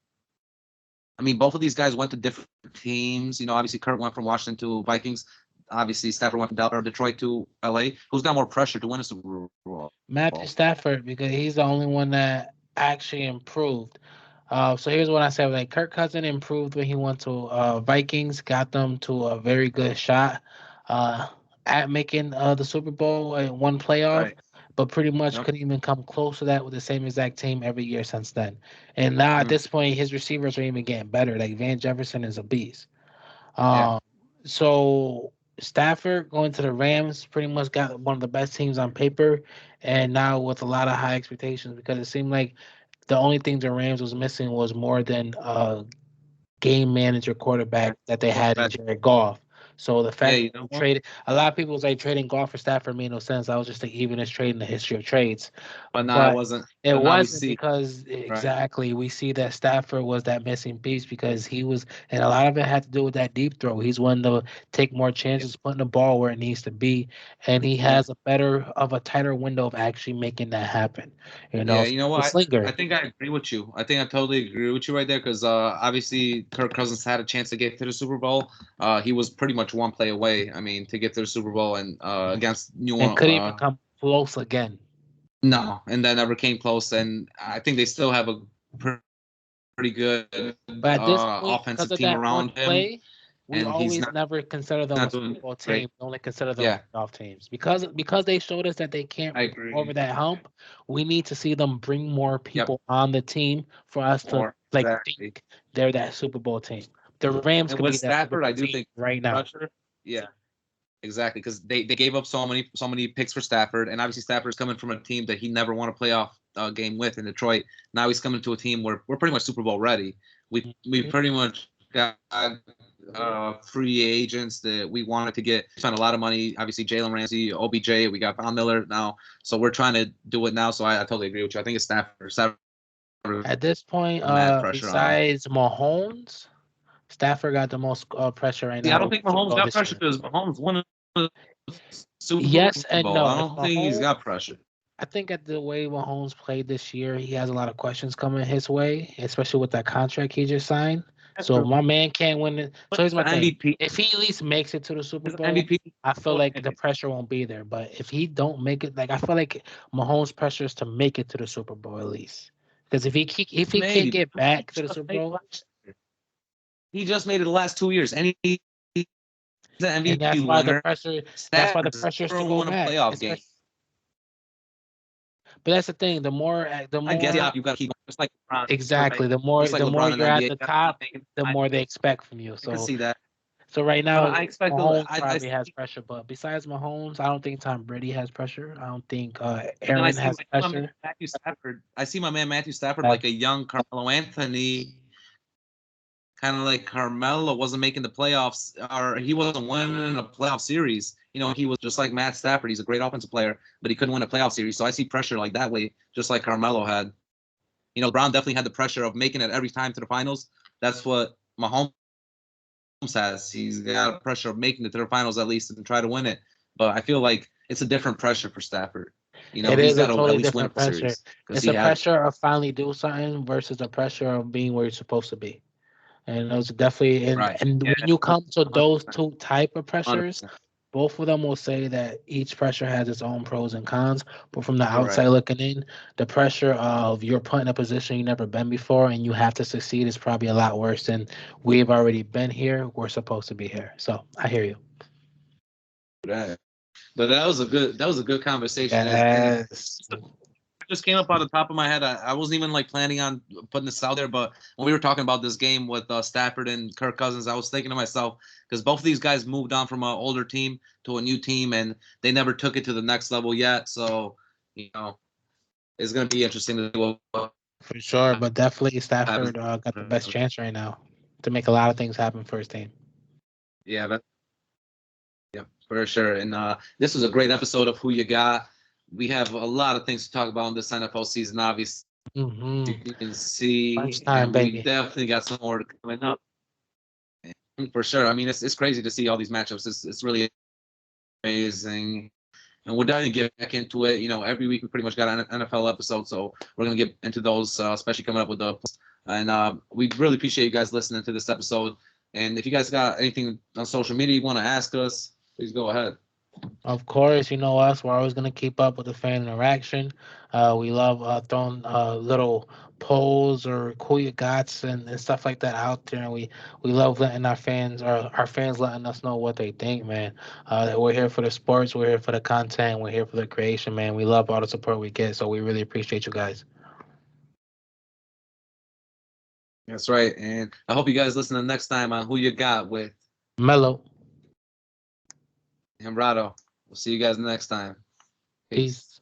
I mean, both of these guys went to different teams. Obviously, Kirk went from Washington to Vikings. Obviously, Stafford went from Detroit to LA. Who's got more pressure to win a Super Bowl? Matthew Stafford because he's the only one that actually improved. So here's what I said: like Kirk Cousin improved when he went to Vikings, got them to a very good shot uh, at making the Super Bowl in one playoff, Right. but pretty much Yep. couldn't even come close to that with the same exact team every year since then. And now at Mm, this point, his receivers are even getting better. Like Van Jefferson is a beast. yeah. Um, so Stafford going to the Rams pretty much got one of the best teams on paper, and now with a lot of high expectations because it seemed like the only thing the Rams was missing was more than game manager quarterback that they had in Quarterback. Jared Goff. So the Yeah. fact that You know they what? traded a lot of people was like trading Goff for Stafford made no sense. I was just the evilest trade in the history of trades. But now it But wasn't. it But now we wasn't see. because Right. exactly we see that Stafford was that missing piece because he was, and a lot of it had to do with that deep throw. He's one to take more Yeah. chances, putting the ball where it needs to be, and he Yeah. has a tighter window of actually making that happen. Yeah, So you know the what? I slinger. think I agree with you. I think I totally agree with you right there because obviously Kirk Cousins had a chance to get to the Super Bowl. He was pretty much one play away. I mean, to get to the Super Bowl and against New And Orleans. could even come close again. No, and that never came close. And I think they still have a pretty good But at this point, because offensive of team that one around him, play, we and he's always never consider them a not Super doing Bowl great. team. We only consider them Yeah, playoff teams because they showed us that they can't I get over agree. that hump. We need to see them bring more Yep, people on the team for us to or like exactly. think they're that Super Bowl team. The Rams And could with be that Super Stafford, Bowl I do team think right now. pressure. Yeah, exactly, because they gave up so many picks for Stafford, and obviously Stafford's coming from a team that he never won a playoff game with in Detroit. Now he's coming to a team where we're pretty much Super Bowl ready. We Mhm. pretty much got free agents that we wanted to get. Spent a lot of money. Obviously Jalen Ramsey, OBJ. We got Von Miller now, so we're trying to do it now. So I totally agree with you. I think it's Stafford. Stafford At this point, mad pressure on him. besides Mahomes, Stafford got the most pressure right See, I now don't with think Super Mahomes Bowl got this pressure year. because Mahomes won a Super Yes and Bowl. no. I If don't think he's Mahomes, got pressure. I think at the way Mahomes played this year, he has a lot of questions coming his way, especially with that contract he just signed. That's So if true. my man can't win it. But So here's he's my the thing: MVP. if he at least makes it to the Super He's the Bowl, MVP. I feel like the pressure won't be there. But if he don't make it, like I feel like Mahomes' pressure is to make it to the Super Bowl at least. Because if he can't Maybe. get back to the Super Bowl, He just made it the last 2 years, and he's an and MVP winner. that's why the Stafford pressure is to never go won a back. playoff game. Especially, but that's the thing. I guess yeah, you got to keep going. Just like LeBron, right? Exactly. Just like The more LeBron in you're the at NBA, you the got to keep top, making the more they finals. expect from you. I can see that. So right But now, I expect Mahomes I probably has see, pressure. But besides Mahomes, I don't think Tom Brady has pressure. I don't think and then Aaron has I see my man pressure. Matthew Stafford. I see my man Matthew Stafford Uh, like a young Carmelo Anthony, kind of like Carmelo wasn't making the playoffs, or he wasn't winning a playoff series. You know, he was just like Matt Stafford. He's a great offensive player, but he couldn't win a playoff series. So I see pressure like that way, just like Carmelo had. You know, Brown definitely had the pressure of making it every time to the finals. That's what Mahomes has. He's got pressure of making it to the finals at least and try to win it. But I feel like it's a different pressure for Stafford. You know, it he's is a got to at totally least win different a pressure. series because It's he a had pressure of finally do something versus the pressure of being where you're supposed to be. And those are definitely right. and Yeah, when you come to those 100%. two type of pressures, 100%. both of them will say that each pressure has its own pros and cons. But from the outside Right. looking in, the pressure of you're put in a position you've never been before and you have to succeed is probably a lot worse than we've already been here. We're supposed to be here. So I hear you. Right. But that was a good conversation. And Yes. just came up on the top of my head. I wasn't even like planning on putting this out there, but when we were talking about this game with Stafford and Kirk Cousins, I was thinking to myself because both of these guys moved on from an older team to a new team, and they never took it to the next level yet. So, you know, it's going to be interesting to see what For sure. But definitely happens. Stafford got the best chance right now to make a lot of things happen for his team. Yeah, yeah, for sure. And this was a great episode of Who You Got. We have a lot of things to talk about in this NFL season, obviously. You can see, First time, and we baby. definitely got some more coming up. For sure. I mean, it's crazy to see all these matchups. It's really amazing. And we're definitely get back into it. You know, every week we pretty much got an NFL episode, so we're gonna get into those, especially coming up with the. And we really appreciate you guys listening to this episode. And if you guys got anything on social media you want to ask us, please go ahead. Of course, you know us. We're always going to keep up with the fan interaction. We love throwing little polls or cool you gots and stuff like that out there. And we love letting our fans letting us know what they think, man. That we're here for the sports, we're here for the content, we're here for the creation, man. We love all the support we get, so we really appreciate you guys. That's right. And I hope you guys listen to next time on Who You Got with Mellow, Rado. We'll see you guys next time. Peace. peace.